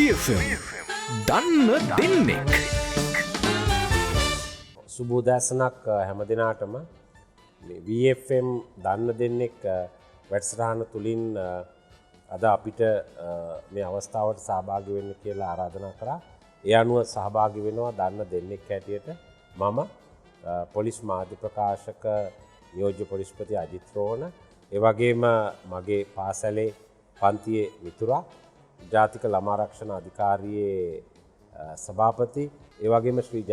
VFM දන්න දෙන්නෙක් සුබෝදෑසනක් හැම දිනාටම මේ VFM දන්න දෙන්නෙක් වැඩසටහන තුලින් අද අපිට මේ අවස්ථාවට සහභාගී වෙන්න කියලා ආරාධනා කරා. ඒ අනුව සහභාගී වෙනවා දන්න දෙන්නෙක් හැටියට මම පොලිස් මාධ්‍ය ප්‍රකාශක නියෝජ්‍ය පොලිස්පති අජිත් රෝහණ, ඒ වගේම මගේ පාසලේ පන්තියේ මිතුරා ජාතික ළමා ආරක්ෂණ අධිකාරියේ සභාපති, ඒ වගේම ශ්‍රී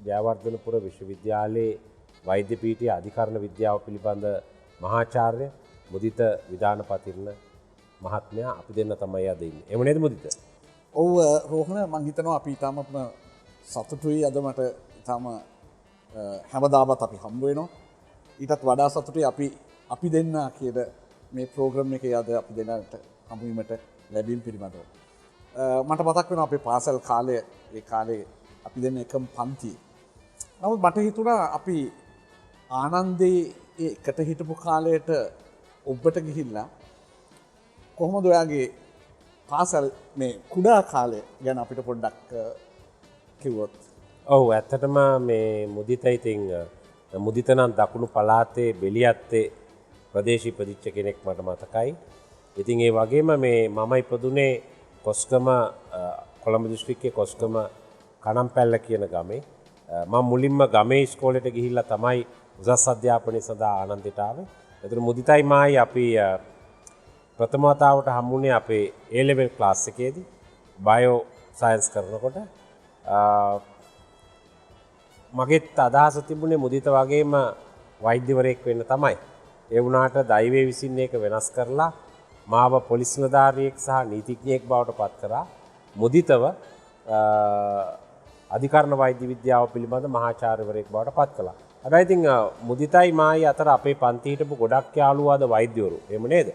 ජයවර්ධනපුර විශ්වවිද්‍යාලයේ වෛද්‍ය පීඨයේ අධිකරණ විද්‍යාව පිළිබඳ මහාචාර්ය මුදිත විධානපතිරණ මහත්මයා අපි දෙන්න තමයි අද ඉන්නේ. එහෙම නේද මුදිත? ඔව් රෝහණ, මම හිතනවා අපි තාමත්ම සතුටුයි අද මට තාම හැමදාමත් අපි හම්බ වෙනවා. ඊටත් වඩා සතුටුයි අපි දෙන්න කියන මේ ප්‍රෝග්‍රෑම් එකේ අද අපි දෙන්නට හම්බ වීමට ලැබීම පිළිබඳව. මට මතක් වෙනවා අපේ පාසල් කාලේ, ඒ කාලේ අපි දෙන්න එකම පන්තියේ. නමුත් මට හිතුණා අපි ආනන්දේ එකට හිටපු කාලයට ඔබට ගිහිල්ලා කොහොමද ඔයාගේ පාසල් මේ කුඩා කාලය ගැන අපිට පොඩ්ඩක් කිව්වොත්. ඔව්, ඇත්තටම මේ මුදිත ඉතින් මුදිත නම් දකුණු පළාතේ බෙලියත්තේ ප්‍රදේශීය ඉපදිච්ච කෙනෙක් මට මතකයි. ඉතින් ඒ වගේම මේ මම ඉපදුනේ කොස්ගම කොළඹ දිස්ත්‍රික්කයේ කොස්ගම කණම්පැල්ල කියන ගමේ. මම මුලින්ම ගමේ ඉස්කෝලේට ගිහිල්ලා තමයි උසස් අධ්‍යාපනය සඳහා ආනන්දයට ආවේ. ඒතර මුදිතයි මායි අපි ප්‍රථම වතාවට හම්බුනේ අපේ A level ක්ලාස් එකේදී බයෝ සයන්ස් කරනකොට. මගෙත් අදහස තිබුණේ මුදිත වගේම වෛද්‍යවරයෙක් වෙන්න තමයි. ඒ වුණාට දෛවයේ විසින් ඒක වෙනස් කරලා මාව පොලිස් නිලධාරියෙක් සහ නීතිඥයෙක් බවට පත් කරා. මුදිතව අධිකරණ වෛද්‍ය විද්‍යාව පිළිබඳ මහාචාර්යවරයෙක් බවට පත් කළා. හැබැයි ඉතින් මුදිතයි මායි අතර අපේ පන්ති හිටපු ගොඩක් යාළුවෝ අද වෛද්‍යවරු. එහෙම නේද?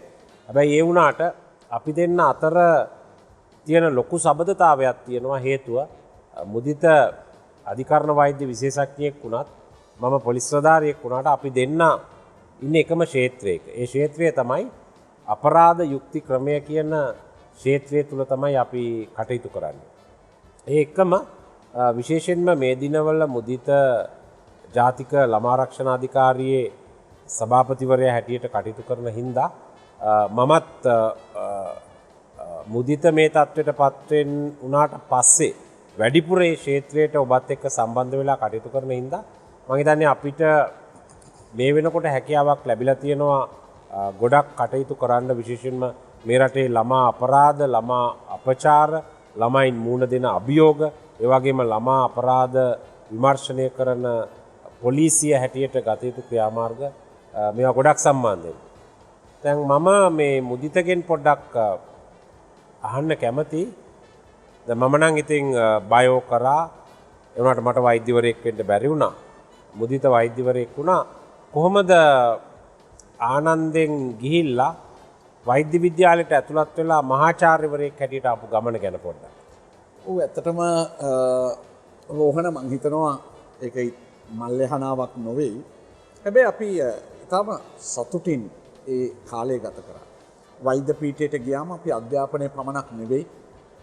හැබැයි ඒ වුණාට අපි දෙන්න අතර තියෙන ලොකු සබඳතාවයක් තියෙනවා. හේතුව මුදිත අධිකරණ වෛද්‍ය විශේෂඥයෙක් වුණත් මම පොලිස් නිලධාරියෙක් වුණාට අපි දෙන්න ඉන්නේ එකම ක්ෂේත්‍රයක. ඒ ක්ෂේත්‍රය තමයි අපරාධ යුක්ති ක්‍රමය කියන ක්ෂේත්‍රය තුල තමයි අපි කටයුතු කරන්නේ. ඒ එකම විශේෂයෙන්ම මේ දිනවල මුදිත ජාතික ළමා ආරක්ෂණ අධිකාරියේ සභාපතිවරයා හැටියට කටයුතු කරන හින්දා මමත් මුදිත මේ තත්ත්වයට පත්වෙන් උනාට පස්සේ වැඩිපුර මේ ක්ෂේත්‍රයට ඔබත් එක්ක සම්බන්ධ වෙලා කටයුතු කරන හින්දා මම හිතන්නේ අපිට මේ වෙනකොට හැකියාවක් ලැබිලා තියෙනවා ගොඩක් කටයුතු කරන්න, විශේෂයෙන්ම මේ රටේ ළමා අපරාධ, ළමා අපචාර, ළමයින් මුහුණ දෙන අභියෝග, ඒ වගේම ළමා අපරාධ විමර්ශනය කරන පොලිසිය හැටියට ගත යුතු ක්‍රියාමාර්ග මේවා ගොඩක් සම්බන්ධයි. දැන් මම මේ මුදිතගෙන් පොඩ්ඩක් අහන්න කැමති. දැන් මම නම් ඉතින් බයෝ කරා, ඒ වුණාට මට වෛද්‍යවරයෙක් වෙන්න බැරි වුණා. මුදිත වෛද්‍යවරයෙක් වුණා. කොහොමද ආනන්දෙන් ගිහිල්ලා වෛද්‍ය විද්‍යාලයට ඇතුළත් වෙලා මහාචාර්යවරයෙක් හැටියට ආපු ගමන ගැන පොඩ්ඩක්. ඔව්, ඇත්තටම රෝහණ, මං හිතනවා ඒක මල්ලෙහනාවක් නොවෙයි. හැබැයි අපි ඊටම සතුටින් ඒ කාලය ගත කරා. වෛද්‍ය පීඨයට ගියාම අපි අධ්‍යාපනය පමණක් නෙවෙයි,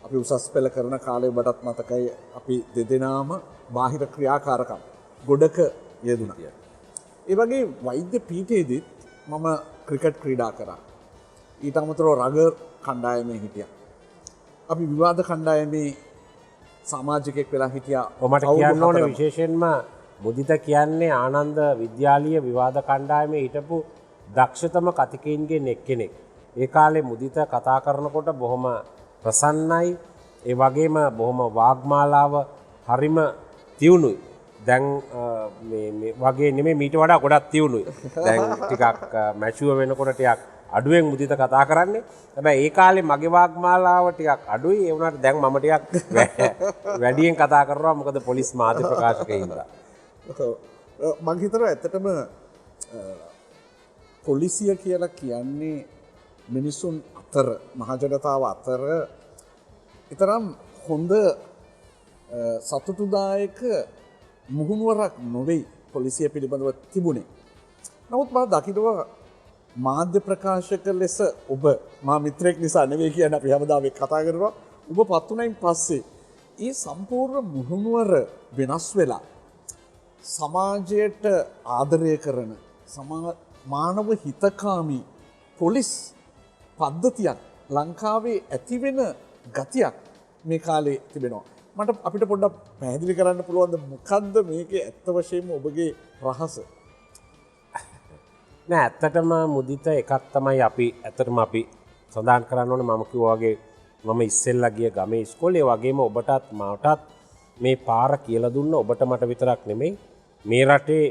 අපි උසස් පෙළ කරන කාලේ ඔබටත් මතකයි අපි දෙදෙනාම බාහිර ක්‍රියාකාරකම් ගොඩක යෙදුණා. ඒ වගේ වෛද්‍ය පීඨයේදීත් මම ක්‍රිකට් ක්‍රීඩා කරා. ඊට අමතරව රගර් කණ්ඩායමේ හිටියා. අපි විවාද කණ්ඩායමේ සමාජිකයෙක් වෙලා හිටියා. මට කියන්න ඕනේ විශේෂයෙන්ම මුදිත කියන්නේ ආනන්ද විද්‍යාලීය විවාද කණ්ඩායමේ හිටපු දක්ෂතම කතිකයින්ගෙන් එක්කෙනෙක්. ඒ කාලේ මුදිත කතා කරනකොට බොහොම ප්‍රසන්නයි, ඒ වගේම බොහොම වාග්මාලාව හරිම තියුණුයි. දැන් මේ වගේ නෙමෙයි, මීට වඩා ගොඩක් තියුණුයි. දැන් ටිකක් මැචුව වෙනකොට ටිකක් අඩුවෙන් මුදිත කතා කරන්නේ. හැබැයි ඒ කාලේ මගේ වාග්මාලාව ටිකක් අඩුයි. ඒ වුණාට දැන් මම ටිකක් වැඩියෙන් කතා කරනවා, මොකද පොලිස් මාධ්‍ය ප්‍රකාශකයෙක් ඉඳලා. මං හිතනවා ඇත්තටම පොලිසිය කියලා කියන්නේ මිනිසුන් අතර, මහජනතාව අතර ඊතරම් හොඳ සතුටුදායක මුහුණුවරක් නොවෙයි පොලිසිය පිළිබඳව තිබුණේ. නමුත් මම දකිනවා මාධ්‍ය ප්‍රකාශක ලෙස ඔබ මා මිත්‍රයෙක් නිසා නෙවෙයි කියන අපි හැමදාම කතා කරනවා. ඔබ පත්වනයින් පස්සේ ඒ සම්පූර්ණ මුහුණුවර වෙනස් වෙලා සමාජයට ආදරය කරන මානව හිතකාමී පොලිස් පද්ධතියක් ලංකාවේ ඇතිවෙන ගතියක් මේ කාලේ තිබෙනවා. මට අපිට පොඩ්ඩක් පැහැදිලි කරන්න පුළුවන්ද මොකක්ද මේකේ ඇත්ත වශයෙන්ම ඔබගේ රහස? නෑ ඇත්තටම මුදිත එකක් තමයි අපි ඇත්තටම අපි සඳහන් කරන්න ඕනේ මම කිව්වා වගේ මම ඉස්සෙල්ලා ගිය ගමේ ඉස්කෝලේ වගේම ඔබටත් මටත් මේ පාර කියලා දුන්න ඔබට මට විතරක් නෙමෙයි මේ රටේ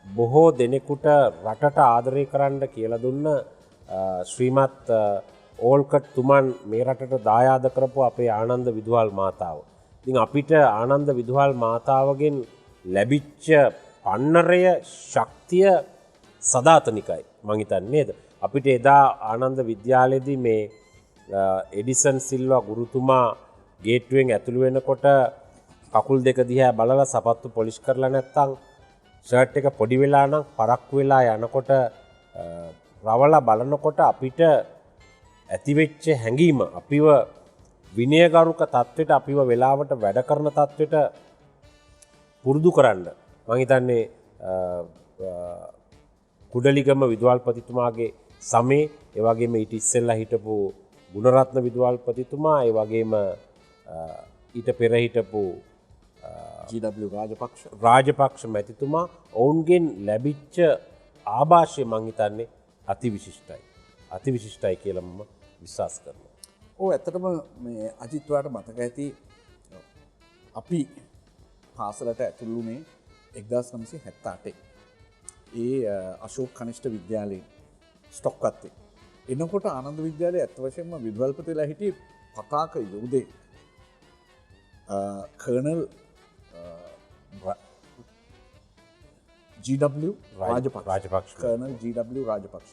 බොහෝ දෙනෙකුට රටට ආදරය කරන්න කියලා දුන්න ශ්‍රීමත් ඕල්කට් තුමන් මේ රටට දායාද කරපු අපේ ආනන්ද විදුහල් මාතාව. ඉතින් අපිට ආනන්ද විදුහල් මාතාවගෙන් ලැබිච්ච පන්නරය ශක්තිය සදාතනිකයි මං හිතන්නේ නේද? අපිට එදා ආනන්ද විද්‍යාලයේදී මේ එඩිසන් සිල්වා ගුරුතුමා ගේට්ටුවෙන් ඇතුළු වෙනකොට කකුල් දෙක දිහා බලලා සපත්තු පොලිෂ් කරලා නැත්තම් ෂර්ට් එක පොඩි වෙලා නම් පරක්කු වෙලා යනකොට රවලා බලනකොට අපිට ඇතිවෙච්ච හැඟීම අපිව විනයගරුක තත්ත්වයට අපිව වෙලාවට වැඩ කරන තත්ත්වයට පුරුදු කරන්න මම හිතන්නේ කුඩලිගම විදුහල්පතිතුමාගේ සමේ ඒ වගේම ඊට ඉස්සෙල්ලා හිටපු ගුණරත්න විදුහල්පතිතුමා ඒ වගේම ඊට පෙර හිටපු GW රාජපක්ෂ මැතිතුමා ඔවුන්ගෙන් ලැබිච්ච ආభాෂය මං හිතන්නේ අතිවිශිෂ්ටයි කියලා මම විශ්වාස කරනවා. ඔව් ඇත්තටම මේ අජිත් ඔයාලට මතක ඇති අපි පාසලට ඇතුළු වුණේ 1978. ඒ අශෝක් කනිෂ්ඨ විද්‍යාලයේ ස්ටොක් අත්තේ. එනකොට ආනන්ද විද්‍යාලයේ ඇත්ත වශයෙන්ම විදුහල්පතිලා හිටියේ පතාක යෝධේ colonel GW Rajapaksa colonel GW Rajapaksa.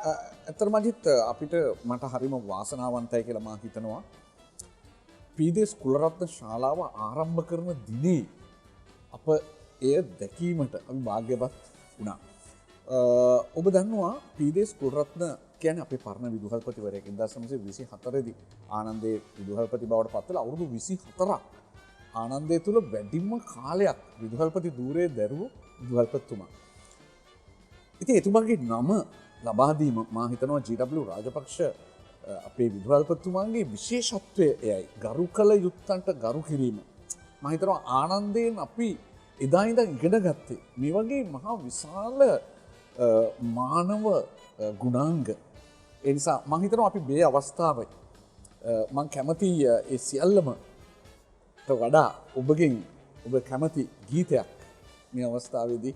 ඇත්තටම අජිත් අපිට මට හරිම වාසනාවන්තයි කියලා මම හිතනවා. පීදේස් කුලරත්න ශාලාව ආරම්භ කරන දිනේ අප එය දැකීමට අපි භාග්‍යවත් වුණා. ඔබ දන්නවා පීදේස් කුලරත්න කියන්නේ අපේ පරණ විදුහල්පතිවරයෙක් 1924 දී ආනන්දේ විදුහල්පති බවට පත් වෙලා අවුරුදු 24ක් ආනන්දේ තුල වැඩිම කාලයක් විදුහල්පති ධූරයේ දැරුව විදුහල්පතිතුමා. ඉතින් එතුමාගේ නම ලබා දීම මම හිතනවා GW රාජපක්ෂ අපේ විදුහල්පතිතුමාගේ විශේෂත්වය එයයි. ගරු කළ යුත්තන්ට ගරු කිරීම. මම හිතනවා ආනන්දයෙන් අපි එදා ඉඳන් ඉගෙන ගත්තේ මේ වගේ මහා විශාල මානව ගුණාංග. ඒ නිසා මම හිතනවා අපි මේ අවස්ථාවේ මම කැමති ඒ සියල්ලම වඩා ඔබගෙන් ඔබ කැමති ගීතයක් මේ අවස්ථාවේදී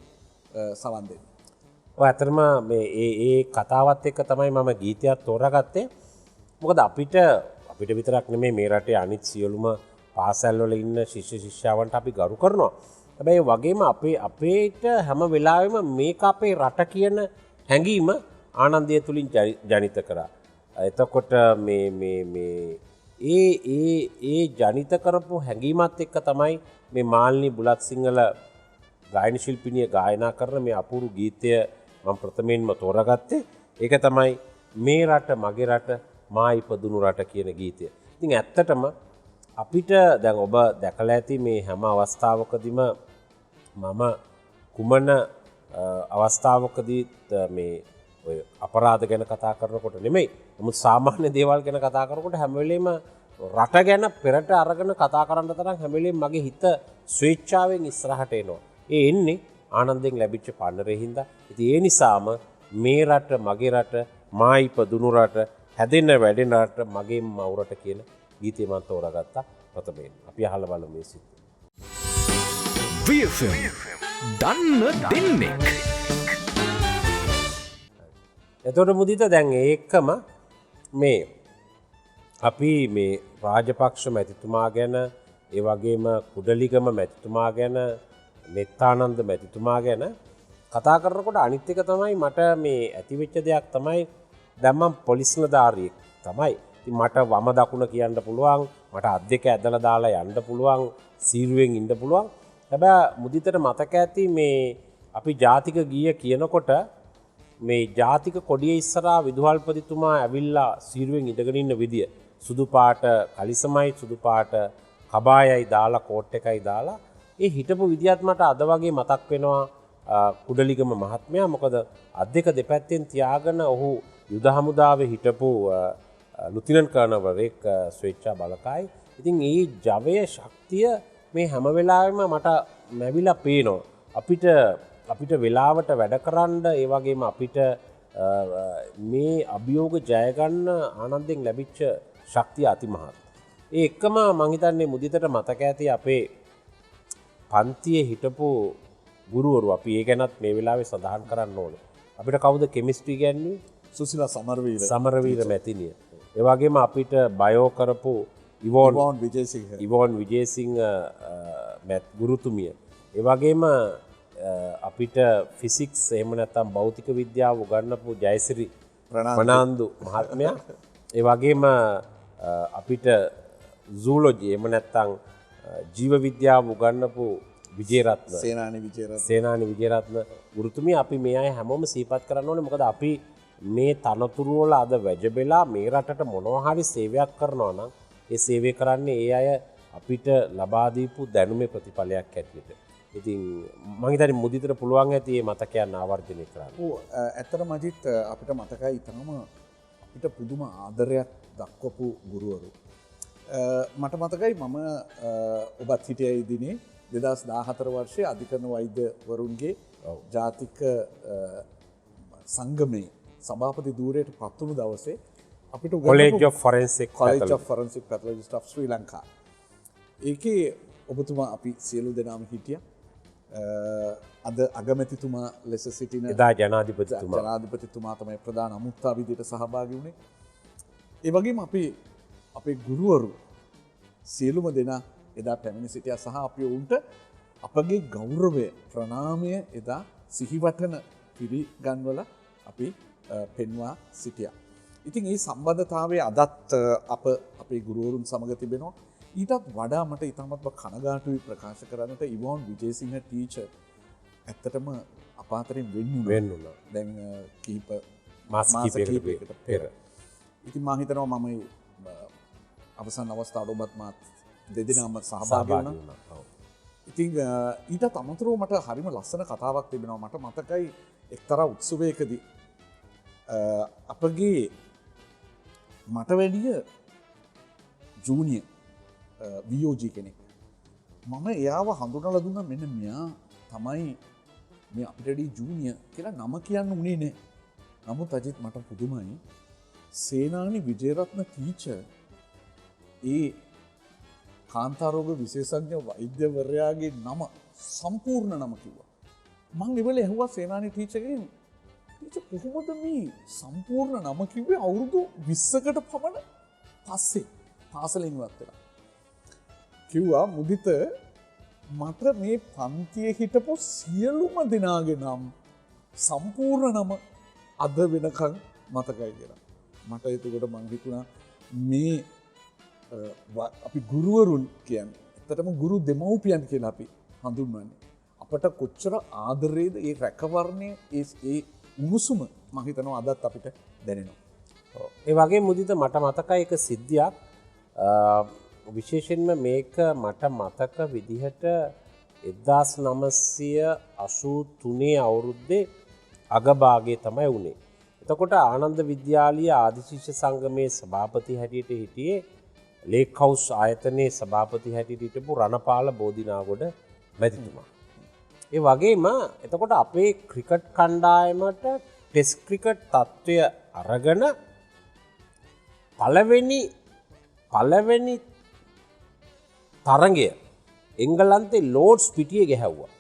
සවන් දෙන්න. ඔය අතරම මේ ඒ කතාවත් එක්ක තමයි මම ගීතයක් තෝරාගත්තේ. මොකද අපිට විතරක් නෙමෙයි මේ රටේ අනිත් සියලුම පාසල්වල ඉන්න ශිෂ්‍ය ශිෂ්‍යාවන්ට අපි ගරු කරනවා. හැබැයි වගේම අපේට හැම වෙලාවෙම මේක අපේ රට කියන හැඟීම ආනන්දය තුලින් ජනිත කරා. එතකොට ඒ ජනිත කරපු හැඟීමත් එක්ක තමයි මේ මාල්නී බුලත් සිංහල ගායන ශිල්පිනිය ගායනා කරන මේ අපූරු ගීතය මම ප්‍රථමයෙන්ම තෝරාගත්තේ. ඒක තමයි මේ රට මගේ රට මා ඉපදුණු රට කියන ගීතය. ඉතින් ඇත්තටම අපිට දැන් ඔබ දැකලා ඇති මේ හැම අවස්ථාවකදීම මම කුමන අවස්ථාවකදී මේ ඔය අපරාධ ගැන කතා කරනකොට නෙමෙයි. නමුත් සාමාන්‍ය දේවල් ගැන කතා කරනකොට හැම වෙලෙම රට ගැන පෙරට අරගෙන කතා කරන්න තරම් හැම වෙලෙම මගේ හිත ස්වේච්ඡාවෙන් ඉස්සරහට එනවා. ඒ එන්නේ ආනන්දෙන් ලැබිච්ච පන්නරේ හින්දා. ඉතින් ඒ නිසාම මේ රට මගේ රට මා ඉපදුණු රට හැදෙන වැඩෙන රට මගේ මව් රට කියන ගීතය මම තෝරාගත්තා ප්‍රථමයෙන්. අපි අහලා බලමු මේ සිත්. VFM දන්න දෙන්නෙක්. එතකොට මුදිත දැන් ඒකම මේ අපි මේ රාජපක්ෂ මැතිතුමා ගැන ඒ වගේම කුඩලිගම මැතිතුමා ගැන නෙත්තානන්ද මැතිතුමා ගැන කතා කරනකොට අනිත් එක තමයි මට මේ ඇතිවෙච්ච දෙයක් තමයි දැන් මම පොලිස් නිලධාරියෙක් තමයි. ඉතින් මට වම දකුණ කියන්න පුළුවන්, මට අත් දෙක ඇදලා දාලා යන්න පුළුවන්, සීරුවෙන් ඉන්න පුළුවන්. හැබැයි මුදිතට මතක ඇති මේ අපි ජාතික ගීය කියනකොට මේ ජාතික කොඩිය ඉස්සරහා විදුහල්පතිතුමා ඇවිල්ලා සීරුවෙන් ඉඳගෙන ඉන්න විදිය. සුදු පාට කලිසමයි සුදු පාට කබායයි දාලා කෝට් එකයි දාලා ඒ හිටපු විදිහත් මට අද වගේ මතක් වෙනවා කුඩලිගම මහත්මයා. මොකද අත් දෙක දෙපැත්තෙන් තියාගෙන ඔහු යුද හමුදාවේ හිටපු ලුතිනන්ට් කර්නල්වරයෙක් ස්වේච්ඡා බලකායි. ඉතින් ඒ ජවය ශක්තිය මේ හැම වෙලාවෙම මට මැවිලා පේනවා. අපිට වෙලාවට වැඩ කරන්න ඒ වගේම අපිට මේ අභියෝග ජය ගන්න ආනන්දෙන් ලැබිච්ච ශක්තිය අතිමහත්. ඒ එක්කම මං හිතන්නේ මුදිතට මතක ඇති අපේ පන්තියේ හිටපු ගුරුවරු අපි ඒ ගැනත් මේ වෙලාවේ සඳහන් කරන්න ඕනේ. අපිට කවුද කෙමිස්ට්‍රි ඉගැන්වුවේ? සුසිලා සමරවීර මැතිනිය. ඒ වගේම අපිට බයෝ කරපු ඉවෝන් විජේසිංහ ගුරුතුමිය. ඒ වගේම අපිට ෆිසික්ස් එහෙම නැත්නම් භෞතික විද්‍යාව උගන්වපු ජයසිරි ප්‍රනාන්දු මහත්මයා. ඒ වගේම අපිට සූලොජි එහෙම නැත්නම් ජීව විද්‍යාව උගන්වපු විජේරත්න සේනානි විජේරත්න ගුරුතුමිය. අපි මේ අය හැමෝම සිහිපත් කරන්න ඕනේ. මොකද අපි මේ තනතුරු වල අද වැජබෙලා මේ රටට මොනවා හරි සේවයක් කරනවා නම් ඒ සේවය කරන්නේ ඒ අය අපිට ලබා දීපු දැනුමේ ප්‍රතිඵලයක් හැටියට. ඉතින් මම හිතන්නේ මුදිතට පුළුවන් ඇති මේ මතකයන් ආවර්ජනය කරන්න. ඔව් ඇත්තට මජිත් අපිට මතකයි ඊටම අපිට පුදුම ආදරයක් දක්වපු ගුරුවරු. මට මතකයි මම ඔබත් හිටියයි දිනේ 2014 වර්ෂයේ අධිකරණ වෛද්‍යවරුන්ගේ ජාතික සංගමේ සභාපති ධූරයට පත් වුණු දවසේ අපිට College of Forensic Pathologists of Sri Lanka. ඒකේ ඔබතුමා අපි සියලු දෙනාම හිටියා. අද අගමැතිතුමා ලෙස සිටින එදා ජනාධිපතිතුමා තමයි ප්‍රධාන අමුත්තා විදිහට සහභාගී වුණේ. ඒ වගේම අපේ ගුරුවරු සියලුම දෙනා එදා පැමිණ සිටියා සහ අපි ඔවුන්ට අපගේ ගෞරවය ප්‍රණාමය එදා සිහිවටන පිළිගන්වලා අපි පෙන්වා සිටියා. ඉතින් මේ සම්බන්ධතාවයේ අදත් අපේ ගුරුවරුන් සමග තිබෙනවා. ඊටත් වඩා මට ඉතාමත්ම කනගාටුයි ප්‍රකාශ කරන්නට ඉවෝන් විජේසිංහ ටීචර් ඇත්තටම අපාතරින් වෙන්නුණා. දැන් කීප මාස කිහිපයකට පෙර. ඉතින් මම හිතනවා මම අවසන් අවස්ථාවට ඔබත් මාත් දෙදෙනාම සහභාගී වුණා. ඉතින් ඊටත් අමතරව මට හරිම ලස්සන කතාවක් තිබෙනවා. මට මතකයි එක්තරා උත්සවයකදී අපගේ මට වැඩිය ජූනියර් VOG කෙනෙක් මම එයාව හඳුනලා දුන්නා. මෙන්න මෙයා තමයි මේ අපිට වැඩි ජූනියර් කියලා නම කියන්න උනේ නෑ. නමුත් අජිත් මට පුදුමයි සේනානි විජේරත්න ටීචර් ඒ කාන්තාරෝග විශේෂඥ වෛද්‍යවරයාගේ නම සම්පූර්ණ නම කිව්වා. මං ඉවල ඇහුවා සේනානි ටීචර්ගෙන් ටීචර් කොහොමද මේ සම්පූර්ණ නම කිව්වේ අවුරුදු 20කට පමණ පස්සේ පාසලෙන් ඉවත් වෙලා. කිව්වා මුදිත මට මේ පන්තියේ හිටපු සියලුම දෙනාගේ නම් සම්පූර්ණ නම අද වෙනකන් මතකයි කියලා. මට එතකොට මං හිතුණා මේ අපි ගුරුවරුන් කියන්නේ ඇත්තටම ගුරු දෙමව්පියන් කියලා අපි හඳුන්වන්නේ. අපට කොච්චර ආදරේද ඒ රැකවරණය ඒ උණුසුම මම හිතනවා අදත් අපිට දැනෙනවා. ඒ වගේ මුදිත මට මතකයි එක සිද්ධියක්. විශේෂයෙන්ම මේක මට මතක විදිහට 1983 අවුරුද්දේ අගභාගයේ තමයි වුණේ. එතකොට ආනන්ද විද්‍යාලීය ආදිශිෂ්‍ය සංගමේ සභාපති හැටියට හිටියේ ලේක් හවුස් ආයතනයේ සභාපති හැටියට හිටපු රණපාල බෝධිනාගොඩ මැතිතුමා. ඒ වගේම එතකොට අපේ ක්‍රිකට් කණ්ඩායමට ටෙස්ට් ක්‍රිකට් තත්ත්වය අරගෙන පළවෙනි තරගය එංගලන්තේ ලෝඩ්ස් පිටියේ ගැහැව්වා.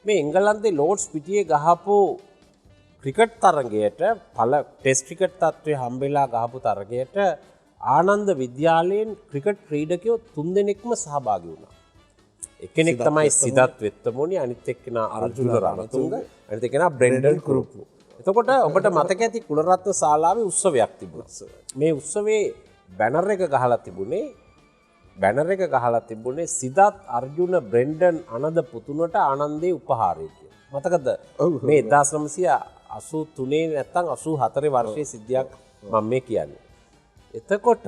මේ එංගලන්තේ ලෝඩ්ස් පිටියේ ගහපු ක්‍රිකට් තරගයට ටෙස්ට් ක්‍රිකට් තත්ත්වය හම්බෙලා ගහපු තරගයට ආනන්ද විද්‍යාලයෙන් ක්‍රිකට් ක්‍රීඩකයෝ 3 දෙනෙක්ම සහභාගී වුණා. එක්කෙනෙක් තමයි සිදත් වෙත්තමෝනි, අනිත් එක්කෙනා අර්ජුන රණතුංග, අනිත් එක්කෙනා බ්‍රෙන්ඩන් කුරුප්පු. එතකොට ඔබට මතක ඇති කුලරත්න ශාලාවේ උත්සවයක් තිබුණා. මේ උත්සවයේ බැනර් එක ගහලා තිබුණේ සිදත් අර්ජුන බ්‍රෙන්ඩන් අනද පුතුනට ආනන්දේ උපහාරය කියලා. මතකද? මේ 1983 නැත්නම් 84 වර්ෂයේ සිද්ධියක් මම මේ කියන්නේ. එතකොට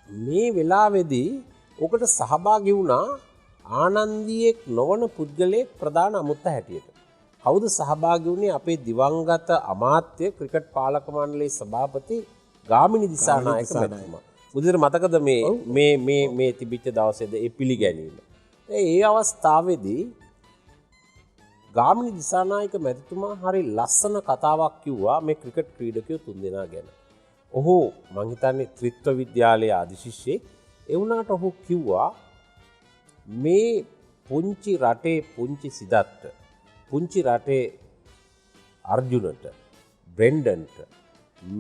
මේ වෙලාවේදී ඔකට සහභාගී වුණා ආනන්දියෙක් නොවන පුද්ගලයෙක් ප්‍රධාන අමුත්ත හැටියට. කවුද සහභාගී වුණේ? අපේ දිවංගත අමාත්‍ය ක්‍රිකට් පාලක මණ්ඩලයේ සභාපති ගාමිණී දිසානායක මැතිතුමා. මුදිර මතකද මේ තිබිච්ච දවසේද ඒ පිළිගැනීම. ඒ අවස්ථාවේදී ගාමිණී දිසානායක මැතිතුමා හරි ලස්සන කතාවක් කිව්වා මේ ක්‍රිකට් ක්‍රීඩකයෝ තුන්දෙනා ගැන. ඔහු මං හිතන්නේ ත්‍රිත්ව විද්‍යාලයේ ආදිශිෂ්‍යෙක්. ඒ වුණාට ඔහු කිව්වා මේ පුංචි රටේ පුංචි සිදත්ට, පුංචි රටේ අර්ජුනට, බ්‍රෙන්ඩන්ට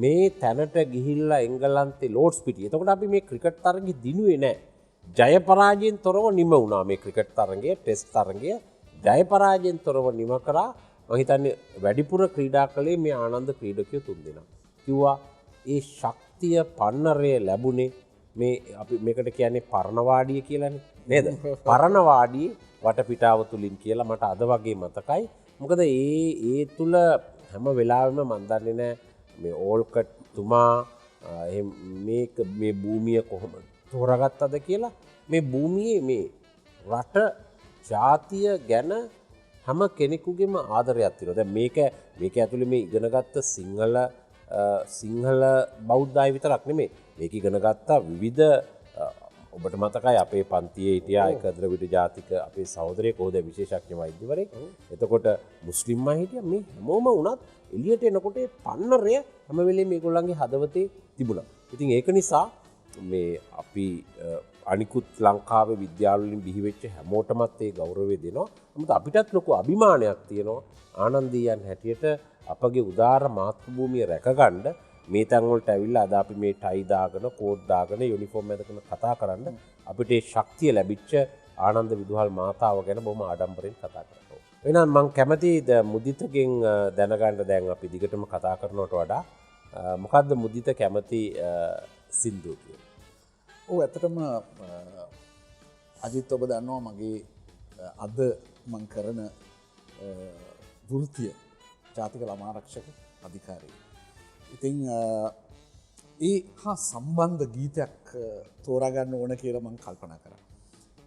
මේ තැනට ගිහිල්ලා එංගලන්තේ ලෝඩ්ස් පිටියේ. එතකොට අපි මේ ක්‍රිකට් තරඟෙ දිනුවේ නැහැ. ජය පරාජයෙන් තොරව නිම වුණා මේ ක්‍රිකට් තරඟය, ටෙස්ට් තරඟය ජය පරාජයෙන් තොරව නිම කරා. මම හිතන්නේ වැඩිපුර ක්‍රීඩා කළේ මේ ආනන්ද ක්‍රීඩකයෝ තුන්දෙනා. කිව්වා ඒ ශක්තිය පන්නරය ලැබුණේ මේ අපි මේකට කියන්නේ පරණවාඩිය කියලානේ නේද? පරණවාඩියේ වටපිටාව තුලින් කියලා මට අද වගේ මතකයි. මොකද ඒ තුල හැම වෙලාවෙම මන් දන්නේ නැහැ මේ ඕල්කට් තුමා මේ භූමිය කොහොම තෝරාගත්තද කියලා. මේ භූමියේ මේ රට ජාතිය ගැන හැම කෙනෙකුගේම ආදරයක් තියෙනවා. දැන් මේක ඇතුලේ මේ ඉගෙනගත්ත සිංහල බෞද්ධය විතරක් නෙමෙයි. මේක ඉගෙන ගත්තා විවිධ ඔබට මතකයි අපේ පන්තියේ හිටියා එක ද්‍රවිඩ ජාතික අපේ සහෝදරයෙක් කොහොද විශේෂඥ වෛද්‍යවරයෙක්. එතකොට මුස්ලිම් අය හිටියා. මේ හැමෝම වුණත් එළියට එනකොට පන්නරය හැම වෙලේම මේගොල්ලන්ගේ හදවතේ තිබුණා. ඉතින් ඒක නිසා මේ අපි අනිකුත් ලංකාවේ විද්‍යාල වලින් බිහි වෙච්ච හැමෝටමත් ඒ ගෞරවය දෙනවා. නමුත් අපිටත් ලොකු අභිමානයක් තියෙනවා ආනන්දීයන් හැටියට අපගේ උදාර මාතෘභූමිය රැකගන්න මේ තැන් වලට ඇවිල්ලා අද අපි මේ ටයි දාගෙන කෝට් දාගෙන යුනිෆෝම් එකකට කතා කරන්න අපිට ඒ ශක්තිය ලැබිච්ච ආනන්ද විදුහල් මාතාව ගැන බොහොම ආඩම්බරෙන් කතා කරනවා. එහෙනම් මම කැමතියි මුදිතගෙන් දැනගන්න දැන් අපි දිගටම කතා කරනවට වඩා මොකද්ද මුදිත කැමති සින්දුව කියලා? ඔව් ඇත්තටම අජිත් ඔබ දන්නවා මගේ අද මං කරන වෘත්තිය ජාතික ළමාරක්ෂක අධිකාරිය. ඉතින් ඒ හා සම්බන්ධ ගීතයක් තෝරාගන්න ඕන කියලා මං කල්පනා කරා.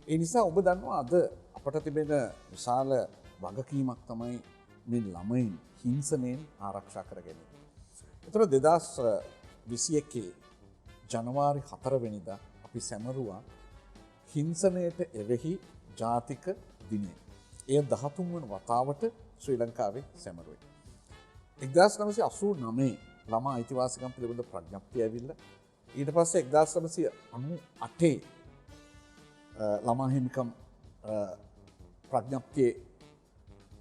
ඒ නිසා ඔබ දන්නවා අද අපට තිබෙන විශාල වගකීමක් තමයි මේ ළමයින් හිංසනයෙන් ආරක්ෂා කර ගැනීම. ඒතර 2021 ජනවාරි 4 වෙනිදා අපි සැමරුවා හිංසනයට එරෙහි ජාතික දිනය. එය 13 වන වතාවට ශ්‍රී ලංකාවේ සැමරුවේ. 1989 ළමා අයිතිවාසිකම් පිළිබඳ ප්‍රඥප්තිය ඇවිල්ලා ඊට පස්සේ 1998 ළමා හිමිකම් ප්‍රඥප්තියේ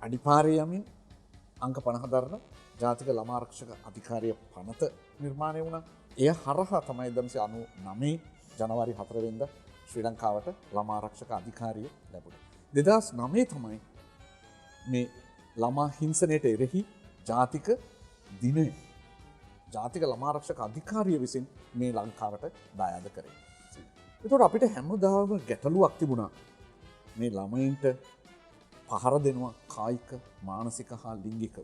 අඩිපාරේ යමින් අංක 50 දරන ජාතික ළමා ආරක්ෂක අධිකාරිය පනත නිර්මාණය වුණා. එය හරහා තමයි 1999 ජනවාරි 4 වෙනිදා ශ්‍රී ලංකාවට ළමා ආරක්ෂක අධිකාරිය ලැබුණේ. 2009 තමයි මේ ළමා හිංසනයට එරෙහි ජාතික දිනය ජාතික ළමා ආරක්ෂක අධිකාරිය විසින් මේ ලංකාවට දායාද කරේ. ඒතකොට අපිට හැමදාම ගැටලුවක් තිබුණා මේ ළමයින්ට පහර දෙනවා කායික, මානසික හා ලිංගිකව.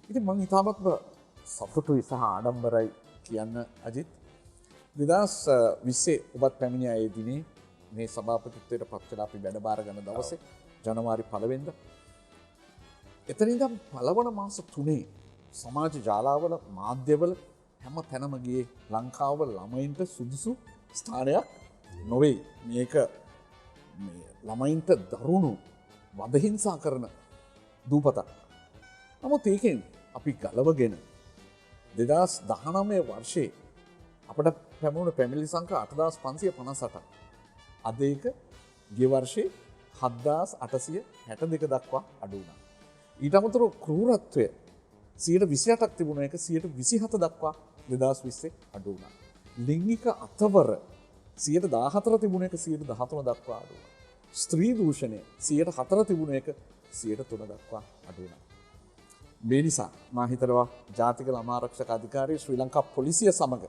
ඉතින් මම ඉතාමත්ම සතුටුයි සහ ආඩම්බරයි කියන්න අජිත්. 2020 ඔබත් පැමිණියා ඒ දිනේ මේ සභාපතිත්වයට පත් වෙලා අපි වැඩ බාර ගන්න දවසේ ජනවාරි 1 වෙනිදා. එතන ඉඳන් පළවන මාස 3 සමාජ ජාලාවල මාධ්‍යවල හැම තැනම ගියේ ලංකාව ළමයින්ට සුදුසු ස්ථානයක් නොවේ. මේක ළමයින්ට දරුණු වදහිංසා කරන දූපතක්. නමුත් ඒකෙන් අපි ගලවගෙන 2019 වර්ෂයේ අපට පැමුණු පැමිණිලි සංඛ්‍යා 8558ක්. අද ඒක ගිය වර්ෂයේ 7862 දක්වා අඩු වුණා. ඊට අමතරව ක්‍රූරත්වය 28%ක් තිබුණ එක 27% දක්වා 2020 අඩු වුණා. ලිංගික අතවර 14% තිබුණ එක 13% දක්වා අඩු වුණා. ස්ත්‍රී දූෂණය 4% තිබුණ එක 3% දක්වා අඩු වුණා. මේ නිසා මා හිතනවා ජාතික ළමා ආරක්ෂක අධිකාරිය ශ්‍රී ලංකා පොලිසිය සමග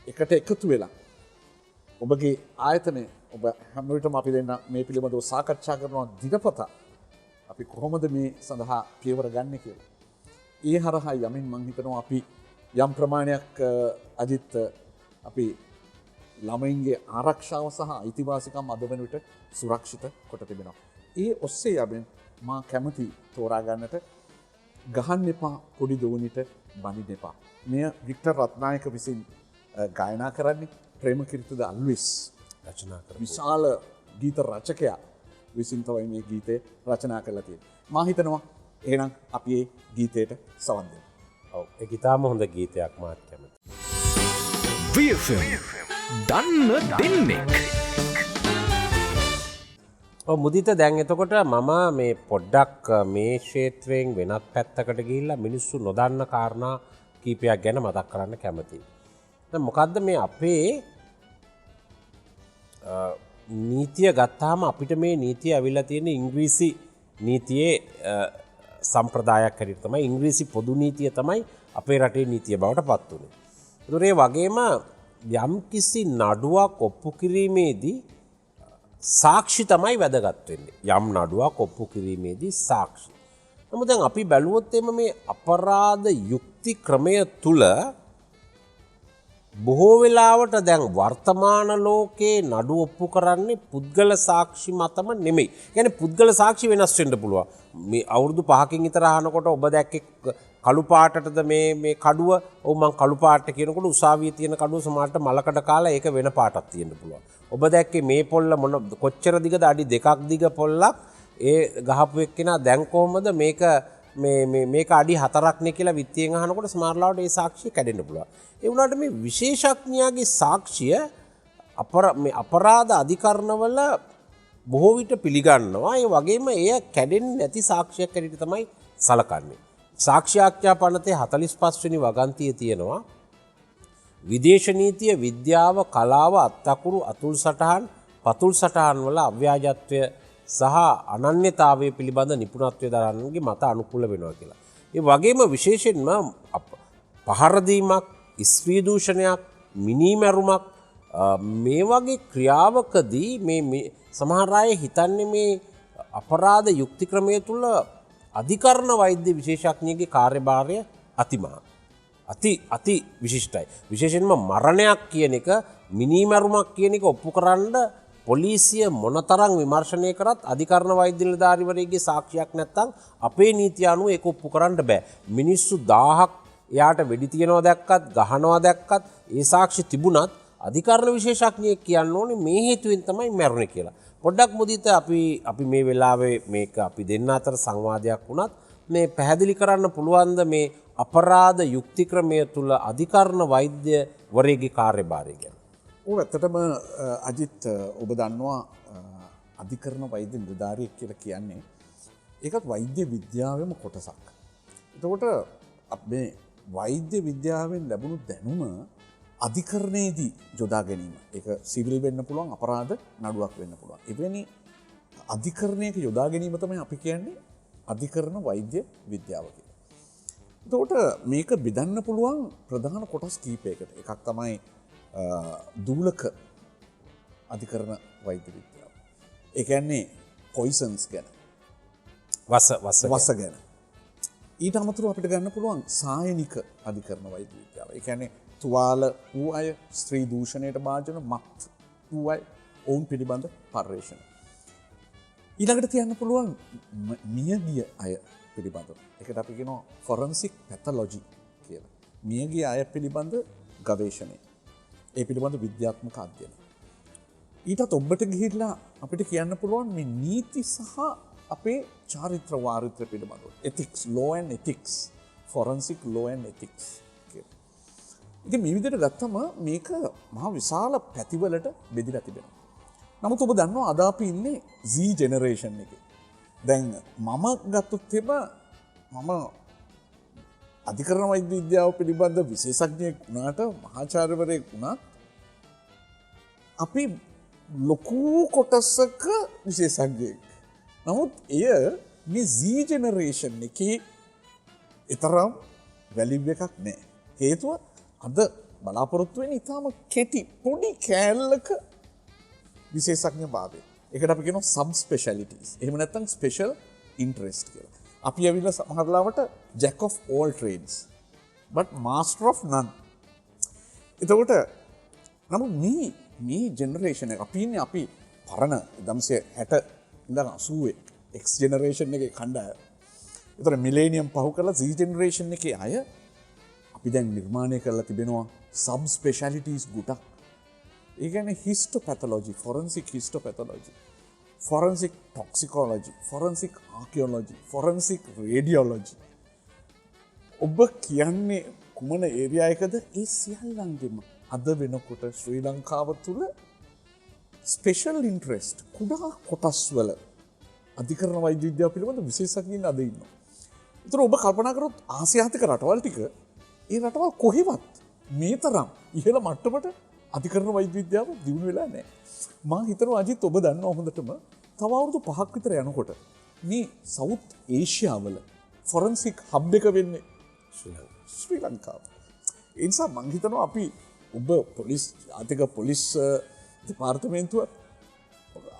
එකට එකතු වෙලා ඔබගේ ආයතනය ඔබ හැම විටම අපි දෙන්න මේ පිළිබඳව සාකච්ඡා කරනවා දිනපතා අපි කොහොමද මේ සඳහා පියවර ගන්න කියලා. ඒ හරහා යමින් මං හිතනවා අපි යම් ප්‍රමාණයක් අජිත් අපි ළමයින්ගේ ආරක්ෂාව සහ අයිතිවාසිකම් අද වන විට සුරක්ෂිත කොට තිබෙනවා. ඒ ඔස්සේ යබෙන් මා කැමති තෝරාගන්නට ගහන්න එපා පොඩි දෝනිට බනින්න එපා. මෙය වික්ටර් රත්නායක විසින් ගායනා කරන්නේ ප්‍රේමකිරිතුද අල්විස් රචනා කර විශාල ගීත රචකයා විසින් තමයි මේ ගීතය රචනා කරලා තියෙන්නේ. මා හිතනවා එහෙනම් අපි මේ ගීතයට සවන් දෙමු. ඔව් ඒක ඉතාම හොඳ ගීතයක් මාත් කැමතියි. VFM දන්න දෙන්නෙක්. මුදිත දැන් එතකොට මම මේ පොඩ්ඩක් මේ ක්ෂේත්‍රයෙන් වෙනත් පැත්තකට ගිහිල්ලා මිනිස්සු නොදන්න කාරණා කීපයක් ගැන මතක් කරන්න කැමතියි. දැන් මොකද්ද මේ අපේ නීතිය ගත්තාම අපිට මේ නීතිය ඇවිල්ලා තියෙන ඉංග්‍රීසි නීතියේ සම්ප්‍රදායක් හැටියට තමයි ඉංග්‍රීසි පොදු නීතිය තමයි අපේ රටේ නීතිය බවට පත් වුනේ. ඒතොර ඒ වගේම යම්කිසි නඩුවක් ඔප්පු කිරීමේදී සාක්ෂි තමයි වැදගත් වෙන්නේ. යම් නඩුවක් ඔප්පු කිරීමේදී සාක්ෂි. නමුත් දැන් අපි බැලුවොත් එimhe මේ අපරාධ යුක්ති ක්‍රමය තුල බොහෝ වෙලාවට දැන් වර්තමාන ලෝකේ නඩු ඔප්පු කරන්නේ පුද්ගල සාක්ෂි මතම නෙමෙයි. කියන්නේ පුද්ගල සාක්ෂි වෙනස් වෙන්න පුළුවන්. මේ අවුරුදු 5කින් විතර අහනකොට ඔබ දැක්කේ කළු පාටටද මේ කඩුව? ඔව් මං කළු පාට කියනකොට උසාවියේ තියෙන කඩුව සමහරට මලකඩ කාලා ඒක වෙන පාටක් තියෙන්න පුළුවන්. ඔබ දැක්කේ මේ පොල්ල මොන කොච්චර දිගද? අඩි 2ක් දිග පොල්ලක්. ඒ ගහපු එක්කෙනා දැන් කොහොමද මේක අඩි 4ක් නේ කියලා විත්තියෙන් අහනකොට සමහරලාවට ඒ සාක්ෂිය කැඩෙන්න පුළුවන්. ඒ වුණාට මේ විශේෂඥයාගේ සාක්ෂිය අපරාධ අධිකරණවල බොහෝ විට පිළිගන්නවා. ඒ වගේම එය කැඩෙන්නේ නැති සාක්ෂියක් හැටියට තමයි සලකන්නේ. සාක්ෂි ආඥා පනතේ 45 වෙනි වගන්තියේ තියෙනවා විදේශ නීතිය, විද්‍යාව, කලාව, අත්අකුරු, අතුල් සටහන්, පතුල් සටහන් වල අව්‍යාජත්වය සහ අනන්‍යතාවය පිළිබඳ නිපුණත්වය දරන්නගේ මත අනුකූල වෙනවා කියලා. ඒ වගේම විශේෂයෙන්ම පහර දීමක්, ස්ත්‍රී දූෂණයක්, මිනීමැරුමක් මේ වගේ ක්‍රියාවකදී මේ සමහර අය හිතන්නේ මේ අපරාධ යුක්ති ක්‍රමය තුල අධිකරණ වෛද්‍ය විශේෂඥයෙකුගේ කාර්යභාරය අතිමහත්. අති විශිෂ්ටයි. විශේෂයෙන්ම මරණයක් කියන එක, මිනීමැරුමක් කියන එක ඔප්පු කරන්න පොලිසිය මොනතරම් විමර්ශනය කරත් අධිකරණ වෛද්‍ය නිලධාරිවරයෙකුගේ සාක්ෂියක් නැත්නම් අපේ නීතිය අනුව ඒක ඔප්පු කරන්න බෑ. මිනිස්සු 1000ක් එයාට වෙඩි තියනවා දැක්කත්, ගහනවා දැක්කත් ඒ සාක්ෂි තිබුණත් අධිකරණ විශේෂඥයෙක් කියන්න ඕනේ මේ හේතුවෙන් තමයි මැරුණේ කියලා. පොඩ්ඩක් මුදිත අපි මේ වෙලාවේ මේක අපි දෙන්න අතර සංවාදයක් වුණත් මේ පැහැදිලි කරන්න පුළුවන්ද මේ අපරාධ යුක්ති ක්‍රමය තුල අධිකරණ වෛද්‍යවරයෙකුගේ කාර්යභාරය ගැන? ඔව් ඇත්තටම අජිත් ඔබ දන්නවා අධිකරණ වෛද්‍ය නිලධාරියෙක් කියලා කියන්නේ ඒකත් වෛද්‍ය විද්‍යාවෙම කොටසක්. එතකොට මේ වෛද්‍ය විද්‍යාවෙන් ලැබුණු දැනුම අධිකරණයේදී යොදා ගැනීම. ඒක සිවිල් වෙන්න පුළුවන්, අපරාධ නඩුවක් වෙන්න පුළුවන්. එවැනි අධිකරණයක යොදා ගැනීම තමයි අපි කියන්නේ අධිකරණ වෛද්‍ය විද්‍යාව කියලා. එතකොට මේක බෙදන්න පුළුවන් ප්‍රධාන කොටස් කීපයකට. එකක් තමයි දූලක අධිකරණ වෛද්‍ය විද්‍යාව. ඒ කියන්නේ පොයිසන්ස් ගැන, වස ගැන. ඊට අමතරව අපිට ගන්න පුළුවන් සායනික අධිකරණ වෛද්‍ය විද්‍යාව. ඒ කියන්නේ තුවාල වූ අය, ස්ත්‍රී දූෂණයට භාජන මත් වූ අය, ඔවුන් පිළිබඳ පර්යේෂණ. ඊළඟට තියන්න පුළුවන් මියගිය අය පිළිබඳව. ඒකට අපි කියනවා ෆොරන්සික් පැතොලොජි කියලා. මියගිය අය පිළිබඳ ගවේෂණය. ඒ පිළිබඳ විද්‍යාත්මක අධ්‍යයනය. ඊටත් ඔබට ගිහිල්ලා අපිට කියන්න පුළුවන් මේ නීති සහ අපේ චාරිත්‍ර වාරිත්‍ර පිළිබඳව. ethics, law and ethics, forensic law and ethics කියලා. ඉතින් මේ විදිහට ගත්තම මේක මහා විශාල පැතිවලට බෙදලා තිබෙනවා. නමුත් ඔබ දන්නවා අද අපි ඉන්නේ Z generation එකේ. දැන් මම ගත්තොත් මම අධිකරණ වෛද්‍ය විද්‍යාව පිළිබඳ විශේෂඥයෙක් වුණාට, මහාචාර්යවරයෙක් වුණත් අපි ලොකු කොටසක විශේෂඥයෙක්. නමුත් එය මේ Z generation එකේ ඊතරම් වැලිව් එකක් නැහැ. හේතුව අද බලාපොරොත්තු වෙන්නේ ඊටම කෙටි පොඩි කෑල්ලක විශේෂඥ භාවය. ඒකට අපි කියනවා සබ් ස්පෙෂැලිටිස්. එහෙම නැත්නම් ස්පෙෂල් ඉන්ටරෙස්ට් කියලා. අපි ඇවිල්ලා සමහරලාවට jack of all trades but master of none. එතකොට නමුත් මේ මේ ජෙනරේෂන් එක අපින්නේ අපි පරණ 1960 ඉඳන් 80 X ජෙනරේෂන් එකේ කණ්ඩායම. ඒතර මිලේනියම් පහු කරලා Z ජෙනරේෂන් එකේ අය අපි දැන් නිර්මාණය කරලා තිබෙනවා සබ් ස්පෙෂැලිටිස් ගොඩක්. ඒ කියන්නේ හිස්ටෝපැතොලොජි, ෆොරන්සික් හිස්ටෝපැතොලොජි, ෆොරන්සික් ටොක්සිකොලොජි, ෆොරන්සික් ආකියොලොජි, ෆොරන්සික් රේඩියොලොජි. ඔබ කියන්නේ කුමන ඒරියා එකද? ඒ සියල්ලංගෙම අද වෙනකොට ශ්‍රී ලංකාව තුළ ස්පෙෂල් ඉන්ට්‍රෙස්ට් කුඩා කොටස් වල අධිකරණ වෛද්‍ය විද්‍යාව පිළිබඳ විශේෂඥයින් අද ඉන්නවා. ඒතර ඔබ කල්පනා කරොත් ආසියාතික රටවල් ටික ඒ රටවල් කොහෙවත් මේ තරම් ඉහළ මට්ටමට අධිකරණ වෛද්‍ය විද්‍යාව දියුණු වෙලා නැහැ. මම හිතනවා අජිත් ඔබ දන්නවා හොඳටම තව අවුරුදු 5ක් විතර යනකොට මේ සවුත් ඒෂියාවල ෆොරන්සික් හබ් එක වෙන්නේ ශ්‍රී ලංකාව. ඒ නිසා මම හිතනවා අපි ඔබ පොලිස් ආතික පොලිස් දෙපාර්තමේන්තුව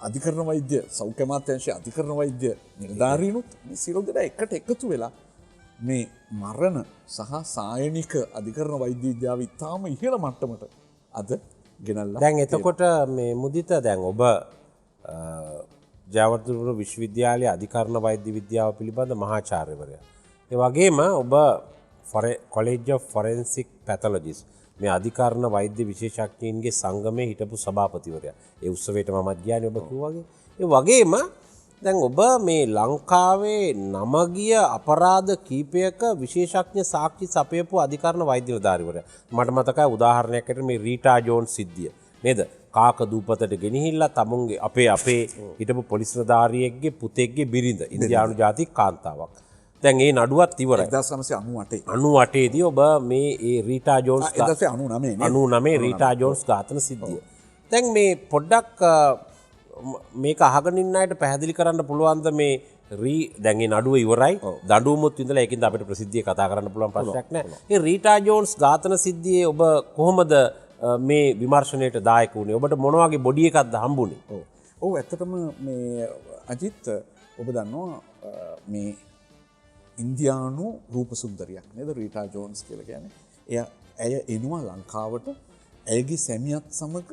අධිකරණ වෛද්‍ය සෞඛ්‍ය අමාත්‍යාංශයේ අධිකරණ වෛද්‍ය නිලධාරීනුත් මේ සියලු දෙනා එකට එකතු වෙලා මේ මරණ සහ සායනික අධිකරණ වෛද්‍ය විද්‍යාව ඉතාම ඉහළ මට්ටමට අද ගෙනල්ලා. දැන් එතකොට මේ මුදිත දැන් ඔබ ජයවර්ධනපුර විශ්වවිද්‍යාලයේ අධිකරණ වෛද්‍ය විද්‍යාව පිළිබඳ මහාචාර්යවරයා. ඒ වගේම ඔබ කොලෙජ් ඔෆ් ෆොරෙන්සික් පැතොලොජිස්ට් මේ අධිකරණ වෛද්‍ය විශේෂඥයින්ගේ සංගමයේ හිටපු සභාපතිවරයා. ඒ උත්සවයට මමත් ගියානේ ඔබ කිව්වා වගේ. ඒ වගේම දැන් ඔබ මේ ලංකාවේ නමගිය අපරාධ කීපයක විශේෂඥ සාක්ෂි සපයපු අධිකරණ වෛද්‍ය නිලධාරීවරයා. මට මතකයි උදාහරණයක් ඇරෙන්න මේ රීටා ජෝන්ස් සිද්ධිය. නේද? කාක දූපතට ගෙනහිල්ලා තමුන්ගේ අපේ හිටපු පොලිස් නිලධාරියෙක්ගේ පුතෙක්ගේ බිරිඳ ඉන්දියානු ජාතික කාන්තාවක්. දැන් ඒ නඩුවත් ඉවරයි. 1998 98 දී ඔබ මේ ඒ රීටා ජෝන්ස් 1999 රීටා ජෝන්ස් ඝාතන සිද්ධිය. දැන් මේ පොඩ්ඩක් මේක අහගෙන ඉන්න අයට පැහැදිලි කරන්න පුළුවන්ද මේ දැන් ඒ නඩුව ඉවරයි. දඬුවමුත් ඉඳලා ඒකින්ද අපිට ප්‍රසිද්ධිය කතා කරන්න පුළුවන් ප්‍රශ්නයක් නැහැ. ඒ රීටා ජෝන්ස් ඝාතන සිද්ධියේ ඔබ කොහොමද මේ විමර්ශනයට දායක වුණේ? ඔබට මොන වගේ බොඩි එකක්ද හම්බුනේ? ඔව් ඇත්තටම මේ අජිත් ඔබ දන්නවා මේ ඉන්දියානු රූප සුන්දරියක් නේද රීටා ජෝන්ස් කියලා කියන්නේ. ඇය එනවා ලංකාවට ඇයගේ සැමියත් සමග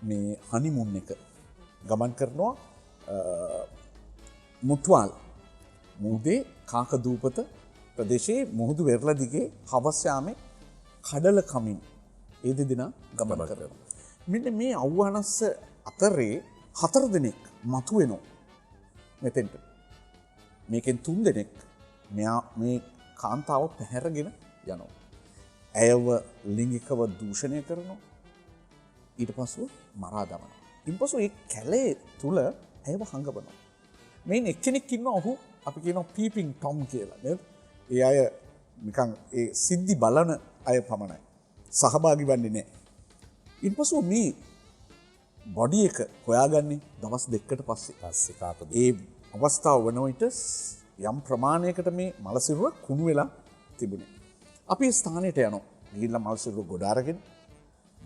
මේ හනිමුන් එක ගමන් කරනවා මුට්වාල් මුහුදේ කාකදූපත ප්‍රදේශයේ මුහුදු වෙරළ දිගේ හවස් යාමේ කඩල කමින් ඒ දෙදෙනා ගමන් කරනවා. මෙන්න මේ අවවනස්ස අතරේ 4 දෙනෙක් මතුවෙනවා මෙතෙන්ට. මේකෙන් 3 දෙනෙක් මේ කාන්තාව පැහැරගෙන යනවා. ඇයව ලිංගිකව දූෂණය කරනවා. ඊට පස්සුව මරා දමනවා. ඉන්පසු ඒ කැලේ තුල ඇයව හංගවනවා. මේ එක්කෙනෙක් ඉන්නවා ඔහු අපි කියනවා පීපින් ටොම් කියලා නේද? ඒ අය නිකන් ඒ සිද්ධි බලන අය පමණයි. සහභාගී වෙන්නේ නැහැ. ඉන්පසු මේ බොඩි එක හොයාගන්නේ දවස් 2කට පස්සේ කාකද. ඒ අවස්ථාව වන විට යම් ප්‍රමාණයකට මේ මලසිරුර කුණු වෙලා තිබුණේ. අපි ස්ථානයට යනවා. ගිහිල්ලා මලසිරුර ගොඩ අරගෙන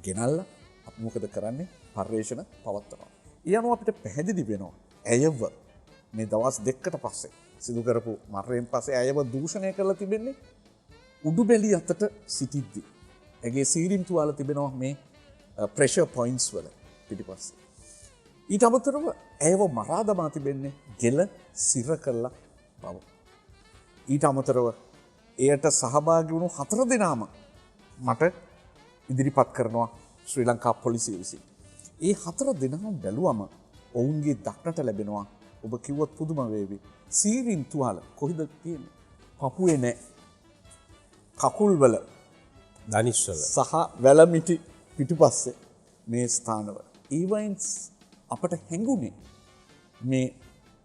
ගෙනල්ලා අපි මොකද කරන්නේ? පර්යේෂණ පවත්වනවා. ඒ අනුව අපිට පැහැදිලි වෙනවා. ඇයව මේ දවස් 2කට පස්සේ සිදු කරපු මරණයෙන් පස්සේ ඇයව දූෂණය කරලා තිබෙන්නේ උඩුබැලි අතට සිටිද්දී. ඇගේ සීරිම් තුවාල තිබෙනවා මේ ප්‍රෙෂර් පොයින්ට්ස් වල පිටිපස්සේ. ඊට අමතරව ඇයව මරා දමා තිබෙන්නේ ගෙල සිර කරලා බව. ඊට අමතරව එයට සහභාගී වුණු 4 දෙනාම මට ඉදිරිපත් කරනවා ශ්‍රී ලංකා පොලිසිය විසින්. ඒ 4 දෙනාම බැලුවම ඔවුන්ගේ දක්නට ලැබෙනවා ඔබ කිව්වොත් පුදුම වේවි. සීරින් තුවාල කොහෙද තියෙන්නේ? පපුවේ නැහැ. කකුල් වල දනිස්වල සහ වැලමිටි පිටුපස්සේ මේ ස්ථානවල. ඊවයින්ස් අපට හැඟුණේ මේ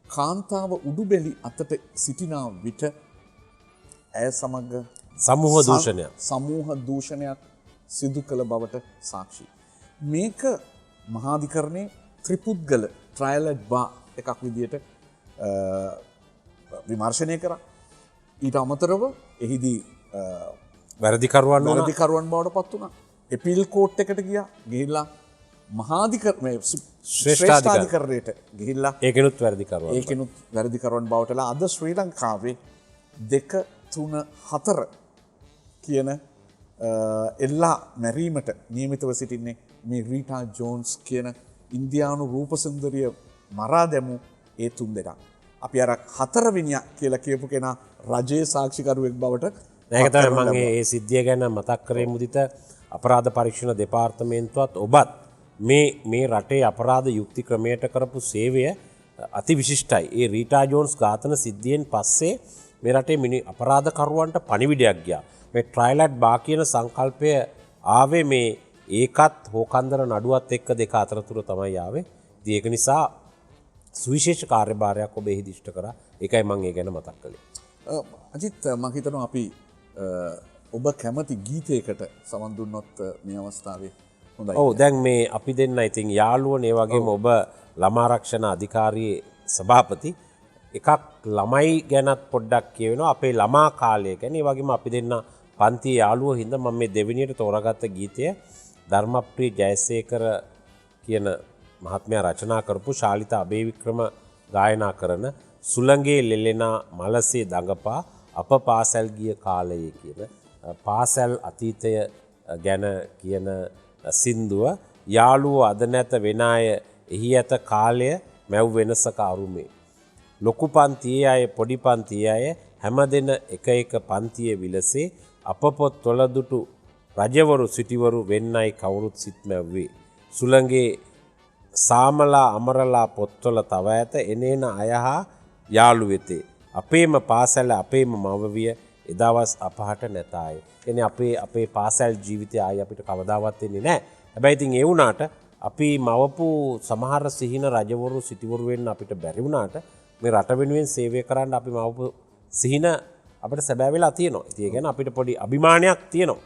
කාන්තාව උඩුබෙලි අතට සිටිනා විට ඇය සමග සමූහ දූෂණයක් සිදු කළ බවට සාක්ෂි. මේක මහාධිකරණයේ ත්‍රිපුද්ගල ට්‍රයලඩ් බා එකක් විදියට විමර්ශනය කරා. ඊට අමතරව එහිදී වැරදිකරුවන් බවට පත් වුණා. එපිල් කෝට් එකට ගිහිල්ලා ශ්‍රේෂ්ඨාධිකරණයට ගිහිල්ලා ඒකෙනුත් වැරදිකරුවන් බවටලා අද ශ්‍රී ලංකාවේ 2, 3, 4 කියන එල්ලා මැරීමට නියමිතව සිටින්නේ මේ රීටා ජෝන්ස් කියන ඉන්දියානු රූපසුන්දරිය මරා දැමු ඒ තුන් දෙනා. අපි අර හතරවෙනිය කියලා කියපු කෙනා රජයේ සාක්ෂිකරුවෙක් බවට ඒක තමයි මම මේ සිද්ධිය ගැන මතක් කරේ මුදිත අපරාධ පරීක්ෂණ දෙපාර්තමේන්තුවත් ඔබත් මේ රටේ අපරාධ යුක්ති ක්‍රමයට කරපු සේවය අති විශිෂ්ටයි. ඒ රීටා ජෝන්ස් ඝාතන සිද්ධියෙන් පස්සේ මේ රටේ අපරාධකරුවන්ට පණිවිඩයක් ගියා. මේ ට්‍රයිලට් බා කියන සංකල්පය ආවේ මේ ඒකත් හෝකන්දර නඩුවත් එක්ක දෙක අතරතුර තමයි ආවේ. ඉතින් ඒක නිසා සුවිශේෂ කාර්යභාරයක් ඔබ එහි දිෂ්ට කරා. ඒකයි මම ඒ ගැන මතක් කළේ. අජිත් මම හිතනවා අපි ඔබ කැමති ගීතයකට සවන් දුන්නොත් මේ අවස්ථාවේ හොඳයි. ඔව් දැන් මේ අපි දෙන්න ඉතින් යාළුවනේ වගේම ඔබ ළමා ආරක්ෂණ අධිකාරියේ සභාපති එකක් ළමයි ගැනත් පොඩ්ඩක් කියවෙනවා අපේ ළමා කාලය ගැන. ඒ වගේම අපි දෙන්න පන්ති යාළුවෝ හින්දා මම මේ දෙවෙනියට තෝරාගත්ත ගීතය ධර්මප්‍රිය ජයසේකර කියන මහත්මයා රචනා කරපු ශාලිත අබේවික්‍රම ගායනා කරන සුළඟේ ලෙලෙනා මලසේ දඟපා අප පාසැල් ගිය කාලයේ කියන පාසැල් අතීතය ගැන කියන සින්දුව යාළුවෝ අද නැත වෙන අය එහි ඇත කාලය මැව් වෙනසක අරුමේ ලොකු පන්තියේ අය පොඩි පන්තියේ අය හැමදෙන එක එක පන්තියේ විලසේ අප පොත් තොලදුටු රජවරු සිටිවරු වෙන්නයි කවුරුත් සිත් මැව්වේ සුළඟේ සාමලා අමරලා පොත්වල තව ඇත එනේන අය හා යාළු වෙතේ අපේම පාසැල අපේම මවවිය එදවස් අපහට නැතාය. එනේ අපේ පාසැල් ජීවිතය ආයි අපිට කවදාවත් වෙන්නේ නැහැ. හැබැයි ඉතින් ඒ වුණාට අපි මවපු සමහර සිහින රජවරු සිටිවරු වෙන්න අපිට බැරි වුණාට මේ රට වෙනුවෙන් සේවය කරන්න අපි මවපු සිහින අපිට සැබෑ වෙලා තියෙනවා. ඉතින් ඒ ගැන අපිට පොඩි අභිමානයක් තියෙනවා.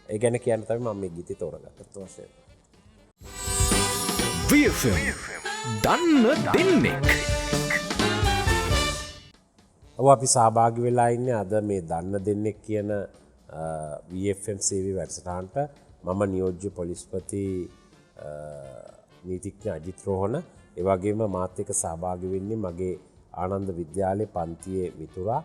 ඒ ගැන කියන්න තමයි මම මේ ගීතය තෝරගත්තේ වශයෙන්. VFM දන්න දෙන්නෙක්. අපි සහභාගී වෙලා ඉන්නේ අද මේ දන්න දෙන්නෙක් කියන VFM සේවයේ වැඩසටහනට මම නියෝජ්‍ය පොලිස්පති නීතිඥ අජිත් රෝහණ ඒ වගේම මාත් එක්ක සහභාගී වෙන්නේ මගේ ආනන්ද විද්‍යාලයේ පන්තියේ මිතුරා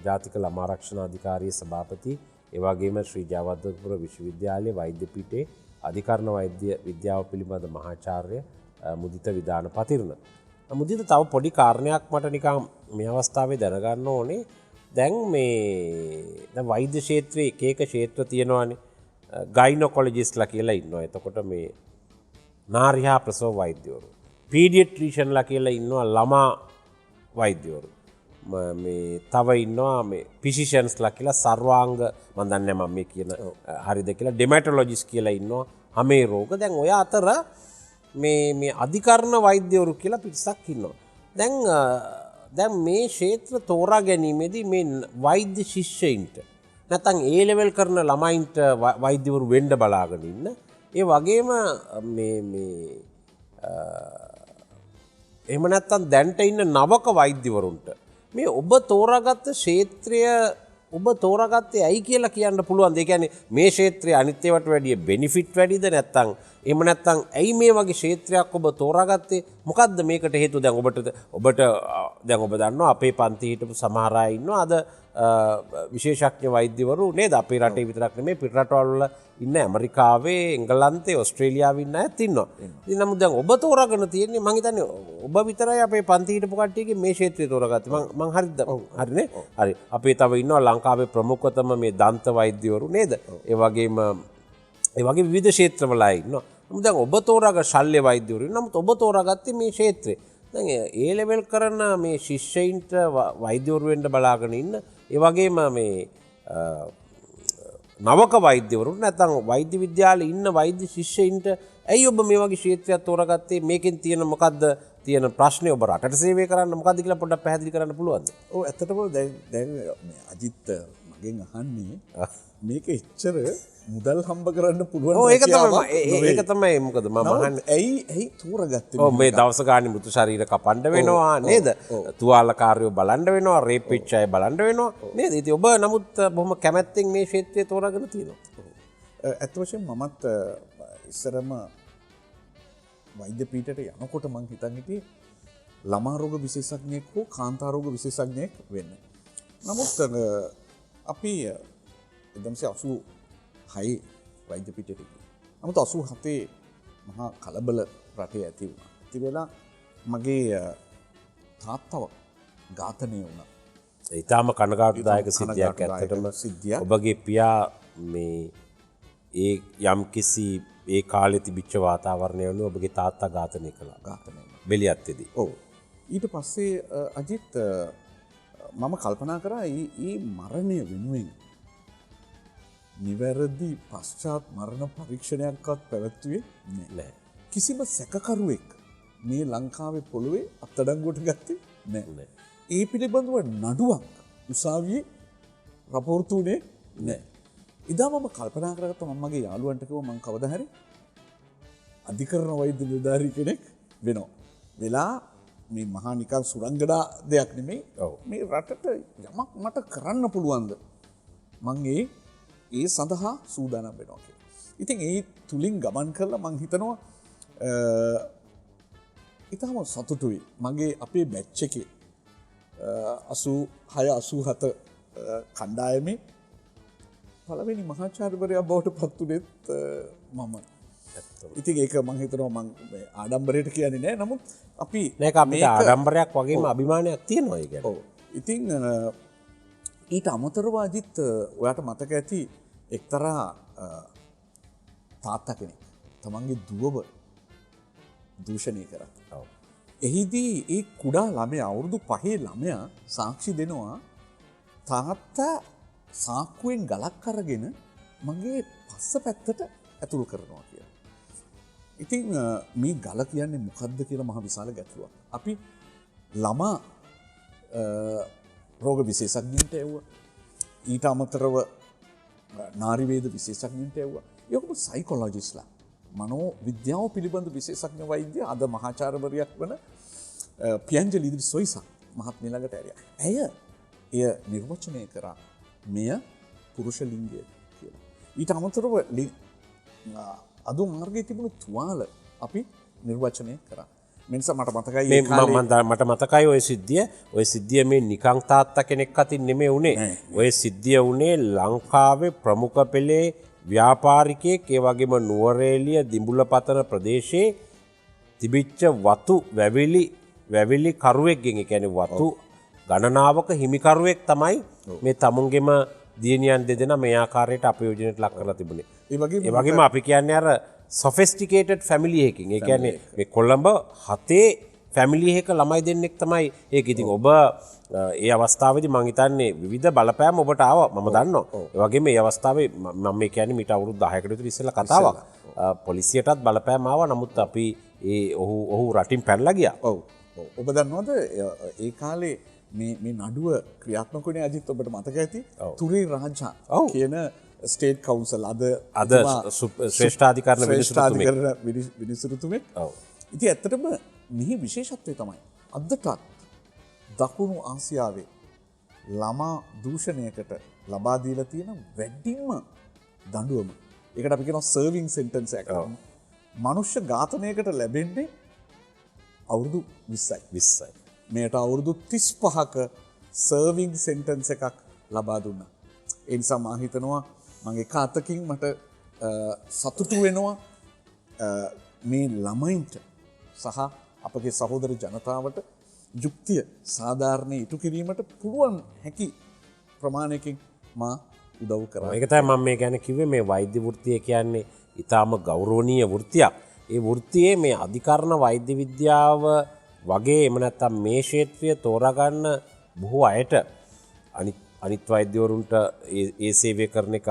ජාතික ළමා ආරක්ෂණ අධිකාරියේ සභාපති ඒ වගේම ශ්‍රී ජයවර්ධනපුර විශ්වවිද්‍යාලයේ වෛද්‍ය පීඨයේ අධිකරණ වෛද්‍ය විද්‍යාව පිළිබඳ මහාචාර්ය මුදිත විදාන පතිරණ. මුදිත තව පොඩි කාරණයක් මට නිකන් මේ අවස්ථාවේ දැනගන්න ඕනේ. දැන් වෛද්‍ය ක්ෂේත්‍රයේ එක එක ක්ෂේත්‍ර තියෙනවානේ. ගයිනොකොලොජිස්ට්ලා කියලා ඉන්නවා. එතකොට මේ නාරිහා ප්‍රසව වෛද්‍යවරු. පීඩියට්‍රිෂන්ලා කියලා ඉන්නවා ළමා වෛද්‍යවරු. මේ තව ඉන්නවා මේ ෆිසිෂියන්ස්ලා කියලා සර්වාංග මම දන්නේ මම මේ කියන හරිද කියලා ඩෙමැටොලොජිස්ට් කියලා ඉන්නවා හැමේ රෝග. දැන් ඔය අතර මේ අධිකරණ වෛද්‍යවරු කියලා පිරිසක් ඉන්නවා. දැන් මේ ක්ෂේත්‍ර තෝරා ගැනීමේදී මේ වෛද්‍ය ශිෂ්‍යයින්ට නැත්නම් ඒ ලෙවල් කරන ළමයින්ට වෛද්‍යවරු වෙන්න බලාගෙන ඉන්න. ඒ වගේම එහෙම නැත්නම් දැන්ට ඉන්න නවක වෛද්‍යවරුන්ට මේ ඔබ තෝරාගත්ත ක්ෂේත්‍රය ඔබ තෝරාගත්තේ ඇයි කියලා කියන්න පුළුවන්. ඒ කියන්නේ මේ ක්ෂේත්‍රය අනිත් ඒවාට වැඩිය බෙනිෆිට් වැඩිද නැත්නම් එහෙම නැත්නම් ඇයි මේ වගේ ක්ෂේත්‍රයක් ඔබ තෝරාගත්තේ? මොකද්ද මේකට හේතුව? දැන් ඔබට දැන් ඔබ දන්නවා අපේ පන්ති හිටපු සමහර අය ඉන්නවා අද විශේෂඥ වෛද්‍යවරු නේද? අපේ රටේ විතරක් නෙමෙයි පිට රටවල් වල ඉන්න ඇමරිකාවේ, එංගලන්තේ, ඕස්ට්‍රේලියාවේ ඉන්න අයත් ඉන්නවා. ඉතින් නමුත් දැන් ඔබ තෝරාගෙන තියෙන්නේ මං හිතන්නේ ඔබ විතරයි අපේ පන්ති හිටපු කට්ටියගේ මේ ක්ෂේත්‍රය තෝරාගත්තේ. මං හරිද? හරිනේ? හරි. අපේ තව ඉන්නවා ලංකාවේ ප්‍රමුඛතම මේ දන්ත වෛද්‍යවරු නේද? ඒ වගේ විවිධ ක්ෂේත්‍රවල අය ඉන්නවා. නමුත් දැන් ඔබ තෝරාග ශල්‍ය වෛද්‍යවරු. නමුත් ඔබ තෝරාගත්තේ මේ ක්ෂේත්‍රය. දැන් ඒ ලෙවල් කරන මේ ශිෂ්‍යයින්ට වෛද්‍යවරු වෙන්න බලාගෙන ඉන්න. ඒ වගේම මේ නවක වෛද්‍යවරු නැත්නම් වෛද්‍ය විද්‍යාලේ ඉන්න වෛද්‍ය ශිෂ්‍යයින්ට ඇයි ඔබ මේ වගේ ක්ෂේත්‍රයක් තෝරාගත්තේ? මේකෙන් තියෙන මොකද්ද තියෙන ප්‍රශ්නේ? ඔබ රටට සේවය කරන්න මොකද්ද කියලා පොඩ්ඩක් පැහැදිලි කරන්න පුළුවන්ද? ඔව් ඇත්තටම දැන් මේ අජිත් මගෙන් අහන්නේ මේක එච්චර මුදල් හම්බ කරන්න පුළුවන්. ඔව් ඒක තමයි මොකද මම අහන්නේ ඇයි තෝරාගත්තේ? ඔව් මේ දවස ගානේ මෘතු ශරීර කපන්න වෙනවා නේද? තුවාලකාරයෝ බලන්න වෙනවා, රේප් වෙච්ච අය බලන්න වෙනවා නේද? ඉතින් ඔබ නමුත් බොහොම කැමැත්තෙන් මේ ක්ෂේත්‍රය තෝරාගෙන තියෙනවා. ඇත්ත වශයෙන්ම මමත් ඉස්සරම වෛද්‍ය පීඨයට යනකොට මං හිතන් හිටියේ ළමා රෝග විශේෂඥයෙක් හෝ කාන්තා රෝග විශේෂඥයෙක් වෙන්න. නමුත් අපි 1986 වෛද්‍ය පීඨයට ගියා. නමුත් 87 මහා කලබල රටේ ඇති වුණා. ඉතින් වෙලා මගේ තාත්තව ඝාතනය වුණා. ඉතාම කනගාටුදායක සිද්ධියක් ඇත්තටම සිද්ධියක්. ඔබගේ පියා මේ ඒ යම් කිසි ඒ කාලෙ තිබිච්ච වාතාවරණය වුණු ඔබගේ තාත්තා ඝාතනය කළා. ඝාතනය වුණා. බෙලියත්තේදී. ඔව්. ඊට පස්සේ අජිත් මම කල්පනා කරා ඒ මරණය වෙනුවෙන් නිවැරදි පශ්චාත් මරණ පරීක්ෂණයක්වත් පැවැත්වුවේ නැහැ. කිසිම සැකකරුවෙක් මේ ලංකාවේ පොළොවේ අත්අඩංගුවට ගත්තේ නැහැ. ඒ පිළිබඳව නඩුවක් උසාවියේ රපෝර්තු වුණේ නැහැ. ඉදා මම කල්පනා කරගත්ත මගේ යාළුවන්ට කිව්වා මං කවදා හරි අධිකරණ වෛද්‍ය නිලධාරී කෙනෙක් වෙනවා. වෙලා මේ මහා නිකන් සුරංගනා දෙයක් නෙමෙයි. මේ රටට යමක් මට කරන්න පුළුවන්ද? මං ඒ සඳහා සූදානම් වෙනවා කියලා. ඉතින් ඒ තුලින් ගමන් කරලා මං හිතනවා ඊටම සතුටුයි. මගේ අපේ බැච් එකේ 86 87 කණ්ඩායමේ පළවෙනි මහාචාර්යවරයා බවට පත් වුණෙත් මම. ඉතින් ඒක මං හිතනවා මං ආඩම්බරයට කියන්නේ නෑ. නමුත් අපි මේක අපිට ආඩම්බරයක් වගේම අභිමානයක් තියෙනවා ඒක. ඔව්. ඉතින් ඊට අමතරව අජිත් ඔයාට මතක ඇති එක්තරා තාත්තා කෙනෙක් තමන්ගේ දුවව දූෂණය කරා. ඔව්. එහිදී ඒ කුඩා ළමයා අවුරුදු 5 ළමයා සාක්ෂි දෙනවා තාත්තා සාක්කුවෙන් ගලක් අරගෙන මගේ පස්ස පැත්තට ඇතුළු කරනවා කියලා. ඉතින් මේ ගල කියන්නේ මොකද්ද කියලා මහ විශාල ගැටලුවක්. අපි ළමා රෝග විශේෂඥයින්ට එව්වා. ඊට අමතරව නාරිවේද විශේෂඥයින්ට එව්වා. ඒකම සයිකොලොජිස්ට්ලා මනෝ විද්‍යාව පිළිබඳ විශේෂඥ වෛද්‍ය අද මහාචාර්යවරියක් වන පියන්ජලි සොයිසා මහත්මිය ළඟට ඇරියා. එය නිර්වචනය කරා මෙය පුරුෂ ලිංගය කියලා. ඊට අමතරව අද මාර්ගයේ තිබුණු තුවාල අපි නිර්වචනය කරා. මෙනිසා මට මතකයි මට මතකයි ඔය සිද්ධිය මේ නිකං තාත්තා කෙනෙක් අතින් නෙමෙයි උනේ. ඔය සිද්ධිය උනේ ලංකාවේ ප්‍රමුඛ පෙළේ ව්‍යාපාරිකයෙක් ඒ වගේම නුවරඑළිය දිඹුලපතන ප්‍රදේශයේ තිබිච්ච වතු වැවිලි කරුවෙක්ගෙන්, ඒ කියන්නේ වතු ගණනාවක හිමිකරුවෙක් තමයි මේ තමුන්ගෙම දියණියන් දෙදෙනා මේ ආකාරයට අපයෝජනයට ලක් කරලා තිබුණේ. ඒ වගේම අපි කියන්නේ අර sophisticated family එකකින්. ඒ කියන්නේ මේ කොළඹ 7 ෆැමිලි එකක ළමයි දෙන්නෙක් තමයි ඒක. ඉතින් ඔබ ඒ අවස්ථාවේදී මං හිතන්නේ විවිධ බලපෑම් ඔබට ආවා මම දන්නවා. ඒ වගේම මේ අවස්ථාවේ මම මේ කියන්නේ මීට අවුරුදු 10කට විතර ඉස්සෙල්ලා කතාවක්. පොලිසියටත් බලපෑම් ආවා. නමුත් අපි ඔහු රටින් පැනලා ගියා. ඔව්. ඔබ දන්නවද ඒ කාලේ මේ නඩුව ක්‍රියාත්මක වුණේ අජිත් ඔබට මතක ඇති තුරේ රාජා කියන ස්ටේට් කවුන්සල් අද ශ්‍රේෂ්ඨාධිකරණ විනිසුරුතුමෙක්. ඉතින් ඇත්තටම මෙහි විශේෂත්වය තමයි අදටත් දකුණු ආසියාවේ ළමා දූෂණයකට ලබා දීලා තියෙන වැඩිම දඬුවම. ඒකට අපි කියනවා සර්විං සෙන්ටන්ස් එකක්. මනුෂ්‍ය ඝාතනයකට ලැබෙන්නේ අවුරුදු 20යි. මේට අවුරුදු 35ක සර්විං සෙන්ටන්ස් එකක් ලබා දුන්නා. ඒ නිසා මම හිතනවා මගේ කාතකින් මට සතුටු වෙනවා මේ ළමයින්ට සහ අපගේ සහෝදර ජනතාවට යුක්තිය සාධාරණය ඉටු කිරීමට පුළුවන් හැකි ප්‍රමාණයකින් මා උදව් කරා. ඒක තමයි මම මේ ගැන කිව්වේ. මේ වෛද්‍ය වෘත්තිය කියන්නේ ඊටාම ගෞරවනීය වෘත්තියක්. ඒ වෘත්තියේ මේ අධිකරණ වෛද්‍ය විද්‍යාව වගේ එම නැත්තම් මේ ක්ෂේත්‍රය තෝරාගන්න බොහෝ අයට අනිත් වෛද්‍යවරුන්ට ඒ සේවය කරන එක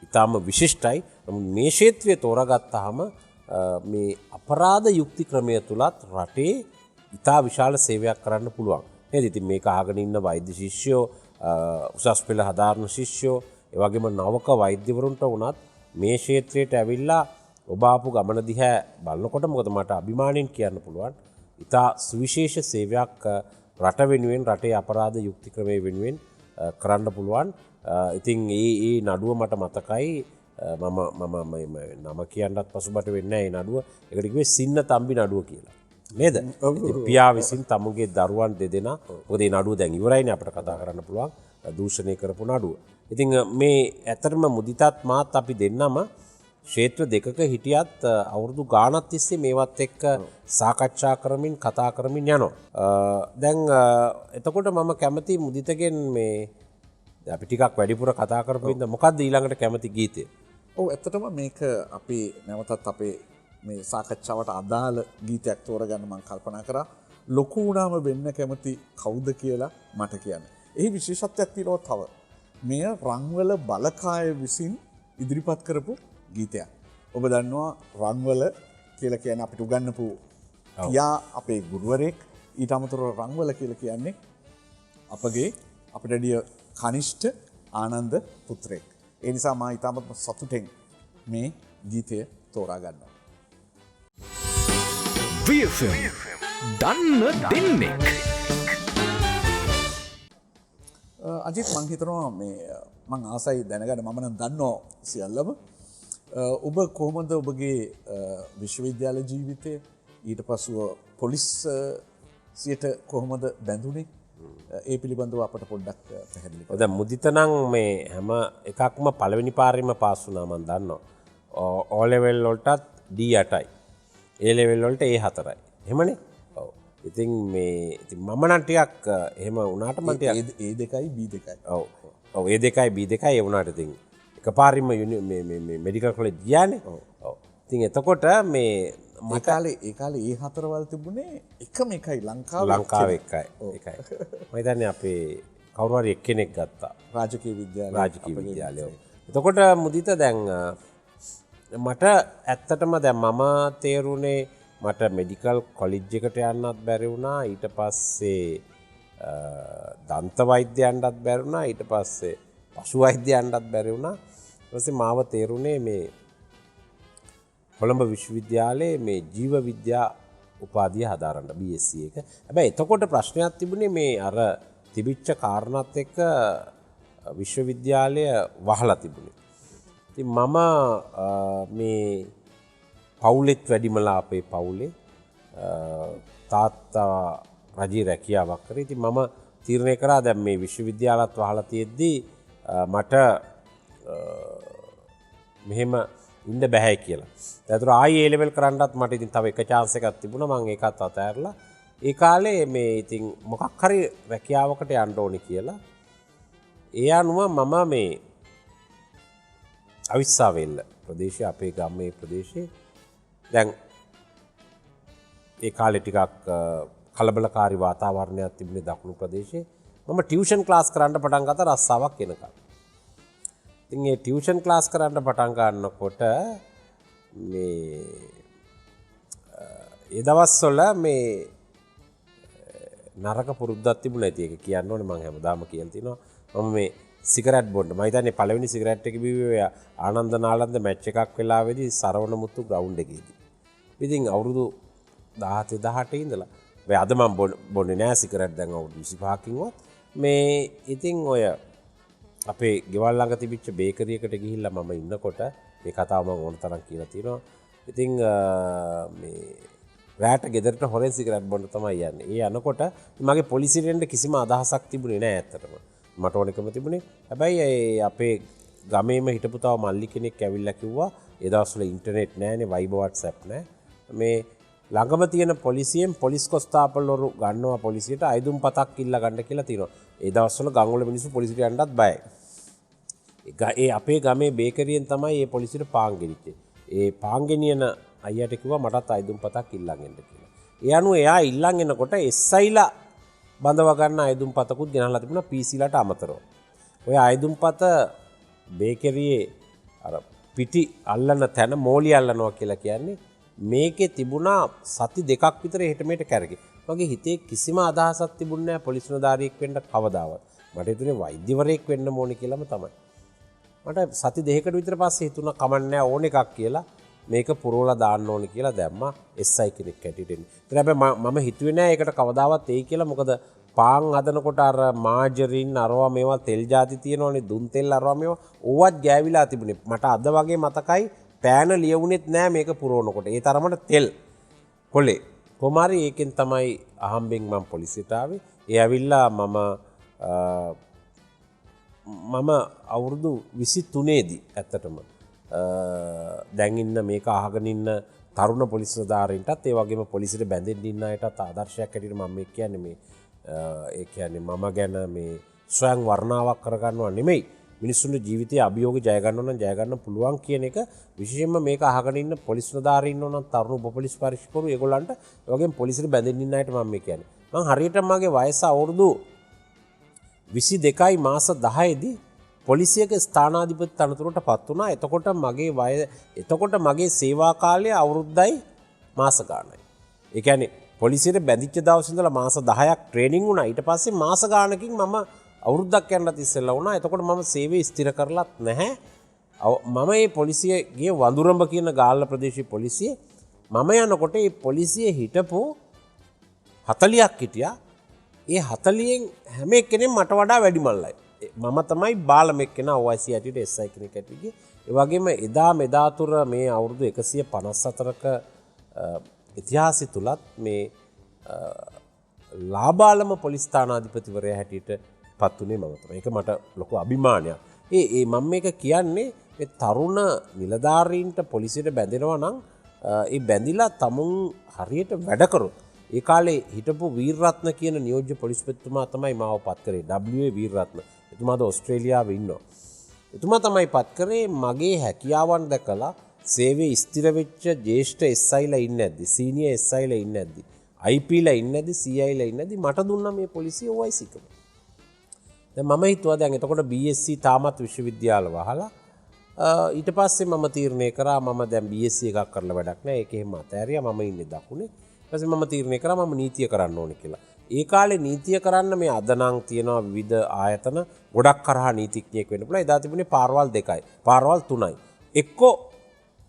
ඉතාම විශිෂ්ටයි. නමුත් මේ ක්ෂේත්‍රය තෝරාගත්තාම මේ අපරාධ යුක්ති ක්‍රමය තුලත් රටේ ඉතා විශාල සේවයක් කරන්න පුළුවන්. නේද? ඉතින් මේක අහගෙන ඉන්න වෛද්‍ය ශිෂ්‍යයෝ, උසස් පෙළ හදාරන ශිෂ්‍යයෝ, ඒ වගේම නවක වෛද්‍යවරුන්ට වුණත් මේ ක්ෂේත්‍රයට ඇවිල්ලා ඔබ ආපු ගමන දිහා බලනකොට මොකද මට අභිමාණයෙන් කියන්න පුළුවන් ඉතා සුවිශේෂ සේවයක් රට වෙනුවෙන්, රටේ අපරාධ යුක්ති ක්‍රමය වෙනුවෙන් කරන්න පුළුවන්. ඉතින් ඒ නඩුව මට මතකයි. මම නම කියන්නත් පසුබට වෙන්නේ නැහැ. ඒ නඩුව ඒකට කිව්වේ සින්න තම්බි නඩුව කියලා. නේද? පියා විසින් තමුගේ දරුවන් දෙදෙනා, මොකද මේ නඩුව දැන් ඉවරයිනේ අපිට කතා කරන්න පුළුවන් දූෂණය කරපු නඩුව. ඉතින් මේ ඇත්තටම මුදිතත් මාත් අපි දෙන්නම ක්ෂේත්‍ර දෙකක හිටියත් අවුරුදු ගානක් තිස්සේ මේවත් එක්ක සාකච්ඡා කරමින් කතා කරමින් යනවා. දැන් එතකොට මම කැමති මුදිතගෙන් මේ අපි ටිකක් වැඩිපුර කතා කරපු ඉඳ මොකක්ද ඊළඟට කැමති ගීතය? ඔව් ඇත්තටම මේක අපි නැවතත් අපේ මේ සාකච්ඡාවට අදාළ ගීතයක් තෝරගන්න මම කල්පනා කරා. ලොකු වුණාම වෙන්න කැමති කවුද කියලා මට කියන්න. එහි විශේෂත්වයක් තියෙනවා තව. මෙය රන්වල බලකාය විසින් ඉදිරිපත් කරපු ගීතයක්. ඔබ දන්නවා රන්වල කියලා කියන්නේ අපිට උගන්වපු පියා අපේ ගුරුවරයෙක්. ඊට අමතරව රන්වල කියලා කියන්නේ අපගේ අපිට වැඩිය කනිෂ්ඨ ආනන්ද පුත්‍රයෙක්. ඒ නිසා මා ඉතාමත් සතුටෙන් මේ ගීතය තෝරා ගන්නවා. VFM දන්න දෙන්නෙක්. අජිත් මං හිතනවා මේ මං ආසයි දැනගන්න මම නම් දන්නවා සියල්ලම. ඔබ කොහොමද ඔබගේ විශ්වවිද්‍යාල ජීවිතය ඊට පසුව පොලිස් සියට කොහොමද බැඳුනේ? ඒ පිළිබඳව අපට පොඩ්ඩක් පැහැදිලි කරන්න. දැන් මුදිත නම් මේ හැම එකක්ම පළවෙනි පාරෙම පාස් වුණා මම දන්නවා. O level වලටත් D8යි. A level වලට A4යි. එහෙමනේ? ඔව්. ඉතින් මේ ඉතින් මම නම් ටිකක් එහෙම වුණාට මම ටිකක් A2යි B2යි. ඔව්. ඔව් A2යි B2යි ඒ වුණාට ඉතින් එකපාරින්ම මේ මෙඩිකල් කොලෙජ් ගියානේ. ඔව්. ඉතින් එතකොට මේ ඒ කාලේ A4 වල තිබුණේ එකම එකයි ලංකාවේ එකයි. මම හිතන්නේ අපේ කවුරු හරි එක්කෙනෙක් ගත්තා. රාජකීය විද්‍යාලය. එතකොට මුදිත දැන් මට ඇත්තටම දැන් මම තේරුනේ මට මෙඩිකල් කොලෙජ් එකට යන්නත් බැරි වුණා. ඊට පස්සේ දන්ත වෛද්‍යයන්ටත් බැරි වුණා. ඊට පස්සේ පශු වෛද්‍යයන්ටත් බැරි වුණා. ඊට පස්සේ මාව තේරුනේ මේ කොළඹ විශ්වවිද්‍යාලයේ මේ ජීව විද්‍යා උපාධිය හදාරන්න BSc එක. හැබැයි එතකොට ප්‍රශ්නයක් තිබුණේ මේ අර තිබිච්ච කාරණාත් එක්ක විශ්වවිද්‍යාලය වහලා තිබුණේ. ඉතින් මම මේ පවුලෙත් වැඩිමලා අපේ පවුලේ තාත්තා රජයේ රැකියාවක් කරේ. ඉතින් මම තීරණය කරා දැන් මේ විශ්වවිද්‍යාලත් වහලා තියෙද්දී මට මෙහෙම ඉන්න බැහැ කියලා. ඒතර ආයි A level කරන්නත් මට ඉතින් තව එක chance එකක් තිබුණා. මම ඒකත් අතහැරලා ඒ කාලේ මේ ඉතින් මොකක් හරි රැකියාවකට යන්න ඕනේ කියලා. ඒ අනුව මම මේ අවිස්සාවේල්ල ප්‍රදේශයේ අපේ ගම්මේ ප්‍රදේශයේ දැන් ඒ කාලේ ටිකක් කලබලකාරී වාතාවරණයක් තිබුණේ දකුණු ප්‍රදේශයේ. මම ටියුෂන් ක්ලාස් කරන්න පටන් ගත්තා රස්සාවක් එනකම්. ඉතින් ඒ ටියුෂන් ක්ලාස් කරන්න පටන් ගන්නකොට මේ ඒ දවස්වල මේ නරක පුරුද්දක් තිබුණා. ඉතින් ඒක කියන්න ඕනේ මම හැමදාම කියලා තිනවා. මම මේ සිගරට් බොන්න. මම හිතන්නේ පළවෙනි සිගරට් එක බිව්වේ ආනන්ද නාලන්ද මැච් එකක් වෙලාවේදී සරවණ මුතු ග්‍රවුන්ඩ් එකේදී. ඉතින් අවුරුදු 17 18 ඉඳලා මේ අද මම බොන්නේ නෑ සිගරට් දැන් අවුරුදු 25කින් වත් මේ ඉතින් ඔය අපේ ගෙවල් ළඟ තිබිච්ච බේකරියකට ගිහිල්ලා මම ඉන්නකොට මේ කතාව මම ඕන තරම් කියලා තියෙනවා. ඉතින් මේ රැට ගෙදරට හොරෙන් සිගරට් බොන්න තමයි යන්නේ. ඒ යනකොට මගේ පොලිසියට එන්න කිසිම අදහසක් තිබුණේ නෑ ඇත්තටම. මට ඕනෙකම තිබුණේ. හැබැයි අපේ ගමේම හිටපු තව මල්ලි කෙනෙක් ඇවිල්ලා කිව්වා ඒ දවස්වල ඉන්ටර්නෙට් නෑනේ, වයිබර් WhatsApp නෑ. මේ ළඟම තියෙන පොලිසියෙන් පොලිස් කොස්තාපල්වරු ගන්නවා පොලිසියට අයදුම් පතක් ඉල්ල ගන්න කියලා තියෙනවා. ඒ දවස්වල ගම්වල මිනිස්සු පොලිසියට යන්නත් බයයි. ඒ අපේ ගමේ බේකරියෙන් තමයි මේ පොලිසියට පාන් ගෙනිච්චේ. ඒ පාන් ගෙනියන අයියට කිව්වා මටත් අයදුම් පතක් ඉල්ලන් එන්න කියලා. ඒ අනුව එයා ඉල්ලන් එනකොට SIලා බඳව ගන්න අයදුම් පතකුත් ගෙනල්ලා තිබුණා PCලාට අමතරව. ඔය අයදුම් පත බේකරියේ අර පිටි අල්ලන තැන මෝලි අල්ලනවා කියලා කියන්නේ මේකේ තිබුණා සති දෙකක් විතර එහෙට මෙහෙට කැරකි. මගේ හිතේ කිසිම අදහසක් තිබුණේ නැහැ පොලිස් නිලධාරියෙක් වෙන්න කවදාවත්. මට හිතුනේ වෛද්‍යවරයෙක් වෙන්න ඕනේ කියලාම තමයි. මට සති දෙකකට විතර පස්සේ හිතුණා කමන්නේ ඕන එකක් කියලා මේක පුරවලා දාන්න ඕනේ කියලා දැම්මා SI කෙනෙක් හැටියට. ඉතින් හැබැයි මම හිතුවේ නෑ ඒකට කවදාවත් එයි කියලා. මොකද පාන් හදනකොට අර මාජරින් අරවා මේවා තෙල් ಜಾති තියෙනවනේ, දුන් තෙල් අරවා මේවා ඕවත් ගෑවිලා තිබුණේ. මට අද වගේ මතකයි පෑන ලියවුනේත් නෑ මේක පුරවනකොට. ඒ තරමට තෙල් කොලේ. කොමාරි ඒකෙන් තමයි අහම්බෙන් මම පොලිසියට ආවේ. ඒ ඇවිල්ලා මම අවුරුදු 23 දී ඇත්තටම දැන් ඉන්න මේක අහගෙන ඉන්න තරුණ පොලිස් නිලධාරීන්ටත් ඒ වගේම පොලිසියට බැඳෙන්න ඉන්න අයටත් ආදර්ශයක් හැටියට මම මේ කියන්නේ මේ ඒ කියන්නේ මම ගැන මේ ස්වයං වර්ණාවක් කරගන්නවා නෙමෙයි මිනිස්සුන්ගේ ජීවිතයේ අභියෝග ජය ගන්නවා නම් ජය ගන්න පුළුවන් කියන එක විශේෂයෙන්ම මේක අහගෙන ඉන්න පොලිස් නිලධාරීන් ඉන්නවා නම් තරුණ උප පොලිස් පරීක්ෂකවරු ඒගොල්ලන්ට ඒ වගේම පොලිසියට බැඳෙන්න ඉන්න අයට මම මේ කියන්නේ මම හරියට මගේ වයස අවුරුදු 22යි මාස 10 දී පොලිසියක ස්ථානාධිපති තනතුරට පත් වුණා. එතකොට මගේ සේවා කාලය අවුරුද්දයි මාස ගානයි. ඒ කියන්නේ පොලිසියට බැඳිච්ච දවස් ඉඳලා මාස 10ක් ට්‍රේනින් වුණා. ඊට පස්සේ මාස ගානකින් මම අවුරුද්දක් යනවත් ඉස්සෙල්ලා වුණා. එතකොට මම සේවය ස්ථිර කරලත් නැහැ. මම මේ පොලිසියගේ වඳුරඹ කියන ගාල්ල ප්‍රදේශයේ පොලිසියේ මම යනකොට මේ පොලිසියේ හිටපු 40ක් හිටියා. ඒ 40න් හැම එක්කෙනෙම මට වඩා වැඩිමල්ලයි. මම තමයි බාලම එක්කෙනා OIC ඇටියට SI කෙනෙක් ඇටියට. ඒ වගේම එදා මෙදා තුර මේ අවුරුදු 154ක ඉතිහාසය තුලත් මේ ලාබාලම පොලිස් ස්ථානාධිපතිවරයා හැටියට පත් වුණේ මම තමයි. ඒක මට ලොකු අභිමානයක්. මම මේක කියන්නේ මේ තරුණ නිලධාරීන්ට පොලිසියට බැඳෙනවා නම් ඒ බැඳිලා තමුන් හරියට වැඩ කරොත් ඒ කාලේ හිටපු වීරරත්න කියන නියෝජ්‍ය පොලිස්පතිතුමා තමයි මාව පත් කරේ. W.A. වීරරත්න. එතුමාද ඕස්ට්‍රේලියාවේ ඉන්නවා. එතුමා තමයි පත් කරේ මගේ හැකියාවන් දැකලා සේවයේ ස්ථිර වෙච්ච ජ්‍යෙෂ්ඨ SIලා ඉන්නේ නැද්දි, සීනියර් SIලා ඉන්නේ නැද්දි, IPලා ඉන්නේ නැද්දි, CIලා ඉන්නේ නැද්දි මට දුන්නා මේ පොලිසිය OIC කම. දැන් මම හිතුවා දැන් එතකොට BSc තාමත් විශ්වවිද්‍යාල වහලා ඊට පස්සේ මම තීරණය කරා මම දැන් BSc එකක් කරලා වැඩක් නැහැ. ඒක එහෙම අතෑරියා. මම ඉන්නේ දකුණේ. ඊපස්සේ මම තීරණය කරා මම නීතිය කරන්න ඕනේ කියලා. ඒ කාලේ නීතිය කරන්න මේ අදනම් තියෙනවා විවිධ ආයතන ගොඩක් කරහා නීතිඥයෙක් වෙන්න පුළුවන්. එදා තිබුණේ පාරවල් දෙකයි. පාරවල් තුනයි. එක්කෝ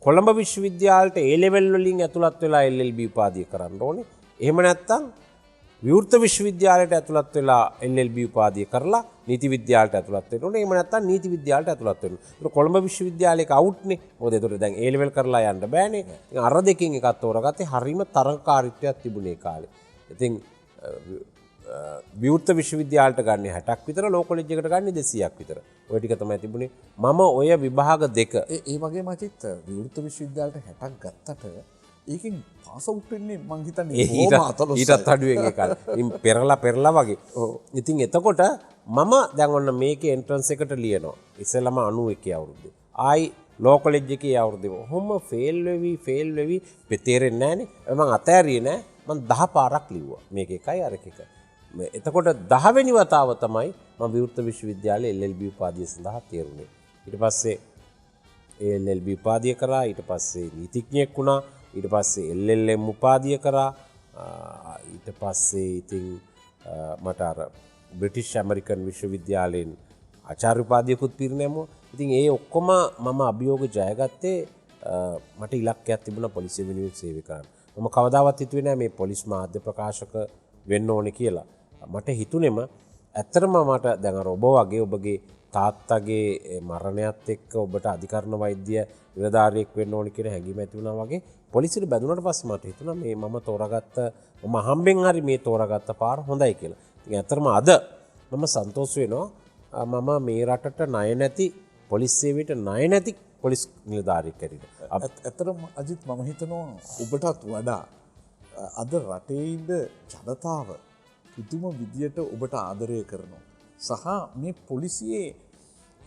කොළඹ විශ්වවිද්‍යාලයට A level වලින් ඇතුළත් වෙලා LLB උපාධිය කරන්න ඕනේ. එහෙම නැත්නම් විවෘත විශ්වවිද්‍යාලයට ඇතුළත් වෙලා LLB උපාධිය කරලා නීති විද්‍යාලයට ඇතුළත් වෙන්න ඕනේ. එහෙම නැත්නම් නීති විද්‍යාලයට ඇතුළත් වෙන්න. ඒක කොළඹ විශ්වවිද්‍යාලයක අවුට්නේ. මොකද ඒතකොට දැන් A level කරලා යන්න බෑනේ. ඉතින් අර දෙකෙන් එකක් තෝරගත්තේ හරීම තරඟකාරීත්වයක් තිබුණේ ඒ කාලේ. ඉතින් විවෘත විශ්වවිද්‍යාලයට ගන්න 60ක් විතර ලෝ කොලෙජ් එකට ගන්න 200ක් විතර. ඔය ටික තමයි තිබුණේ. මම ඔය විභාග දෙක ඒ වගේ මචිත් විවෘත විශ්වවිද්‍යාලයට 60ක් ගත්තට ඒකෙන් පාස් අවුට් වෙන්නේ මං හිතන්නේ ඊටත් අඩුවෙන් ඒ කාලේ. ඉතින් පෙරලා වගේ. ඉතින් එතකොට මම දැන් ඔන්න මේකේ එන්ට්‍රන්ස් එකට ලියනවා. ඉස්සෙල්ලාම 91 අවුරුද්දේ. ආයි ලෝ කොලෙජ් එකේ අවුරුද්දේ. ඔහොම ෆේල් වෙවි තේරෙන්නේ නැහනේ. මම අතෑරියේ නැහැ. මම 10 පාරක් ලිව්වා. මේක එකයි අර එකයි. එතකොට 10 වෙනි වතාව තමයි මම විවෘත විශ්වවිද්‍යාලයේ LLB උපාධිය සඳහා තේරුනේ. ඊට පස්සේ LLB උපාධිය කරා. ඊට පස්සේ නීතිඥයෙක් වුණා. ඊට පස්සේ LLM උපාධිය කරා. ඊට පස්සේ ඉතින් මට අර බ්‍රිටිෂ් ඇමරිකන් විශ්වවිද්‍යාලයෙන් ආචාර්ය උපාධියකුත් පිරිනැමුවා. ඉතින් ඒ ඔක්කොම මම අභියෝග ජයගත්තේ මට ඉලක්කයක් තිබුණා පොලිසිය වෙනුවෙන් සේවය කරන්න. මම කවදාවත් හිතුවේ නෑ මේ පොලිස් මාධ්‍ය ප්‍රකාශක වෙන්න ඕනේ කියලා. මට හිතුනේම ඇත්තටම මට දැන් අර ඔබ වගේ ඔබගේ තාත්තගේ මරණයත් එක්ක ඔබට අධිකරණ වෛද්‍ය නිලධාරියෙක් වෙන්න ඕනේ කියන හැඟීම ඇති වුණා වගේ පොලිසියට බැඳුනට පස්සේ මට හිතුණා මේ මම තෝරාගත්ත මම හම්බෙන් හරි මේ තෝරාගත්ත පාර හොඳයි කියලා. ඉතින් ඇත්තටම අද මම සන්තෝෂ වෙනවා මම මේ රටට ණය නැති පොලිස් සේවයට ණය නැති පොලිස් නිලධාරියෙක් ඇරිද. ඇත්තටම අජිත් මම හිතනවා ඔබටත් වඩා අද රටේ ඉන්න ජනතාව පුදුම විදියට ඔබට ආදරය කරනවා. සහ මේ පොලිසියේ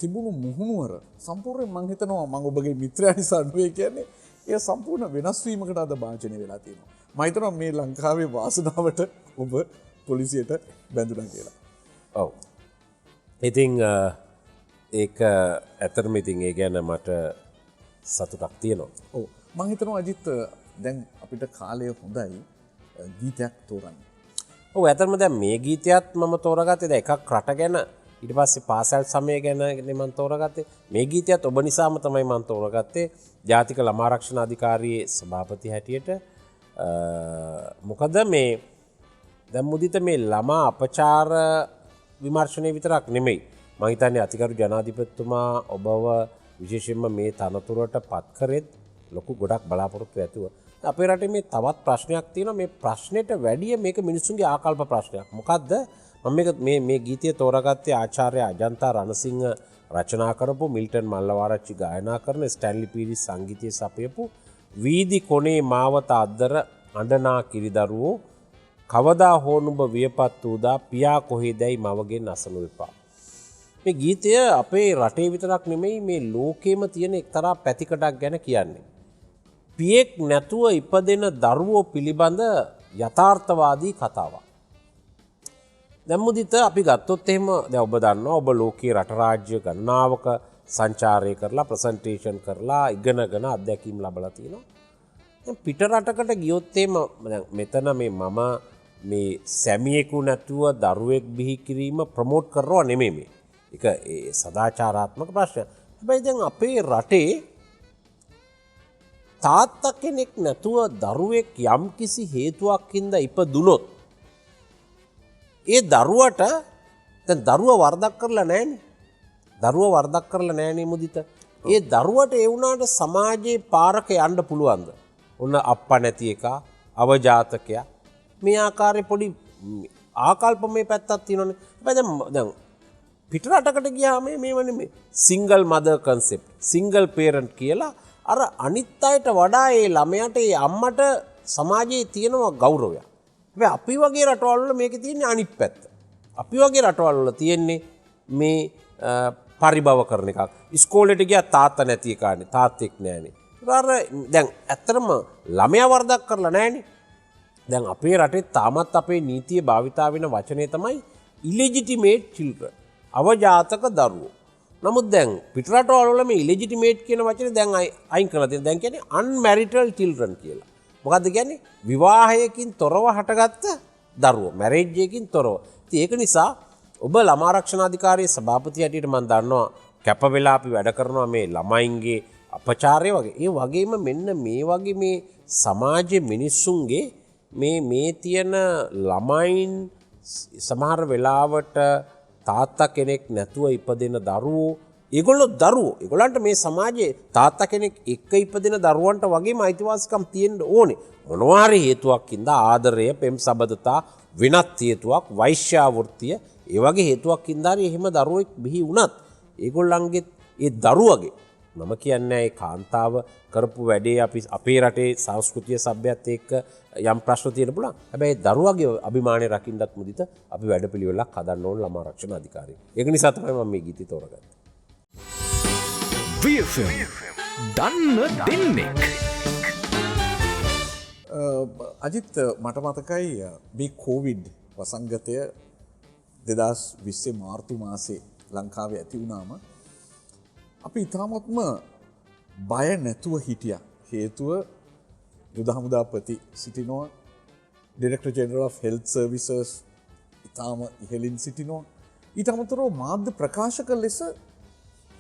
තිබුණු මුහුණුවර සම්පූර්ණයෙන් මං හිතනවා මම ඔබගේ මිත්‍රයා නිසා නෙවෙයි කියන්නේ ඒ සම්පූර්ණ වෙනස් වීමකට අද භාජනය වෙලා තියෙනවා. මම හිතනවා මේ ලංකාවේ වාසනාවට ඔබ පොලිසියට බැඳුණා කියලා. ඔව්. ඉතින් ඒක ඇත්තටම ඉතින් ඒ ගැන මට සතුටක් තියෙනවා. ඔව්. මං හිතනවා අජිත් දැන් අපිට කාලය හොඳයි ගීතයක් තෝරන්න. ඔව් ඇත්තටම දැන් මේ ගීතයත් මම තෝරාගත්තේ දැන් එකක් රට ගැන ඊට පස්සේ පාසල් සමය ගැන මම තෝරාගත්තේ. මේ ගීතයත් ඔබ නිසාම තමයි මම තෝරාගත්තේ. ජාතික ළමා ආරක්ෂණ අධිකාරියේ සභාපති හැටියට. මොකද මේ දැන් මුදිත මේ ළමා අපචාර විමර්ශනය විතරක් නෙමෙයි. මම හිතන්නේ අතිගරු ජනාධිපතිතුමා ඔබව විශේෂයෙන්ම මේ තනතුරට පත් කරෙත් ලොකු ගොඩක් බලාපොරොත්තු ඇතුව. අපේ රටේ මේ තවත් ප්‍රශ්නයක් තියෙනවා. මේ ප්‍රශ්නෙට වැඩිය මේක මිනිස්සුන්ගේ ආකල්ප ප්‍රශ්නයක්. මොකද්ද? මේ ගීතය තෝරගත්තේ ආචාර්ය අජන්තා රණසිංහ රචනා කරපු මිල්ටන් මල්ලවාරච්චි ගායනා කරන ස්ටැන්ලි පීරිස් සංගීතය සපයපු වීදි කොනේ මාවත අද්දර අඬනා කිරිදරුවෝ කවදා හෝ නුඹ වියපත් වූදා පියා කොහෙදැයි මවගෙන් අසනු එපා. මේ ගීතය අපේ රටේ විතරක් නෙමෙයි මේ ලෝකෙම තියෙන එක්තරා පැතිකඩක් ගැන කියන්නේ. පියෙක් නැතුව ඉපදෙන දරුවෝ පිළිබඳ යථාර්ථවාදී කතාවක්. දැන් මුදිත අපි ගත්තොත් එහෙම දැන් ඔබ දන්නවා ඔබ ලෝකයේ රට රාජ්‍ය ගණනාවක සංචාරය කරලා ප්‍රසන්ටේෂන් කරලා ඉගෙනගෙන අත්දැකීම් ලබලා තිනවා. දැන් පිට රටකට ගියොත් එහෙම මෙතන මම මේ සැමියෙකු නැතුව දරුවෙක් බිහි කිරීම ප්‍රමෝට් කරනවා නෙමෙයි මේ. ඒක සදාචාරාත්මක ප්‍රශ්නයක්. හැබැයි දැන් අපේ රටේ තාත්තා කෙනෙක් නැතුව දරුවෙක් යම් කිසි හේතුවක් හින්දා ඉපදුනොත් ඒ දරුවට දැන් දරුවා වරදක් කරලා නැහැනේ. දරුවා වරදක් කරලා නැහැනේ මුදිත. ඒ දරුවට ඒ වුණාට සමාජයේ පාරක යන්න පුළුවන්ද? ඔන්න අප්පා නැති එක, අවජාතකයා. මේ ආකාරයේ පොඩි ආකල්පමය පැත්තක් තියෙනවනේ. හැබැයි දැන් පිට රටකට ගියාම මේවනේ මේ සිංගල් මදර් කන්සෙප්ට්, සිංගල් පේරන්ට් කියලා අර අනිත් අයට වඩා ඒ ළමයාට ඒ අම්මට සමාජයේ තියෙනවා ගෞරවයක්. හැබැයි අපි වගේ රටවල් වල මේකේ තියෙන්නේ අනිත් පැත්ත. අපි වගේ රටවල් වල තියෙන්නේ මේ පරිභව කරන එකක්. ඉස්කෝලේට ගියා තාත්තා නැති එකානේ, තාත්තෙක් නැහනේ. දැන් ඇත්තටම ළමයා වරදක් කරලා නැහනේ. දැන් අපේ රටේ තාමත් අපේ නීතිය භාවිතා වෙන වචනේ තමයි illegitimate children. අවජාතක දරුවෝ. නමුත් දැන් පිටරටවල වල මේ illegitimate කියන වචනේ දැන් අයින් කරලා තියෙනවා. දැන් කියන්නේ unmarital children කියලා. මොකද්ද කියන්නේ? විවාහයකින් තොරව හටගත්ත දරුවෝ. මැරේජ් එකකින් තොරව. ඉතින් ඒක නිසා ඔබ ළමා ආරක්ෂණ අධිකාරියේ සභාපති හැටියට මම දන්නවා කැප වෙලා අපි වැඩ කරනවා මේ ළමයින්ගේ අපචාරය වගේ. ඒ වගේම මෙන්න මේ වගේ මේ සමාජයේ මිනිස්සුන්ගේ මේ තියෙන ළමයින් සමහර වෙලාවට තාත්තා කෙනෙක් නැතුව ඉපදෙන දරුවෝ ඒගොල්ලන්ට මේ සමාජයේ තාත්තා කෙනෙක් එක්ක ඉපදෙන දරුවන්ට වගේම අයිතිවාසිකම් තියෙන්න ඕනේ. මොනවා හරි හේතුවක් හින්දා ආදරය, පෙම් සබඳතා, වෙනත් හේතුවක්, වෛශ්‍යාවෘත්තිය, ඒ වගේ හේතුවක් හින්දා එහෙම දරුවෙක් බිහි වුණත් ඒගොල්ලන්ගේ ඒ දරුවගේ මම කියන්නේ ඒ කාන්තාව කරපු වැඩේ අපේ රටේ සංස්කෘතිය සભ્યත් එක්ක යම් ප්‍රශ්න තියෙන පුළුවන්. හැබැයි දරුවගේ අභිමානය රකින්නත් මුදිත අපි වැඩපිළිවෙලක් හදන්න ඕන ළමා ආරක්ෂණ අධිකාරිය. ඒක නිසා තමයි මම මේ ගීතය තෝරගත්තේ. VFM දන්න දෙන්නෙක්. අජිත් මට මතකයි මේ කෝවිඩ් වසංගතය 2020 මාර්තු මාසේ ලංකාවේ ඇති වුණාම අපි ඉතාමත්ම බය නැතුව හිටියා. හේතුව යුද හමුදාපති සිටිනවා, director general of health services ඉතාම ඉහළින් සිටිනවා. ඊට අමතරව මාධ්‍ය ප්‍රකාශක ලෙස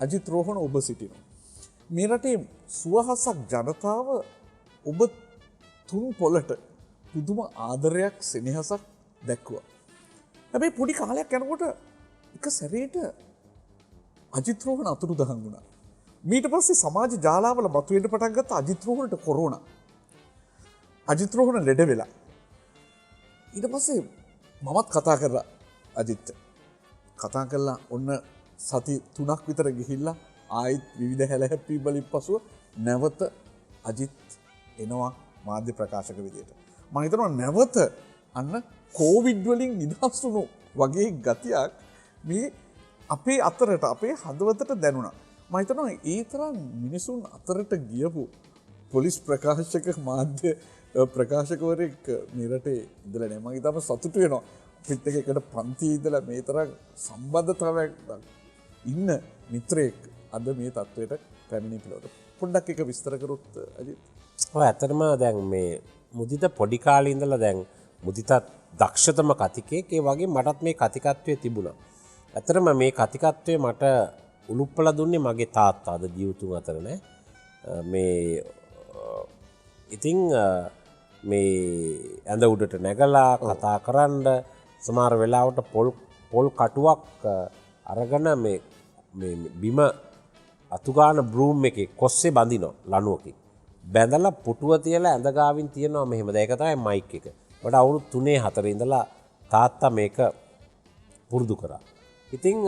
අජිත් රෝහණ ඔබ සිටිනවා. මේ රටේ සුවහසක් ජනතාව ඔබ තුන් පොළට පුදුම ආදරයක්, සෙනෙහසක් දැක්වුවා. හැබැයි පොඩි කාලයක් යනකොට එක සැරේට අජිත් රෝහණ අතුරුදහන් වුණා. ඊට පස්සේ සමාජ ජාලාවල මතුවෙන්න පටන් ගත්ත අජිත් රෝහණට කොරෝනා. අජිත් රෝහණ ලෙඩ වෙලා. ඊට පස්සේ මමත් කතා කරලා අජිත්ට. කතා කරලා ඔන්න සති 3ක් විතර ගිහිල්ලා ආයිත් විවිධ හැලහැප්පීම් වලින් පසුව නැවත අජිත් එනවා මාධ්‍ය ප්‍රකාශක විදියට. මම හිතනවා නැවත අන්න කොවිඩ් වලින් නිදහස් වුණු වගේ ගතියක් මේ අපේ අතරට, අපේ හදවතට දැනුණා. මම හිතනවා ඒ තරම් මිනිසුන් අතරට ගියපු පොලිස් ප්‍රකාශක, මාධ්‍ය ප්‍රකාශකවරයෙක් මේ රටේ ඉඳලා නැහැ. මම ඊටම සතුටු වෙනවා. අපිත් එක්ක එකට පන්තියේ ඉඳලා මේ තරම් සම්බන්ධතාවයක් ඉන්න මිත්‍රයෙක් අද මේ තත්වයට පැමිණි පිළවට. පොඩ්ඩක් එක විස්තර කරොත් අජිත්. ඔය ඇත්තටම දැන් මේ මුදිත පොඩි කාලේ ඉඳලා දැන් මුදිතත් දක්ෂතම කතිකයෙක්. ඒ වගේ මටත් මේ කතිකත්වයේ තිබුණා. ඇත්තටම මේ කතිකත්වයේ මට උලුප්පලා දුන්නේ මගේ තාත්තා. අද ජීවිතුන් අතර නෑ. මේ ඉතින් මේ ඇඳ උඩට නැගලා කතා කරන්න සමහර වෙලාවට පොල් කටුවක් අරගෙන මේ බිම අතුගාන බ්‍රූම් එකේ කොස්සේ බඳිනවා ලණුවකින්. බැඳලා පුටුව තියලා ඇඳ ගාවින් තියනවා මෙහෙම. ඒක තමයි මයික් එක. මට අවුරුදු 3 4 ඉඳලා තාත්තා මේක පුරුදු කරා. ඉතින්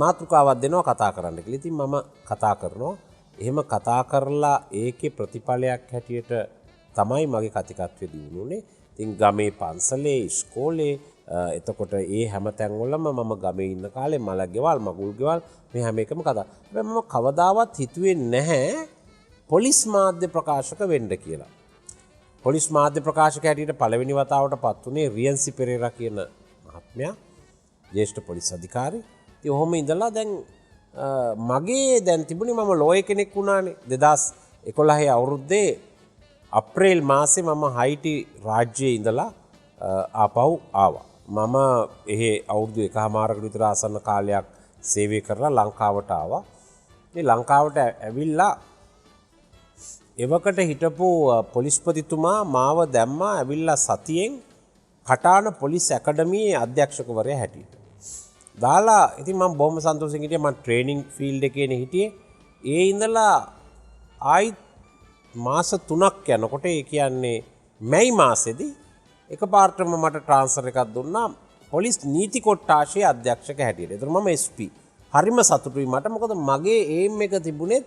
මාතෘකාවක් දෙනවා කතා කරන්න කියලා. ඉතින් මම කතා කරනවා. එහෙම කතා කරලා ඒකේ ප්‍රතිඵලයක් හැටියට තමයි මගේ කතිකත්වය දිනුනේ. ඉතින් ගමේ පන්සලේ ඉස්කෝලේ එතකොට ඒ හැම තැන්වලම මම ගමේ ඉන්න කාලේ මලගෙවල් මගුල් ගෙවල් මේ හැම එකම කතා. හැබැයි මම කවදාවත් හිතුවේ නැහැ පොලිස් මාධ්‍ය ප්‍රකාශක වෙන්න කියලා. පොලිස් මාධ්‍ය ප්‍රකාශක හැටියට පළවෙනි වතාවට පත් වුණේ රියන්සි පෙරේරා කියන මහත්මයා, ජ්‍යෙෂ්ඨ පොලිස් අධිකාරී. ඉතින් ඔහොම ඉඳලා දැන් මගේ දැන් තිබුණේ මම ලෝය කෙනෙක් වුණානේ 2011 අවුරුද්දේ අප්‍රේල් මාසේ මම හයිටි රාජ්‍යයේ ඉඳලා ආපහු ආවා. මම එහෙ අවුරුදු 1කමාරකට විතර ආසන්න කාලයක් සේවය කරලා ලංකාවට ආවා. මේ ලංකාවට ඇවිල්ලා එවකට හිටපු පොලිස්පතිතුමා මාව දැම්මා ඇවිල්ලා සතියෙන් කටාන පොලිස් ඇකඩමියේ අධ්‍යක්ෂකවරයා හැටියට. දාලා ඉතින් මම බොහොම සන්තෝෂෙන් හිටියා. මම ට්‍රේනින් ෆීල්ඩ් එකේනේ හිටියේ. ඒ ඉඳලා ආයි මාස 3ක් යනකොට ඒ කියන්නේ මැයි මාසෙදී එකපාරටම මට ට්‍රාන්ස්ෆර් එකක් දුන්නා පොලිස් නීති කොට්ටාශයේ අධ්‍යක්ෂක හැටියට. ඒතර මම SP. හරිම සතුටුයි මට. මොකද මගේ ඒම් එක තිබුණෙත්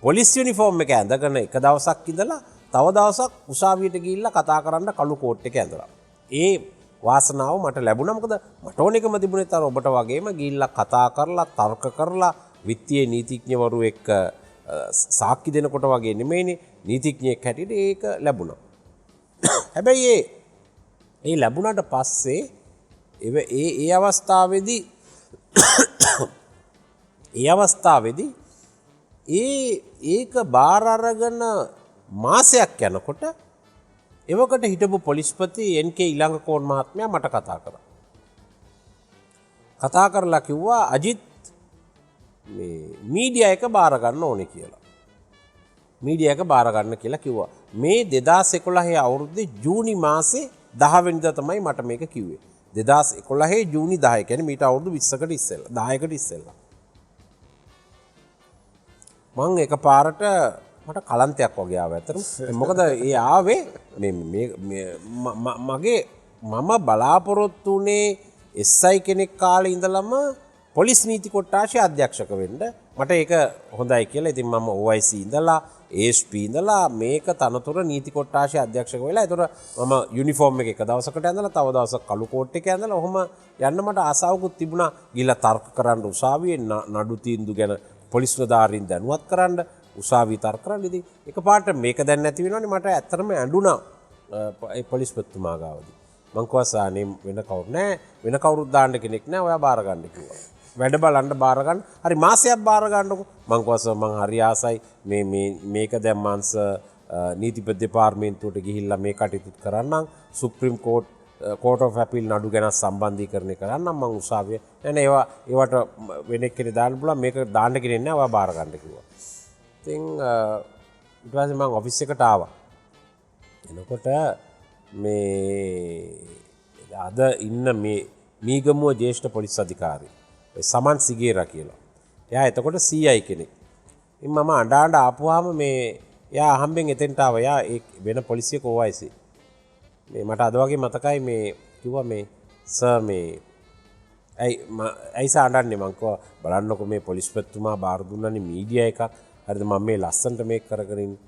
පොලිස් යුනිෆෝම් එක ඇඳගෙන එක දවසක් ඉඳලා තව දවසක් උසාවියට ගිහිල්ලා කතා කරන්න කළු කෝට් එක ඇඳලා. ඒ වාසනාව මට ලැබුණා. මොකද මට ඕන එකම තිබුණෙත් අර ඔබට වගේම ගිහිල්ලා කතා කරලා තර්ක කරලා විත්තියේ නීතිඥවරු එක්ක සාක්ෂි දෙනකොට වගේ නෙමෙයිනේ නීතිඥයෙක් හැටියට ඒක ලැබුණා. හැබැයි ඒ ලැබුණාට පස්සේ ඒ අවස්ථාවේදී ඒක බාර අරගෙන මාසයක් යනකොට එවකට හිටපු පොලිස්පති NK ඉලංගකෝන් මහත්මයා මට කතා කරා. කතා කරලා කිව්වා අජිත් මේ මීඩියා එක බාර ගන්න ඕනේ කියලා. මීඩියා එක බාර ගන්න කියලා කිව්වා. මේ 2011 අවුරුද්දේ ජූනි මාසේ 10 වෙනිදා තමයි මට මේක කිව්වේ. 2011 ජූනි 10 කියන්නේ මීට අවුරුදු 20කට ඉස්සෙල්ලා 10කට ඉස්සෙල්ලා. මං එකපාරට මට කලන්තයක් වගේ ආව ඇත්තටම. මොකද ඒ ආවේ මගේ මම බලාපොරොත්තු වුණේ SI කෙනෙක් කාලේ ඉඳලම පොලිස් නීති කොට්ටාශයේ අධ්‍යක්ෂක වෙන්න. මට ඒක හොඳයි කියලා. ඉතින් මම OIC ඉඳලා ASP ඉඳලා මේක තනතුර නීති කොට්ටාශයේ අධ්‍යක්ෂක වෙලා. ඒතර මම යුනිෆෝම් එක දවසකට ඇඳලා තව දවසක් කළු කෝට් එක ඇඳලා ඔහොම යන්න මට ආසාවකුත් තිබුණා. ගිහලා තර්ක කරන්න උසාවියේ නඩු තීන්දුව ගැන පොලිස් නිලධාරීන් දැනුවත් කරන්න උසාවි තර්ක කරන්න. ඉතින් එකපාරට මේක දැන් නැති වෙනවනේ මට ඇත්තටම ඇඬුණා ඒ පොලිස්පතිතුමා ගාවදී. මං කිව්වා සානේ වෙන කවුරු නැහැ, වෙන කවුරුත් දාන්න කෙනෙක් නැහැ, ඔයා බාර ගන්න කිව්වා. වැඩ බලන්න බාර ගන්න. හරි මාසයක් බාර ගන්නකො. මං කිව්වා මං හරි ආසයි මේක දැන් මංස නීතිපති දෙපාර්තමේන්තුවට ගිහිල්ලා මේ කටයුතු කරන්නම්. සුප්‍රීම කෝට් ඔෆ් අපීල් නඩු ගැන සම්බන්ධීකරණය කරන්නම්. මං උසාවිය නෑ ඒවට වෙන කෙනෙක් දාන්න පුළුවන්. මේක දාන්න කෙනෙක් නැහැ, ඔයා බාර ගන්න කිව්වා. ඉතින් ඊට පස්සේ මං ඔෆිස් එකට ආවා. එනකොට මේ අද ඉන්න මේ මීගමුව ජ්‍යෙෂ්ඨ පොලිස් අධිකාරී සමන් සිගේරා කියලා. එයා එතකොට CI කෙනෙක්. ඉතින් මම අඬ ආපුවාම මේ එයා අහම්බෙන් එතෙන්ට ආවා. එයා ඒ වෙන පොලිසියක OIC. මේ මට අද වගේ මතකයි මේ කිව්වා මේ සර් මේ ඇයිස අඬන්නේ. මං කිව්වා බලන්නකො මේ පොලිස්පතිතුමා බාර දුන්නනේ මීඩියා එකක්. හරිද මම මේ ලස්සනට මේක කරගෙන ඉන්නේ.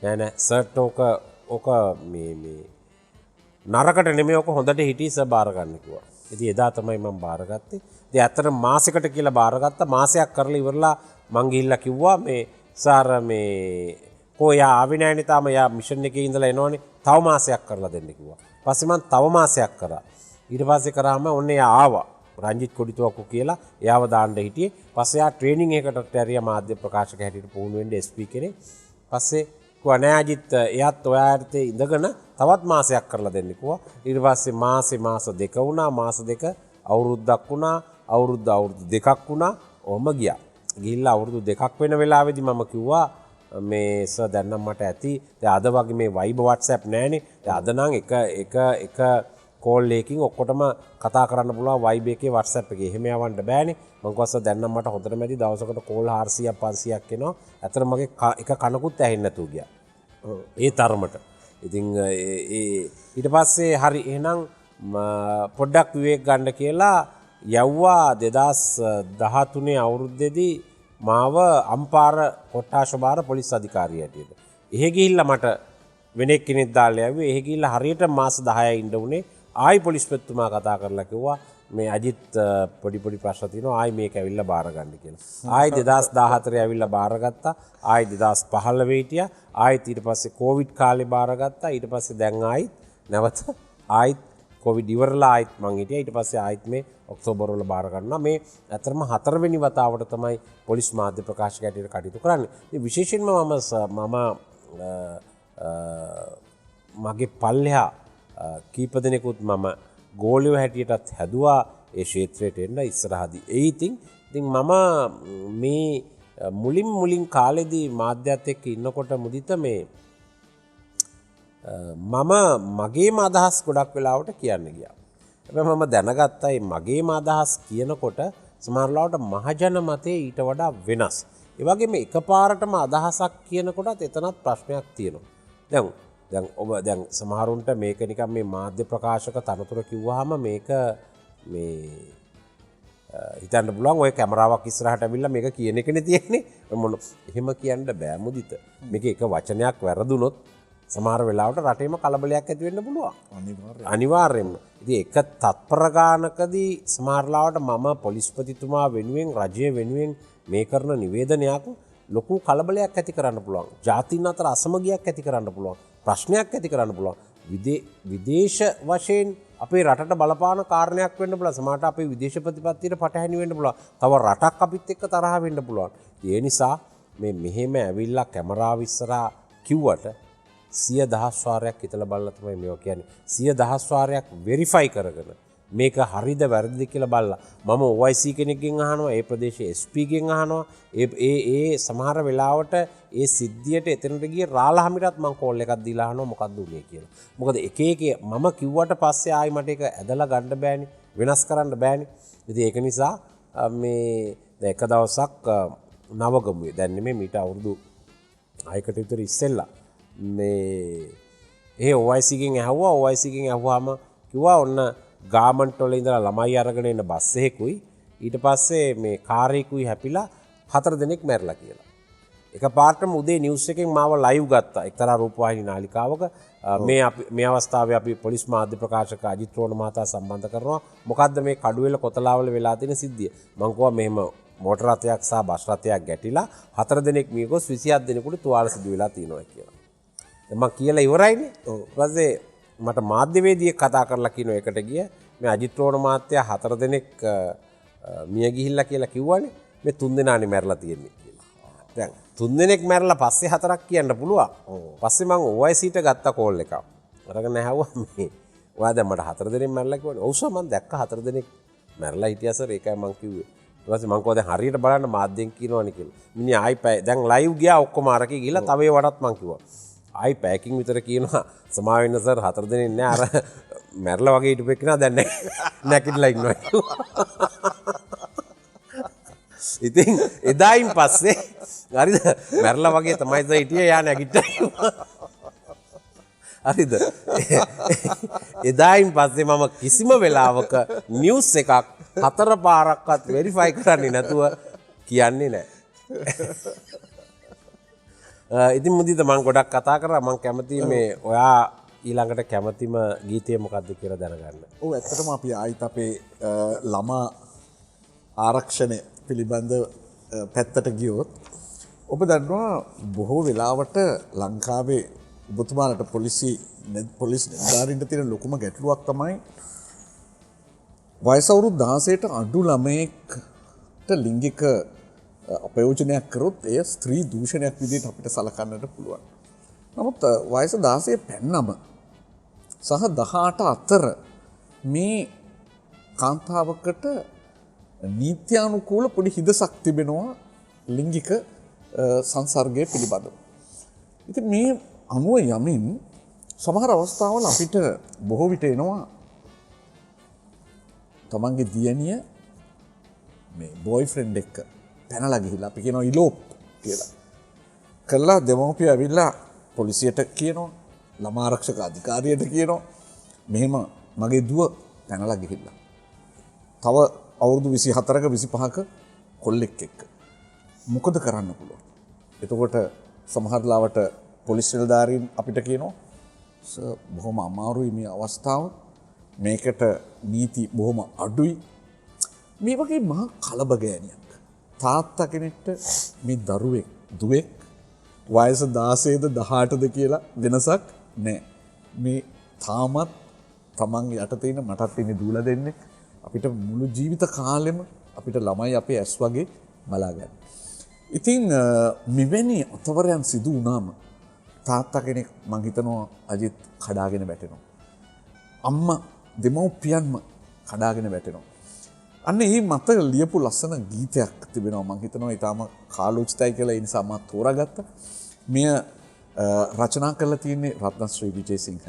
නෑ සර්ට් ඕක මේ නරකට නෙමෙයි ඕක හොඳට හිටී සර් බාර ගන්න කිව්වා. ඉතින් එදා තමයි මම බාරගත්තේ. ඉතින් ඇත්තට මාසෙකට කියලා බාරගත්තා. මාසයක් කරලා ඉවරලා මං ගිහිල්ලා කිව්වා මේ සර් මේ කොයා ආවේ නැණේ තාම යා මිෂන් එකේ ඉඳලා එනවනේ. තව මාසයක් කරලා දෙන්න කිව්වා. පස්සේ මං තව මාසයක් කරා. ඊට පස්සේ කරාම ඔන්න එයා ආවා. රංජිත් කොඩිතුවක්කු කියලා එයාව දාන්න හිටියේ. පස්සේ එයා ට්‍රේනින් එකකට ඇරියා මාධ්‍ය ප්‍රකාශක හැටියට පුහුණු වෙන්න SP කෙනෙක්. පස්සේ කිව්වා නෑ අජිත් එයාත් ඔයාට ඉඳගෙන තවත් මාසයක් කරලා දෙන්න කිව්වා. ඊට පස්සේ මාස දෙක වුණා. මාස දෙක අවුරුද්දක් වුණා. අවුරුදු දෙකක් වුණා. ඔහම ගියා. ගිහිල්ලා අවුරුදු දෙකක් වෙන වෙලාවේදී මම කිව්වා මේ සර් දැන් නම් මට ඇති. දැන් අද වගේ මේ Viber WhatsApp නෑනේ. දැන් අද නම් එක කෝල් එකකින් ඔක්කොටම කතා කරන්න පුළුවන් Viber එකේ WhatsApp එකේ. එහෙම යවන්න බෑනේ. මම කිව්වා සර් දැන් නම් මට හොඳටම ඇති. දවසකට කෝල් 400ක් 500ක් එනවා. ඇත්තට මගේ එක කනකුත් ඇහෙන්නේ නැතුව ගියා. ඒ තරමට. ඉතින් ඊට පස්සේ හරි එහෙනම් පොඩ්ඩක් විවේක ගන්න කියලා යව්වා 2013 අවුරුද්දේදී මාව අම්පාර කොට්ටාශ භාර පොලිස් අධිකාරිය හැටියට. එහෙ ගිහිල්ලා මට වෙන කෙනෙක් දාලා යව්වේ. එහෙ ගිහිල්ලා හරියට මාස 10යි ඉන්න උනේ. ආයි පොලිස්පතිතුමා කතා කරලා කිව්වා මේ අජිත් පොඩි ප්‍රශ්න තියෙනවා ආයි මේක ඇවිල්ලා බාර ගන්න කියලා. ආයි 2014 ඇවිල්ලා බාරගත්තා. ආයි 2015 හිටියා. ආයිත් ඊට පස්සේ කොවිඩ් කාලේ බාරගත්තා. ඊට පස්සේ දැන් ආයිත් නැවත ආයිත් කොවිඩ් ඉවරලා ආයිත් මං හිටියා. ඊට පස්සේ ආයිත් මේ ඔක්තෝබර් වල බාර ගන්නවා. මේ අතරම 4 වෙනි වතාවට තමයි පොලිස් මාධ්‍ය ප්‍රකාශක හැටියට කටයුතු කරන්නේ. ඉතින් විශේෂයෙන්ම මම මගේ පල්ලෙහා කීප දෙනෙකුත් මම ගෝලියෝ හැටියටත් හැදුවා ඒ ක්ෂේත්‍රයට එන්න ඉස්සරහදී. ඉතින් මම මේ මුලින් කාලෙදී මාධ්‍යත් එක්ක ඉන්නකොට මුදිත මේ මම මගේම අදහස් ගොඩක් වෙලාවට කියන්න ගියා. හැබැයි මම දැනගත්තා මේ මගේම අදහස් කියනකොට සමහර වෙලාවට මහජන මතය ඊට වඩා වෙනස්. ඒ වගේම එකපාරටම අදහසක් කියනකොටත් එතනත් ප්‍රශ්නයක් තියෙනවා. දැන් ඔබ දැන් සමහරුන්ට මේක නිකන් මේ මාධ්‍ය ප්‍රකාශක තනතුර කිව්වහම මේක මේ හිතන්න පුළුවන් ඔය කැමරාවක් ඉස්සරහට ඇවිල්ලා මේක කියන එකනේ තියෙන්නේ. මොන එහෙම කියන්න බෑ මුදිත. මේක එක වචනයක් වැරදුනොත් සමහර වෙලාවට රටේම කලබලයක් ඇති වෙන්න පුළුවන්. අනිවාර්යෙන්ම. ඉතින් එක තත්පර ගානකදී සමහර ලාවට මම පොලිස්පතිතුමා වෙනුවෙන් රජය වෙනුවෙන් මේ කරන නිවේදනයක් ලොකු කලබලයක් ඇති කරන්න පුළුවන්. ජාතීන් අතර අසමගියක් ඇති කරන්න පුළුවන්. ප්‍රශ්නයක් ඇති කරන්න පුළුවන්. විදේශ වශයෙන් අපේ රටට බලපාන කාරණයක් වෙන්න පුළුවන්. සමහරට අපේ විදේශ ප්‍රතිපත්තියට පටහැනි වෙන්න පුළුවන්. තව රටක් අපිත් එක්ක තරහ වෙන්න පුළුවන්. ඒ නිසා මේ මෙහෙම ඇවිල්ලා කැමරාව ඉස්සරහා කිව්වට 100,000 වාරයක් හිතලා බලලා තමයි මේවා කියන්නේ. 100,000 වාරයක් වෙරිෆයි කරගෙන මේක හරිද වැරදිද කියලා බලලා මම OIC කෙනෙක්ගෙන් අහනවා, ඒ ප්‍රදේශයේ SP ගෙන් අහනවා. ඒ සමහර වෙලාවට ඒ සිද්ධියට එතනට ගිය රාලහාමිටත් මම කෝල් එකක් දීලා අහනවා මොකක්ද උනේ කියලා. මොකද එක මම කිව්වට පස්සේ ආයි මට ඒක ඇදලා ගන්න බෑනේ, වෙනස් කරන්න බෑනේ. ඉතින් ඒක නිසා මේ දැන් එක දවසක් නවගමුවේ දැන් නෙමෙයි මීට අවුරුදු 6කට විතර ඉස්සෙල්ලා මේ OIC ගෙන් ඇහුවාම කිව්වා ඔන්න ගාමන්ට් වල ඉඳලා ළමයි අරගෙන එන බස් එකකුයි ඊට පස්සේ මේ කාර් එකකුයි හැපිලා 4 දෙනෙක් මැරිලා කියලා. එකපාරටම උදේ නිවුස් එකෙන් මාව ලයිව් ගත්තා එක්තරා රූපවාහිනී නාලිකාවක. මේ අවස්ථාවේ අපි පොලිස් මාධ්‍ය ප්‍රකාශක අජිත් රෝණ මහතා සම්බන්ධ කරනවා. මොකද්ද මේ කඩුවෙල කොතලාවල වෙලා තියෙන සිද්ධිය? මං කිව්වා මෙහෙම මෝටර රථයක් සහ බස් රථයක් ගැටිලා 4 දෙනෙක් මිය ගොස් 27 දෙනෙකුට තුවාල සිදු වෙලා තියෙනවා කියලා. මම කියලා ඉවරයිනේ. ඊපස්සේ මට මාධ්‍යවේදියෙක් කතා කරලා කියන එකට ගිය මේ අජිත් රෝණ මහත්තයා 4 දෙනෙක් මිය ගිහිල්ලා කියලා කිව්වනේ. මේ 3 දෙනානේ මැරලා තියෙන්නේ කියලා. දැන් 3 දෙනෙක් මැරලා පස්සේ 4ක් කියන්න පුළුවන්. පස්සේ මම OICට ගත්ත කෝල් එකක්. අරගෙන ඇහුවා මේ ඔයා දැන් මට 4 දෙනෙක් මැරලා කිව්වනේ. ඔව් සර් මම දැක්ක 4 දෙනෙක් මැරලා හිටියා සර් ඒකයි මම කිව්වේ. ඊට පස්සේ මම කිව්වා දැන් හරියට බලන්න මාධ්‍යෙන් කියනවනේ කියලා. මිනිහ ආයි දැන් ලයිව් ගියා ඔක්කොම අරකේ ගිහලා තව ඒ වටත් මම කිව්වා. ආයි පැකින් විතර කියනවා සමා වෙන්න සර් 4 දෙනෙක් නෑ අර මැරලා වගේ හිටපු එක්කනා දැන් නැකිටලා ඉන්නවා. ඉතින් එදායින් පස්සේ හරිද මැරලා වගේ තමයි සර් හිටියේ යා නැගිට්ටා. හරිද එදායින් පස්සේ මම කිසිම වෙලාවක නිවුස් එකක් 4 පාරක්වත් වෙරිෆයි කරන්නේ නැතුව කියන්නේ නෑ. ඉතින් මුදිත මම ගොඩක් කතා කරා. මම කැමති මේ ඔයා ඊළඟට කැමතිම ගීතය මොකක්ද කියලා දැනගන්න. ඔව් ඇත්තටම අපි ආයිත් අපේ ළමා ආරක්ෂණය පිළිබඳ පැත්තට ගියොත් ඔබ දන්නවා බොහෝ වෙලාවට ලංකාවේ ඔබතුමාලට පොලිස් නිලධාරීන්ට තියෙන ලොකුම ගැටලුවක් තමයි වයස අවුරුදු 16ට අඩු ළමයෙක්ට ලිංගික අපයෝජනයක් කරොත් එය ස්ත්‍රී දූෂණයක් විදිහට අපිට සලකන්නට පුළුවන්. නමුත් වයස 16 පැන්නම සහ 18 අතර මේ කාන්තාවකට නීත්‍යානුකූල පොඩි හිදසක් තිබෙනවා ලිංගික සංසර්ගය පිළිබඳව. ඉතින් මේ අනුව යමින් සමහර අවස්ථාවල අපිට බොහෝ විට එනවා තමන්ගේ දියණිය මේ බොයිෆ්‍රෙන්ඩ් එක්ක පැනලා ගිහිල්ලා අපි කියනවා ඉලෝප් කියලා. කළා දෙමව්පිය ඇවිල්ලා පොලිසියට කියනවා, ළමා ආරක්ෂක අධිකාරියට කියනවා මෙහෙම මගේ දුව පැනලා ගිහිල්ලා. තව අවුරුදු 24ක 25ක කොල්ලෙක් එක්ක. මොකද කරන්න පුළුවන්? එතකොට සමහර ලාවට පොලිස් නිලධාරීන් අපිට කියනවා බොහොම අමාරුයි මේ අවස්ථාව. මේකට නීති බොහොම අඩුයි. මේ වගේ මහා කලබගෑනියක්. තාත්තා කෙනෙක්ට මේ දරුවෙක් දුවෙක් වයස 16ද 18ද කියලා වෙනසක් නැහැ. මේ තාමත් තමන් යටතේ ඉන්න මටත් ඉන්නේ දූලා දෙන්නේ. අපිට මුළු ජීවිත කාලෙම අපිට ළමයි අපේ ඇස් වගේ බලා ගන්න. ඉතින් මෙවැනි අතවරයන් සිදු වුණාම තාත්තා කෙනෙක් මං හිතනවා අජිත් කඩාගෙන වැටෙනවා. අම්මා දෙමව්පියන්ම කඩාගෙන වැටෙනවා. අන්න ඒ මත ලියපු ලස්සන ගීතයක් තිබෙනවා. මං හිතනවා ඊටාම කාලෝචිතයි කියලා ඒ නිසා මම තෝරාගත්තා. මෙය රචනා කරලා තියෙන්නේ රත්නශ්‍රී විජේසිංහ.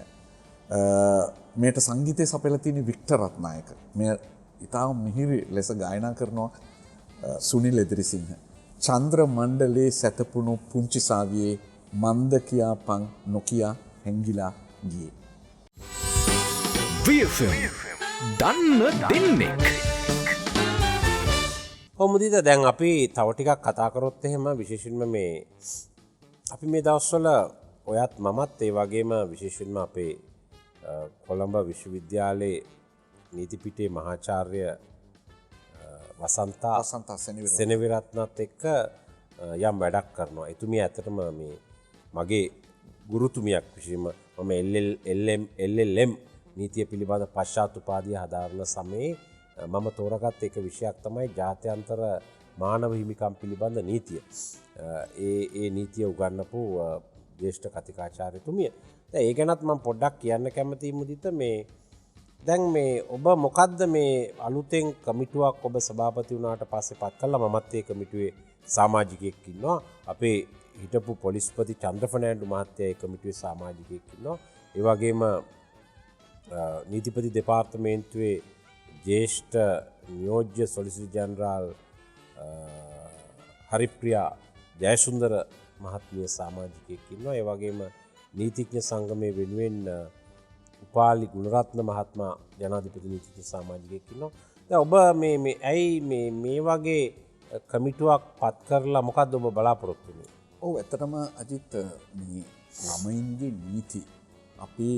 මේට සංගීතය සපයලා තියෙන්නේ වික්ටර් රත්නායක. මෙය ඊටාම මිහිරි ලෙස ගායනා කරනවා සුනිල් එදිරිසිංහ. චන්ද්‍ර මණ්ඩලේ සැතපුණු පුංචි සාවියේ මන්ද කියා පං නොකියා හැංගිලා ගියේ. VFM දන්න දෙන්නෙක්. කොමුදිද දැන් අපි තව ටිකක් කතා කරොත් එහෙම විශේෂයෙන්ම මේ අපි මේ දවස්වල ඔයත් මමත් ඒ වගේම විශේෂයෙන්ම අපේ කොළඹ විශ්වවිද්‍යාලයේ නීතිපීඨයේ මහාචාර්ය වසන්තා සෙනවිරත්නත් එක්ක යම් වැඩක් කරනවා. එතුමිය ඇත්තටම මේ මගේ ගුරුතුමියක් විශේෂයෙන්ම මම LLM නීතිය පිළිබඳ පශ්චාත් උපාධිය හදාරන සමයේ මම තෝරගත් එක විෂයක් තමයි ජාත්‍යන්තර මානව හිමිකම් පිළිබඳ නීතිය. ඒ නීතිය උගන්වපු ජ්‍යෙෂ්ඨ කතිකාචාර්යතුමිය. දැන් ඒ ගැනත් මම පොඩ්ඩක් කියන්න කැමතියි මුදිත. මේ දැන් මේ ඔබ මොකද්ද මේ අලුතෙන් කමිටුවක් ඔබ සභාපති වුණාට පස්සේ පත් කළා. මමත් ඒ කමිටුවේ සමාජිකයෙක් ඉන්නවා. අපේ හිටපු පොලිස්පති චන්ද්‍රෆර්නෑන්ඩු මහත්තයා ඒ කමිටුවේ සමාජිකයෙක් ඉන්නවා. ඒ වගේම නීතිපති දෙපාර්තමේන්තුවේ ජ්‍යෙෂ්ඨ නියෝජ්‍ය සොලිසිටර් ජනරාල් හරිප්‍රියා ජයසුන්දර මහත්මිය සමාජිකයෙක් ඉන්නවා. ඒ වගේම නීතිඥ සංගමයේ වෙනුවෙන් උපාලි ගුණරත්න මහත්මයා ජනාධිපති නීතිඥ සමාජිකයෙක් ඉන්නවා. දැන් ඔබ මේ ඇයි මේ වගේ කමිටුවක් පත් කරලා මොකද්ද ඔබ බලාපොරොත්තු වෙන්නේ? ඔව් ඇත්තටම අජිත් මේ ළමයින්ගේ නීති අපි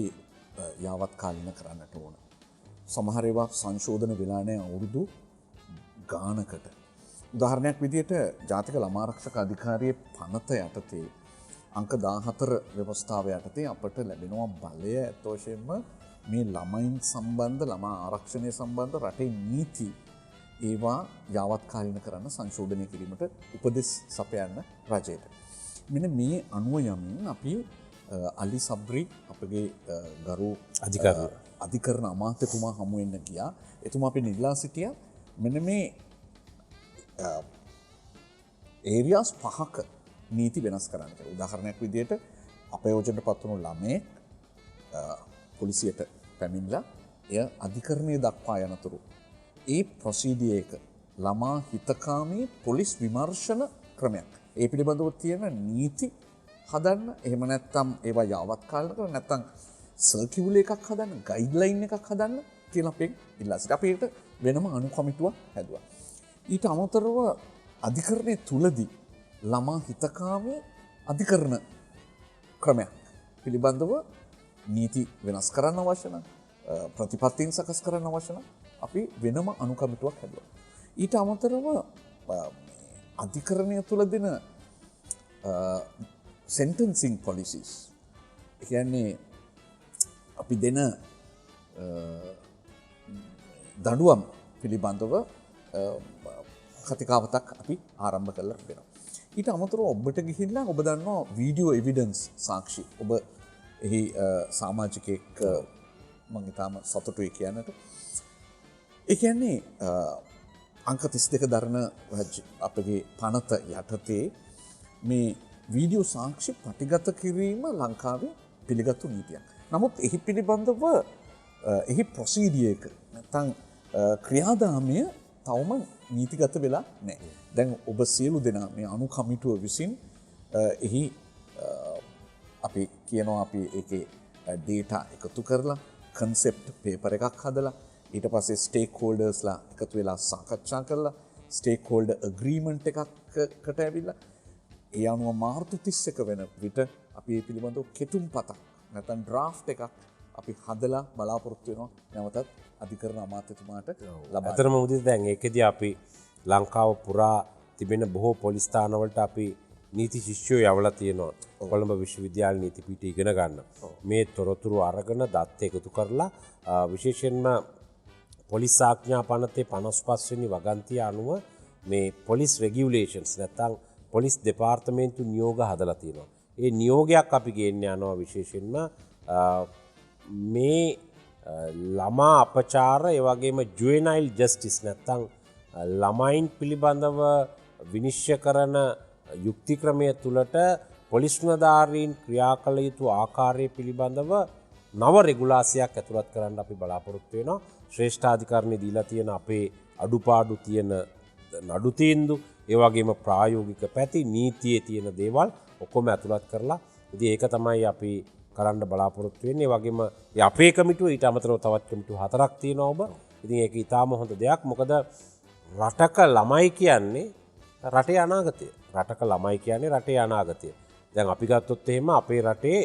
යාවත් කාලින කරන්නට ඕන. සමහර ඒවා සංශෝධන වෙලා නැහැ අවුරුදු ගානකට. උදාහරණයක් විදිහට ජාතික ළමාරක්ෂක අධිකාරියේ පනත යටතේ අංක 14 ව්‍යවස්ථාව යටතේ අපට ලැබෙනවා බලය ඇත්ත වශයෙන්ම මේ ළමයින් සම්බන්ධ ළමා ආරක්ෂණය සම්බන්ධ රටේ නීති ඒවා යාවත් කාලින කරන්න සංශෝධනය කිරීමට උපදෙස් සපයන්න රජයට. මෙන්න මේ අනුව යමින් අපි අලි සබ්රි අපගේ ගරු අධිකරණ අමාත්‍යතුමා හමු වෙන්න ගියා. එතුමා අපි නිල්ලා සිටියා මෙන්න මේ ඒරියාස් 5ක නීති වෙනස් කරන්න කියලා. උදාහරණයක් විදිහට අපයෝජනට පත් වුණු ළමයෙක් පොලිසියට පැමිණලා එය අධිකරණයේ දක්වා යනතුරු ඒ ප්‍රොසීඩියර් එක ළමා හිතකාමී පොලිස් විමර්ශන ක්‍රමයක්. ඒ පිළිබඳව තියෙන නීති හදන්න, එහෙම නැත්නම් ඒවා යාවත් කාලන කරන්න, නැත්නම් සර්කියුලර් එකක් හදන්න, ගයිඩ්ලයින් එකක් හදන්න කියලා අපෙන් ඉල්ලා සිටියා. අපි ඒකට වෙනම අනු කමිටුවක් හැදුවා. ඊට අමතරව අධිකරණයේ තුලදී ළමා හිතකාමී අධිකරණ ක්‍රමයක් පිළිබඳව නීති වෙනස් කරන්න අවශ්‍ය නම්, ප්‍රතිපත්තීන් සකස් කරන්න අවශ්‍ය නම් අපි වෙනම අනු කමිටුවක් හැදුවා. ඊට අමතරව අධිකරණය තුල දෙන sentencing policies, කියන්නේ අපි දෙන දඬුවම් පිළිබඳව කතිකාවතක් අපි ආරම්භ කරලා තිබෙනවා. ඊට අමතරව ඔබට ගිහිල්ලා ඔබ දන්නවා වීඩියෝ එවිඩන්ස් සාක්ෂි. ඔබ එහි සමාජිකයෙක් මම ඊටම සතුටුයි කියන්නට. ඒ කියන්නේ අංක 32 දරන අපගේ පනත යටතේ මේ වීඩියෝ සාක්ෂි පටිගත කිරීම ලංකාවේ පිළිගත්තු නීතියක්. නමුත් එහි පිළිබඳව එහි ප්‍රොසීඩියර් එක නැත්නම් ක්‍රියාදාමය තවම නීතිගත වෙලා නැහැ. දැන් ඔබ සියලු දෙනා මේ අනු කමිටුව විසින් එහි අපි කියනවා අපි ඒකේ ඩේටා එකතු කරලා කන්සෙප්ට් පේපර් එකක් හදලා ඊට පස්සේ ස්ටේක් හෝල්ඩර්ස්ලා එකතු වෙලා සාකච්ඡා කරලා ස්ටේක් හෝල්ඩර් ඇග්‍රීමන්ට් එකකට ඇවිල්ලා ඒ අනුව මාර්තු 31 වෙන විට අපි මේ පිළිබඳව කෙටුම්පතක් නැත්නම් ඩ්‍රාෆ්ට් එකක් අපි හදලා බලාපොරොත්තු වෙනවා නැවතත් අධිකරණ අමාත්‍යතුමාට ලබා. අතරම උදිත දැන් ඒකෙදී අපි ලංකාව පුරා තිබෙන බොහෝ පොලිස් ස්ථානවලට අපි නීති ශිෂ්‍යයෝ යවලා තියෙනවා. කොළඹ විශ්වවිද්‍යාල නීති පීඨය ඉගෙන ගන්න. මේ තොරතුරු අරගෙන දත් එකතු කරලා විශේෂයෙන්ම පොලිස් ආඥා පනතේ 55 වෙනි වගන්තිය අනුව මේ පොලිස් රෙගියුලේෂන්ස් නැත්නම් පොලිස් දෙපාර්තමේන්තු නියෝග හදලා තියෙනවා. ඒ නියෝගයක් අපි ගේන්න යනවා විශේෂයෙන්ම මේ ළමා අපචාර ඒ වගේම ජුවෙනයිල් ජස්ටිස් නැත්නම් ළමයින් පිළිබඳව විනිශ්චය කරන යුක්ති ක්‍රමය තුළට පොලිස් නිලධාරීන් ක්‍රියා කළ යුතු ආකාරය පිළිබඳව නව රෙගුලාසියක් ඇතුළත් කරන්න අපි බලාපොරොත්තු වෙනවා. ශ්‍රේෂ්ඨාධිකරණය දීලා තියෙන අපේ අඩුපාඩු තියෙන නඩු තීන්දුව ඒ වගේම ප්‍රායෝගික පැති නීතියේ තියෙන දේවල් ඔක්කොම ඇතුළත් කරලා ඉතින් ඒක තමයි අපි කරන්න බලාපොරොත්තු වෙන්නේ. ඒ වගේම අපේ කමිටුව ඊට අමතරව තවත් කමිටු 4ක් තියෙනවා ඔබ. ඉතින් ඒක ඊටාම හොඳ දෙයක්. මොකද රටක ළමයි කියන්නේ රටේ අනාගතය. රටක ළමයි කියන්නේ රටේ අනාගතය. දැන් අපි ගත්තොත් එහෙම අපේ රටේ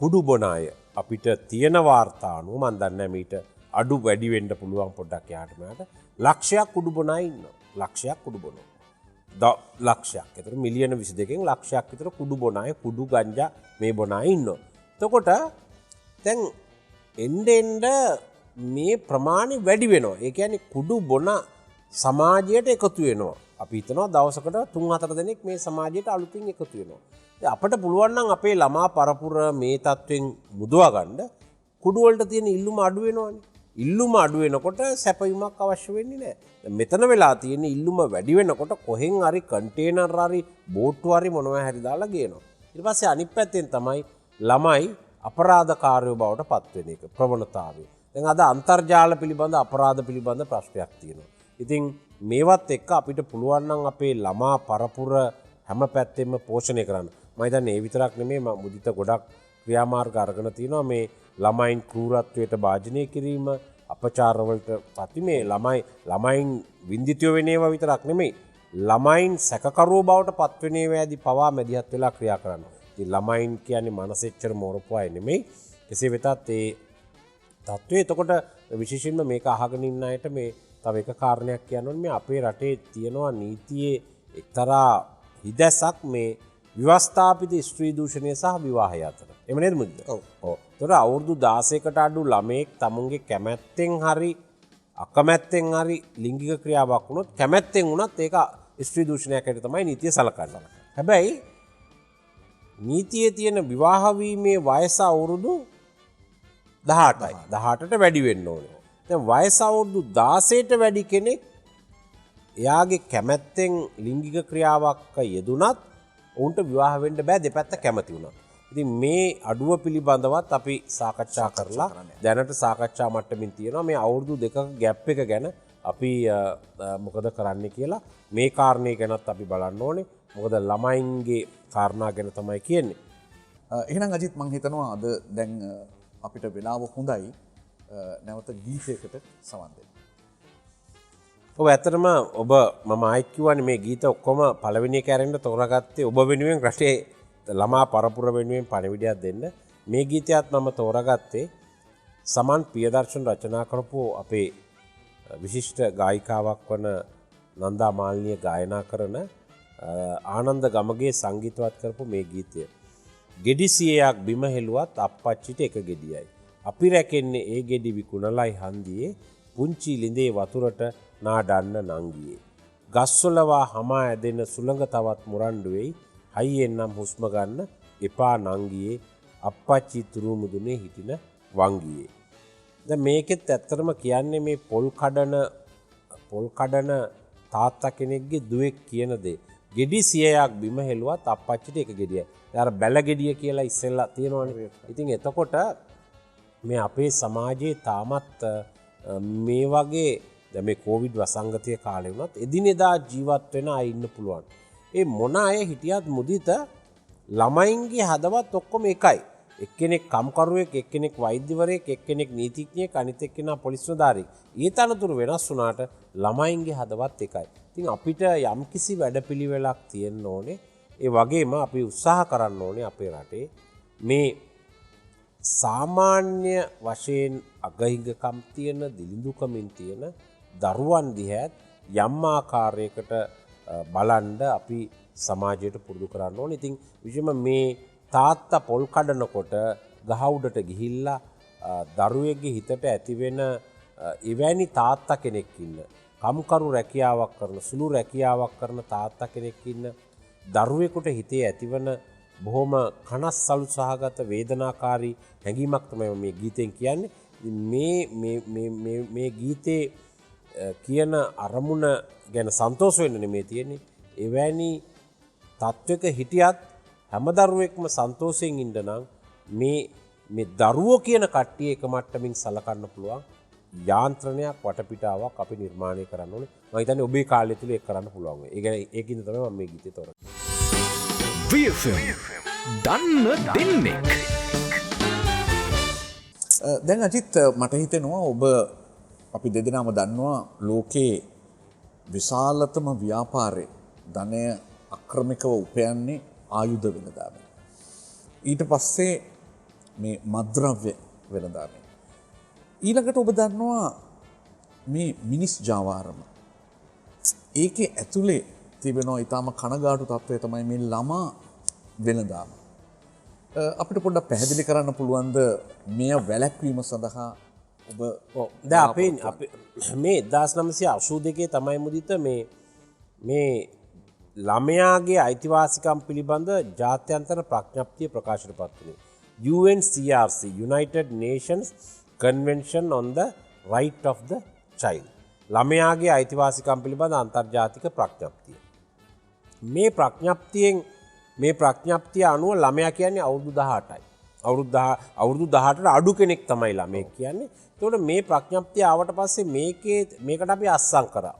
කුඩු බොන අය අපිට තියෙන වාර්තා අනුව මම දන්නේ මීට අඩු වැඩි වෙන්න පුළුවන් පොඩ්ඩක් යාට මට ලක්ෂයක් කුඩු බොන අය ඉන්නවා. ලක්ෂයක් කුඩු බොනවා. ලක්ෂයක්. ඒතර මිලියන 22කින් ලක්ෂයක් විතර කුඩු බොන අය කුඩු ගංජා මේ බොන අය ඉන්නවා. එතකොට දැන් එන්න මේ ප්‍රමාණය වැඩි වෙනවා. ඒ කියන්නේ කුඩු බොන සමාජයට එකතු වෙනවා. අපි හිතනවා දවසකට 3-4 දෙනෙක් මේ සමාජයට අලුතින් එකතු වෙනවා. අපට පුළුවන් නම් අපේ ළමා පරපුර මේ තත්වෙන් මුදවා ගන්න කුඩු වලට තියෙන ඉල්ලුම අඩු වෙනවනේ. ඉල්ලුම අඩු වෙනකොට සැපයුමක් අවශ්‍ය වෙන්නේ නැහැ. මෙතන වෙලා තියෙන ඉල්ලුම වැඩි වෙනකොට කොහෙන් හරි කන්ටේනර් හරි බෝට්ටු හරි මොනවා හරි දාලා ගේනවා. ඊට පස්සේ අනිත් පැත්තෙන් තමයි ළමයි අපරාධකාරයෝ බවට පත් වෙන එක ප්‍රවණතාවය. දැන් අද අන්තර්ජාල පිළිබඳ අපරාධ පිළිබඳ ප්‍රශ්නයක් තියෙනවා. ඉතින් මේවත් එක්ක අපිට පුළුවන් නම් අපේ ළමා පරපුර හැම පැත්තෙම පෝෂණය කරන්න. මම හිතන්නේ ඒ විතරක් නෙමෙයි මුදිත ගොඩක් ක්‍රියාමාර්ග අරගෙන තිනවා මේ ළමයින් ක්‍රූරත්වයට භාජනය කිරීම අපචාරවලට පති මේ ළමයින් වින්දිතයෝ වෙන ඒවා විතරක් නෙමෙයි ළමයින් සැකකරුවෝ බවට පත්වෙන ඒවාදී පවා මැදිහත් වෙලා ක්‍රියා කරනවා. ඉතින් ළමයින් කියන්නේ මනසෙච්චර මෝරපු අය නෙමෙයි. කෙසේ වෙතත් ඒ තත්ත්වය එතකොට විශේෂයෙන්ම මේක අහගෙන ඉන්න අයට මේ තව එක කාරණයක් කියන්න මේ අපේ රටේ තියෙනවා නීතියේ එක්තරා හිදැසක් මේ විවස්ථාපිත ස්ත්‍රී දූෂණය සහ විවාහය අතර. එහෙම නේද මුදිත? ඔව්. ඒතර අවුරුදු 16කට අඩු ළමයෙක් තමුන්ගේ කැමැත්තෙන් හරි අකමැත්තෙන් හරි ලිංගික ක්‍රියාවක් වුණොත් කැමැත්තෙන් වුණත් ඒක ස්ත්‍රී දූෂණයක් හැටියට තමයි නීතිය සලකන්නේ. හැබැයි නීතියේ තියෙන විවාහ වීමේ වයස අවුරුදු 18යි. 18ට වැඩි වෙන්න ඕනේ. දැන් වයස අවුරුදු 16ට වැඩි කෙනෙක් එයාගේ කැමැත්තෙන් ලිංගික ක්‍රියාවක් යෙදුනත් ඔවුන්ට විවාහ වෙන්න බෑ දෙපැත්ත කැමති වුණා. ඉතින් මේ අඩුව පිළිබඳවත් අපි සාකච්ඡා කරලා දැනට සාකච්ඡා මට්ටමින් තියෙනවා මේ අවුරුදු දෙකක ગેප් එක ගැන අපි මොකද කරන්න කියලා මේ කාරණේ ගැනත් අපි බලන්න ඕනේ. මොකද ළමයින්ගේ කාරණා ගැන තමයි කියන්නේ. එහෙනම් අජිත් මං හිතනවා අද දැන් අපිට වෙලාව හොඳයි නැවත ගීතයකට සවන් දෙන්න. ඔබ ඇත්තටම ඔබ මම ආයෙත් කියවනේ මේ ගීත ඔක්කොම පළවෙනි එක ඇරෙන්න තෝරාගත්තේ ඔබ වෙනුවෙන් රටේ ළමා පරපුර වෙනුවෙන් පණිවිඩයක් දෙන්න. මේ ගීතයත් මම තෝරාගත්තේ සමන් පියදර්ශන රචනා කරපු අපේ විශිෂ්ට ගායිකාවක් වන නන්දා මාලිනිය ගායනා කරන ආනන්ද ගමගේ සංගීතවත් කරපු මේ ගීතය. ගෙඩි 100ක් බිම හෙළුවත් අප්පච්චිට එක ගෙඩියයි. අපි රැකෙන්නේ ඒ ගෙඩි විකුණලයි හන්දියේ පුංචි ලිඳේ වතුරට නාඩන්න නංගියේ. ගස්වලවා හමා ඇදෙන සුළඟ තවත් මුරණ්ඩු වෙයි. හයියෙන් නම් හුස්ම ගන්න එපා නංගියේ අප්පච්චි තුරුමුදුනේ හිටින වංගියේ. දැන් මේකෙත් ඇත්තටම කියන්නේ මේ පොල් කඩන තාත්තා කෙනෙක්ගේ දුවෙක් කියන දේ. ගෙඩි 100ක් බිම හෙළුවත් අප්පච්චිට එක ගෙඩියයි. අර බැල ගෙඩිය කියලා ඉස්සෙල්ලා තියෙනවනේ. ඉතින් එතකොට මේ අපේ සමාජයේ තාමත් මේ වගේ දැන් මේ කොවිඩ් වසංගතය කාලේ වුණත් එදිනෙදා ජීවත් වෙන අය ඉන්න පුළුවන්. ඒ මොන අය හිටියත් මුදිත ළමයින්ගේ හදවත් ඔක්කොම එකයි. එක්කෙනෙක් කම්කරුවෙක්, එක්කෙනෙක් වෛද්‍යවරයෙක්, එක්කෙනෙක් නීතිඥයෙක්, අනිත් එක්කෙනා පොලිස් නිලධාරියෙක්. ඒ තනතුරු වෙනස් වුණාට ළමයින්ගේ හදවත් එකයි. ඉතින් අපිට යම්කිසි වැඩපිළිවෙලක් තියෙන්න ඕනේ. ඒ වගේම අපි උත්සාහ කරන්න ඕනේ අපේ රටේ මේ සාමාන්‍ය වශයෙන් අගහිඟකම් තියෙන, දිලිඳුකමින් තියෙන දරුවන් දිහාත් යම් ආකාරයකට බලන්න අපි සමාජයට පුරුදු කරන්න ඕනේ. ඉතින් විශේෂයෙන්ම මේ තාත්තා පොල් කඩනකොට ගහ උඩට ගිහිල්ලා දරුවෙක්ගේ හිතට ඇතිවෙන එවැනි තාත්තා කෙනෙක් ඉන්න, කම්කරු රැකියාවක් කරන, සුළු රැකියාවක් කරන තාත්තා කෙනෙක් ඉන්න දරුවෙකුට හිතේ ඇතිවන බොහොම කනස්සලු සහගත වේදනාකාරී හැඟීමක් තමයි මේ ගීතෙන් කියන්නේ. මේ ගීතේ කියන අරමුණ ගැන සන්තෝෂ වෙන්න නෙමෙයි තියෙන්නේ. එවැනි තත්වයක හිටියත් හැම දරුවෙක්ම සන්තෝෂයෙන් ඉන්න නම් මේ දරුවෝ කියන කට්ටිය එක මට්ටමින් සලකන්න පුළුවන් යාන්ත්‍රණයක්, වටපිටාවක් අපි නිර්මාණය කරන්න ඕනේ. මම හිතන්නේ ඔබේ කාලය තුල ඒක කරන්න පුළුවන්. ඒ කියන්නේ ඒකින්ද තමයි මම මේ ගීතය තෝරන්නේ. VFM දන්න දෙන්නෙක්. දැන් අජිත් මට හිතෙනවා ඔබ අපි දෙදෙනාම දන්නවා ලෝකේ විශාලතම ව්‍යාපාරේ ධනය අක්‍රමිකව උපයන්නේ ආයුධ වෙළඳාමෙන්. ඊට පස්සේ මේ මද්ද්‍රව්‍ය වෙළඳාමෙන්. ඊළඟට ඔබ දන්නවා මේ මිනිස් ජාවාරම. ඒකේ ඇතුලේ තිබෙනවා ඊටාම කනගාටු තත්ත්වය තමයි මේ ළමා වෙළඳාම. අපිට පොඩ්ඩක් පැහැදිලි කරන්න පුළුවන්ද මෙය වැළැක්වීම සඳහා ඔබ දැන් අපේ මේ 1982 තමයි මුදිත මේ ළමයාගේ අයිතිවාසිකම් පිළිබඳ ජාත්‍යන්තර ප්‍රඥප්තිය ප්‍රකාශයට පත් වුණේ. UNCRC, United Nations Convention on the Right of the Child. ළමයාගේ අයිතිවාසිකම් පිළිබඳ අන්තර්ජාතික ප්‍රඥප්තිය. මේ ප්‍රඥප්තිය අනුව ළමයා කියන්නේ අවුරුදු 18යි. අවුරුදු 18ට අඩු කෙනෙක් තමයි ළමයෙක් කියන්නේ. ඒතකොට මේ ප්‍රඥප්තිය ආවට පස්සේ මේකට අපි අස්සම් කරා.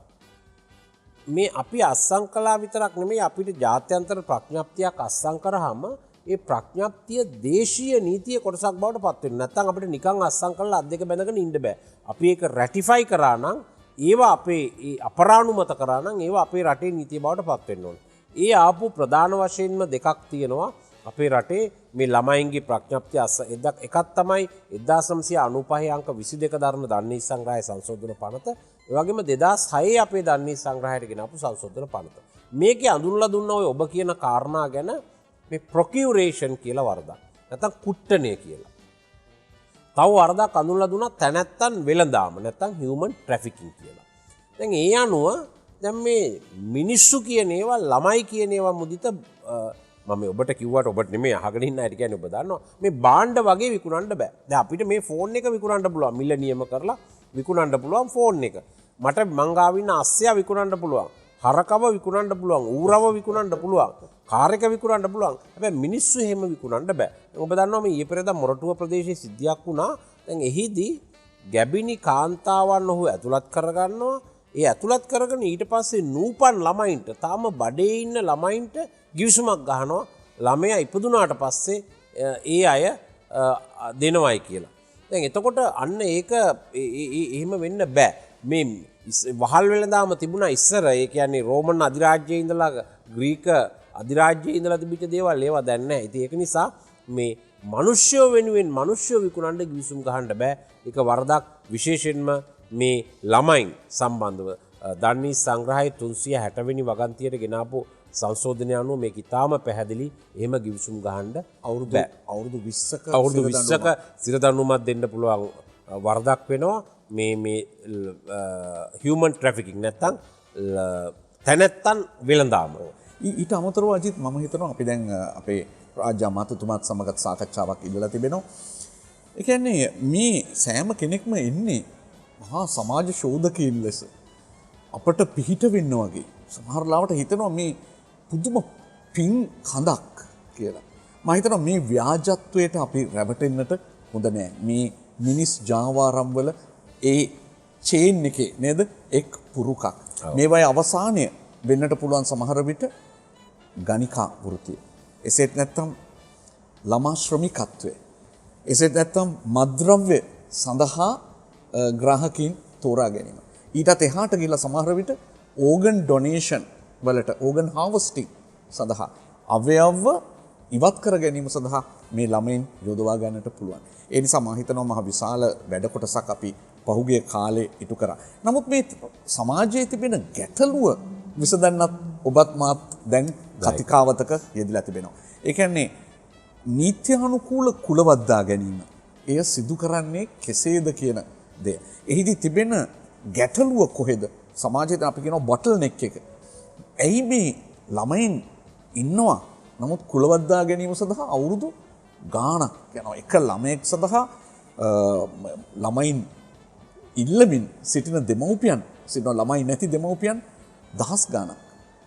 මේ අපි අස්සම් කළා විතරක් නෙමෙයි, අපිට ජාත්‍යන්තර ප්‍රඥප්තියක් අස්සම් කරාම ඒ ප්‍රඥප්තිය දේශීය නීතිය කොටසක් බවට පත් වෙනවා. නැත්නම් අපිට නිකන් අස්සම් කරලා අත් දෙක බැඳගෙන ඉන්න බෑ. අපි ඒක රැටිෆයි කරා නම්, ඒවා අපේ අපරානුමත කරා නම් ඒවා අපේ රටේ නීතිය බවට පත් වෙන්න ඕනේ. ඒ ආපු ප්‍රධාන වශයෙන්ම දෙකක් තියෙනවා අපේ රටේ මේ ළමයින්ගේ ප්‍රඥප්තිය එකක් තමයි 1995 අංක 22 දරන දන්නේ සංග්‍රහය සංශෝධන පනත. ඒ වගේම 2006 අපේ දන්නේ සංග්‍රහයට ගෙනාපු සංශෝධන පනත. මේකේ අඳුන්ලා දුන්න ඔය ඔබ කියන කාරණා ගැන මේ ප්‍රොකියුරේෂන් කියලා වරදක්. නැත්නම් කුට්ටණය කියලා. තව වරදක් අඳුන්ලා දුන්නා තැනැත්තන් වෙළඳාම, නැත්නම් හියුමන් ට්‍රැෆිකින් කියලා. දැන් ඒ අනුව දැන් මේ මිනිස්සු කියන ඒවා, ළමයි කියන ඒවා මුදිත මම ඔබට කිව්වට ඔබට නෙමෙයි අහගෙන ඉන්න අයට කියන්නේ ඔබ දන්නවා මේ භාණ්ඩ වගේ විකුණන්න බෑ. දැන් අපිට මේ ෆෝන් එක විකුණන්න පුළුවන්, මිල නියම කරලා විකුණන්න පුළුවන් ෆෝන් එක. මට මං ගාව ඉන්න අස්සයා විකුණන්න පුළුවන්, හරකව විකුණන්න පුළුවන්, ඌරව විකුණන්න පුළුවන්, කාර් එක විකුණන්න පුළුවන්. හැබැයි මිනිස්සු එහෙම විකුණන්න බෑ. ඔබ දන්නවා මේ ඊයේ පෙරේදා මොරටුව ප්‍රදේශයේ සිද්ධියක් වුණා. දැන් එහිදී ගැබිනි කාන්තාවන් ඔහු ඇතුළත් කරගන්නවා. ඒ ඇතුළත් කරගෙන ඊට පස්සේ නූපන් ළමයින්ට, තාම බඩේ ඉන්න ළමයින්ට ගිවිසුමක් ගහනවා. ළමයා ඉපදුනාට පස්සේ ඒ අය දෙනවයි කියලා. දැන් එතකොට අන්න ඒක එහෙම වෙන්න බෑ. මේ වහල් වෙළඳාම තිබුණා ඉස්සර. ඒ කියන්නේ රෝමන් අධිරාජ්‍යයේ ඉඳලා ග්‍රීක අධිරාජ්‍යයේ ඉඳලා තිබිච්ච දේවල් ඒවා දැන් නැහැ. ඉතින් ඒක නිසා මේ මිනිස්සු වෙනුවෙන් මිනිස්සු විකුණන්න ගිවිසුම් ගහන්න බෑ. ඒක වරදක්. විශේෂයෙන්ම මේ ළමයින් සම්බන්ධව දන්නේ සංග්‍රහයේ 360 වෙනි වගන්තියට ගෙනාපු සංශෝධනය අනුව මේක ඉතාම පැහැදිලි. එහෙම ගිවිසුම් ගහන්න අවුරුදු 20ක සිරදඬුවමක් දෙන්න පුළුවන් වරදක් වෙනවා. මේ හියුමන් ට්‍රැෆිකින් නැත්තම් තැනැත්තන් වෙළඳාම. ඊට අමතරව අජිත් මම හිතනවා අපි දැන් අපේ රාජ්‍ය අමාත්‍යතුමාත් සමගත් සාකච්ඡාවක් ඉල්ලලා තිබෙනවා. ඒ කියන්නේ මේ සෑම කෙනෙක්ම එන්නේ මහා සමාජ ශෝධකයින් ලෙස අපට පිහිට වෙන්න වගේ. සමහර ලාවට හිතනවා මේ පුදුම පින් කඳක් කියලා. මම හිතනවා මේ ව්‍යාජත්වයට අපි රැවටෙන්නට හොඳ නෑ. මේ මිනිස් ජාවාරම් වල ඒ චේන් එකේ නේද එක් පුරුකක්. මේවයි අවසානය වෙන්නට පුළුවන් සමහර විට ගණිකා වෘත්තිය. එසේත් නැත්නම් ළමා ශ්‍රමිකත්වය. එසේත් නැත්නම් මද්ද්‍රව්‍ය සඳහා ග්‍රාහකීන් තෝරා ගැනීම. ඊටත් එහාට ගිහිල්ලා සමහර විට ඕගන් ඩොනේෂන් වලට ඕගන් හාර්වස්ටිං සඳහා අවයව ඉවත් කර ගැනීම සඳහා මේ ළමයින් යොදවා ගන්නට පුළුවන්. ඒ නිසා මම හිතනවා මහ විශාල වැඩ කොටසක් අපි පහුගිය කාලේ ඉටු කරා. නමුත් මේ සමාජයේ තිබෙන ගැටලුව විසඳන්නත් ඔබත් මාත් දැන් කතිකාවතක යෙදලා තිබෙනවා. ඒ කියන්නේ නීත්‍යානුකූල කුලවද්දා ගැනීම. එය සිදු කරන්නේ කෙසේද කියන දේ. එහිදී තිබෙන ගැටලුව කොහෙද? සමාජයේ අපි කියනවා බොටල් නෙක් එක. ඇයි මේ ළමයින් ඉන්නවා නමුත් කුලවද්දා ගැනීම සඳහා අවුරුදු ගාණක් යනවා. එක ළමයෙක් සඳහා ළමයින් ඉල්ලමින් සිටින දෙමව්පියන් සිටින ළමයි නැති දෙමව්පියන් දහස් ගාණක්.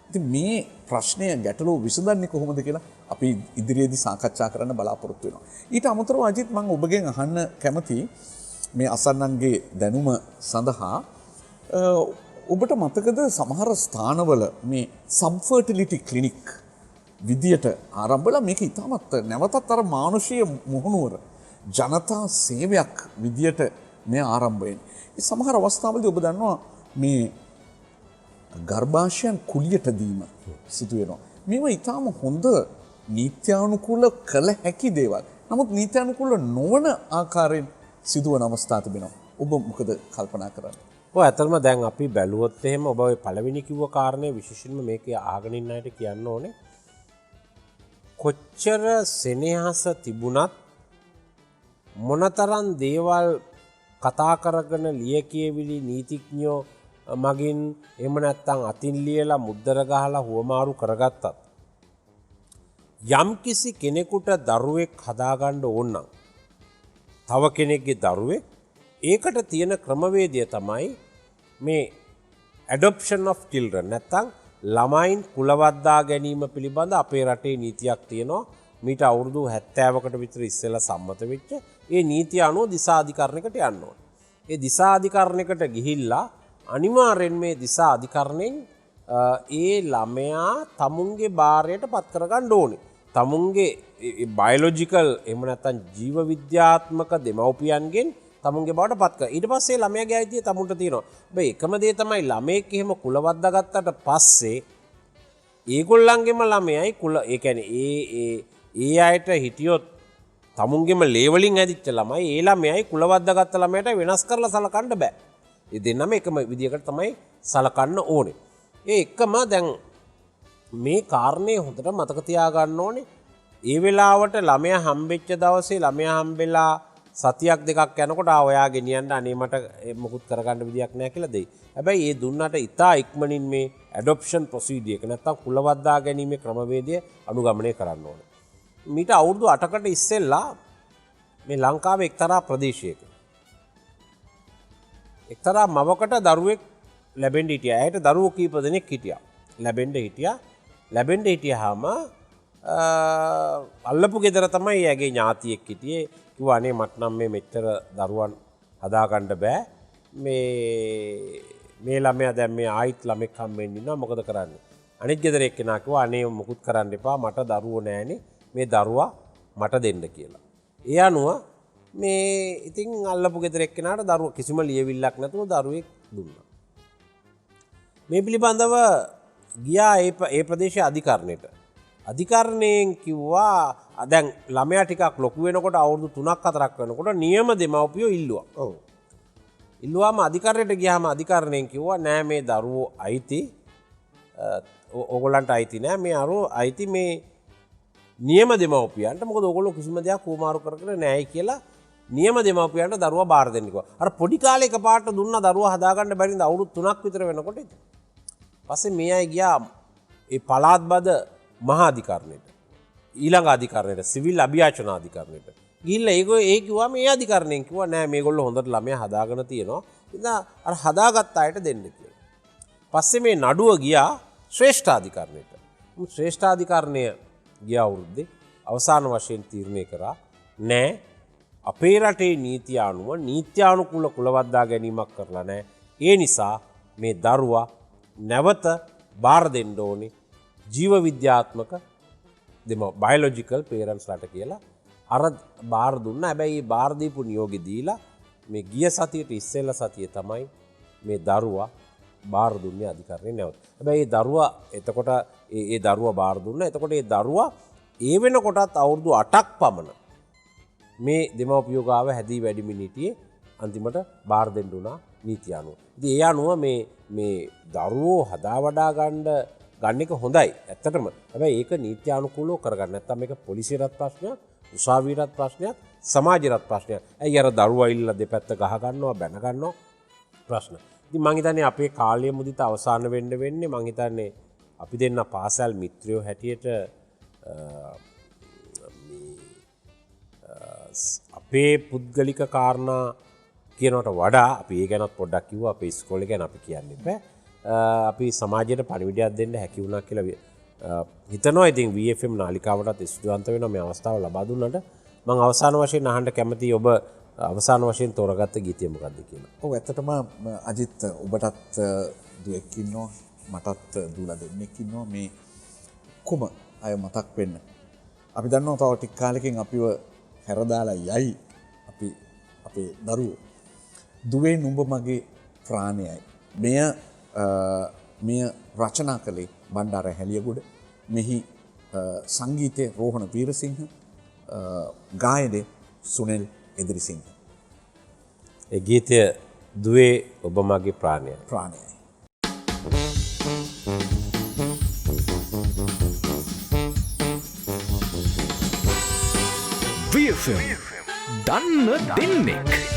ඉතින් මේ ප්‍රශ්නය ගැටලුව විසඳන්නේ කොහොමද කියලා අපි ඉදිරියේදී සාකච්ඡා කරන්න බලාපොරොත්තු වෙනවා. ඊට අමතරව අජිත් මම ඔබගෙන් අහන්න කැමතියි මේ අසන්නන්ගේ දැනුම සඳහා ඔබට මතකද සමහර ස්ථානවල මේ සබ්ෆර්ටිලිටි ක්ලිනික් විදියට ආරම්භලා මේක ඉතාමත් නැවතත් අර මානුෂීය මුහුණුවර ජනතා සේවයක් විදියට මේ ආරම්භ වෙන්නේ. ඒ සමහර අවස්ථාවලදී ඔබ දන්නවා මේ ගර්භාෂයන් කුලියට දීම සිදු වෙනවා. මේවා ඉතාම හොඳ නීත්‍යානුකූල කළ හැකි දේවල්. නමුත් නීත්‍යානුකූල නොවන ආකාරයෙන් සිදුවන අවස්ථා තිබෙනවා. ඔබ මොකද කල්පනා කරන්නේ? ඔය ඇත්තටම දැන් අපි බැලුවොත් එහෙම ඔබ ඔය පළවෙනි කිව්ව කාරණේ විශේෂයෙන්ම මේකේ අහගෙන ඉන්න අයට කියන්න ඕනේ. කොච්චර සෙනෙහස තිබුණත් මොනතරම් දේවල් කතා කරගෙන ලියකියවිලි නීතිඥයෝ මගින් එහෙම නැත්නම් අතින් ලියලා මුද්දර ගහලා හුවමාරු කරගත්තත් යම් කිසි කෙනෙකුට දරුවෙක් හදාගන්න ඕන නම් තව කෙනෙක්ගේ දරුවෙක් ඒකට තියෙන ක්‍රමවේදය තමයි මේ adoption of children නැත්නම් ළමයින් කුලවද්දා ගැනීම පිළිබඳ අපේ රටේ නීතියක් තියෙනවා. මීට අවුරුදු 70කට විතර ඉස්සෙල්ලා සම්මත වෙච්ච ඒ නීතිය අනුව දිසා අධිකරණයකට යන්න ඕනේ. ඒ දිසා අධිකරණයකට ගිහිල්ලා අනිවාර්යෙන් මේ දිසා අධිකරණයෙන් ඒ ළමයා තමුන්ගේ භාරයට පත් කරගන්න ඕනේ. තමුන්ගේ බයොලොජිකල් එහෙම නැත්නම් ජීව විද්‍යාත්මක දෙමව්පියන්ගෙන් තමුන්ගේ බවට පත් කර. ඊට පස්සේ ළමයාගේ අයිතිය තමුන්ට තියෙනවා. හැබැයි එකම දේ තමයි ළමයෙක් එහෙම කුලවද්දා ගත්තට පස්සේ ඒගොල්ලන්ගේම ළමයයි කුල ඒ කියන්නේ ඒ අයට හිටියොත් තමුන්ගේම ලේවලින් ඇදිච්ච ළමයි ඒ ළමයයි කුලවද්දා ගත්ත ළමයට වෙනස් කරලා සලකන්න බෑ. ඒ දෙන්නම එකම විදියකට තමයි සලකන්න ඕනේ. ඒ එකම දැන් මේ කාරණේ හොඳට මතක තියාගන්න ඕනේ. ඒ වෙලාවට ළමයා හම්බෙච්ච දවසේ ළමයා හම්බෙලා සතියක් දෙකක් යනකොට ඔයා ගෙනියන්න අනේ මට මොකුත් කරගන්න විදියක් නැහැ කියලා දෙයි. හැබැයි ඒ දුන්නට ඉතා ඉක්මනින් මේ ඇඩොප්ෂන් ප්‍රොසීඩියර් එක නැත්තම් කුලවද්දා ගැනීමේ ක්‍රමවේදය අනුගමනය කරන්න ඕනේ. මීට අවුරුදු 8කට ඉස්සෙල්ලා මේ ලංකාවේ එක්තරා ප්‍රදේශයක එක්තරා මවකට දරුවෙක් ලැබෙන්න හිටියා. ඇයට දරුවෝ කීප දෙනෙක් හිටියා. ලැබෙන්න හිටියාම අල්ලපු ගෙදර තමයි ඇගේ ඥාතියෙක් හිටියේ. කිව්වා අනේ මට නම් මේ මෙච්චර දරුවන් හදාගන්න බෑ. මේ ළමයා දැන් මේ ආයිත් ළමෙක් හම්බෙන්න ඉන්නවා මොකද කරන්නේ? අනිත් ගෙදර එක්කෙනා කිව්වා අනේ මොකුත් කරන්න එපා මට දරුවෝ නෑනේ. මේ දරුවා මට දෙන්න කියලා. ඒ අනුව මේ ඉතින් අල්ලපු ගෙදර එක්කෙනාට දරුවෝ කිසිම ලියවිල්ලක් නැතුව දරුවෙක් දුන්නා. මේ පිළිබඳව ගියා ඒ ප්‍රදේශයේ අධිකරණයට. අධිකරණයෙන් කිව්වා දැන් ළමයා ටිකක් ලොකු වෙනකොට අවුරුදු 3ක් 4ක් වෙනකොට නියම දෙමව්පියෝ ඉල්ලුවා. ඔව්. ඉල්ලුවාම අධිකරණයට ගියාම අධිකරණයෙන් කිව්වා නෑ මේ දරුවෝ අයිති ඕගොල්ලන්ට අයිති නෑ මේ අයිති මේ නියම දෙමව්පියන්ට. මොකද ඕගොල්ලෝ කිසිම දෙයක් කුමාරු කරගෙන නෑයි කියලා නියම දෙමව්පියන්ට දරුවා බාර දෙන්න කිව්වා. අර පොඩි කාලේ එකපාරට දුන්නා දරුවා හදාගන්න බැරිඳ අවුරුදු 3ක් විතර වෙනකොට ඉතින්. පස්සේ මේ අය ගියා ඒ පළාත්බද මහා අධිකරණයට. ඊළඟ අධිකරණයට සිවිල් අභියාචන අධිකරණයට. ගිහිල්ලා ඒ කිව්වා මේ අධිකරණයෙන් කිව්වා නෑ මේගොල්ලෝ හොඳට ළමයා හදාගෙන තියෙනවා. ඉතින් අර හදාගත්ත අයට දෙන්න කියලා. පස්සේ මේ නඩුව ගියා ශ්‍රේෂ්ඨ අධිකරණයට. ශ්‍රේෂ්ඨ අධිකරණය ගිය අවුරුද්දේ අවසාන වශයෙන් තීරණය කරා නෑ අපේ රටේ නීතිය අනුව නීත්‍යානුකූල කුලවද්දා ගැනීමක් කරලා නෑ. ඒ නිසා මේ දරුවා නැවත බාර දෙන්න ඕනේ ජීව විද්‍යාත්මක බයොලොජිකල් පේරන්ට්ස්ලාට කියලා අර බාර දුන්න. හැබැයි බාර දීපු නියෝගෙ දීලා මේ ගිය සතියට ඉස්සෙල්ල සතිය තමයි මේ දරුවා බාර දුන්නේ අධිකරණය නැවත. හැබැයි ඒ දරුවා එතකොට ඒ දරුවා බාර දුන්න. එතකොට ඒ දරුවා ඒ වෙනකොටත් අවුරුදු 8ක් පමණ මේ දෙමව්පියෝ ගාව හැදී වැඩිමින් හිටියේ අන්තිමට බාර දෙන්න උනා නීතිය අනුව. ඉතින් ඒ අනුව මේ දරුවෝ හදා වඩා ගන්න එක හොඳයි ඇත්තටම. හැබැයි ඒක නීත්‍යානුකූලව කරගන්න නැත්නම් මේක පොලිසියටත් ප්‍රශ්නයක්, උසාවියටත් ප්‍රශ්නයක්, සමාජයටත් ප්‍රශ්නයක්. ඇයි අර දරුවා ඉල්ලලා දෙපැත්ත ගහ ගන්නවා, බැන ගන්නවා ප්‍රශ්න. ඉතින් මං හිතන්නේ අපේ කාලය මුදිත අවසන් වෙන්නේ මං හිතන්නේ අපි දෙන්න පාසල් මිත්‍රයෝ හැටියට අපේ පුද්ගලික කාරණා කියනවට වඩා අපි ඒ ගැනත් පොඩ්ඩක් කිව්වා. අපේ ඉස්කෝලේ ගැන අපි කියන්නේ බෑ. අපි සමාජයට පණිවිඩයක් දෙන්න හැකි වුණා කියලා හිතනවා. ඉතින් VFM නාලිකාවටත් ස්තුතිවන්ත වෙනවා මේ අවස්ථාව ලබා දුන්නට. මම අවසාන වශයෙන් අහන්න කැමතියි ඔබ අවසාන වශයෙන් තෝරගත්ත ගීතය මොකක්ද කියලා. ඔව් ඇත්තටම අජිත් ඔබටත් දුවෙක් ඉන්නවා මටත් දූලා දෙන්නෙක් ඉන්නවා මේ කොම අය මතක් වෙන්න. අපි දන්නවා තව ටික කාලෙකින් අපිව හැරදාලා යයි අපි අපේ දරුවෝ. දුවේ නුඹ මගේ ප්‍රාණයයි. මෙය රචනා කළේ බණ්ඩාර හැලියගොඩ. මෙහි සංගීතය රෝහණ වීරසිංහ, ගායනය සුනිල් එදිරිසිංහ. ඒ ගීතය දුවේ ඔබ මගේ ප්‍රාණයයි. VFM දන්න දෙන්නෙක්.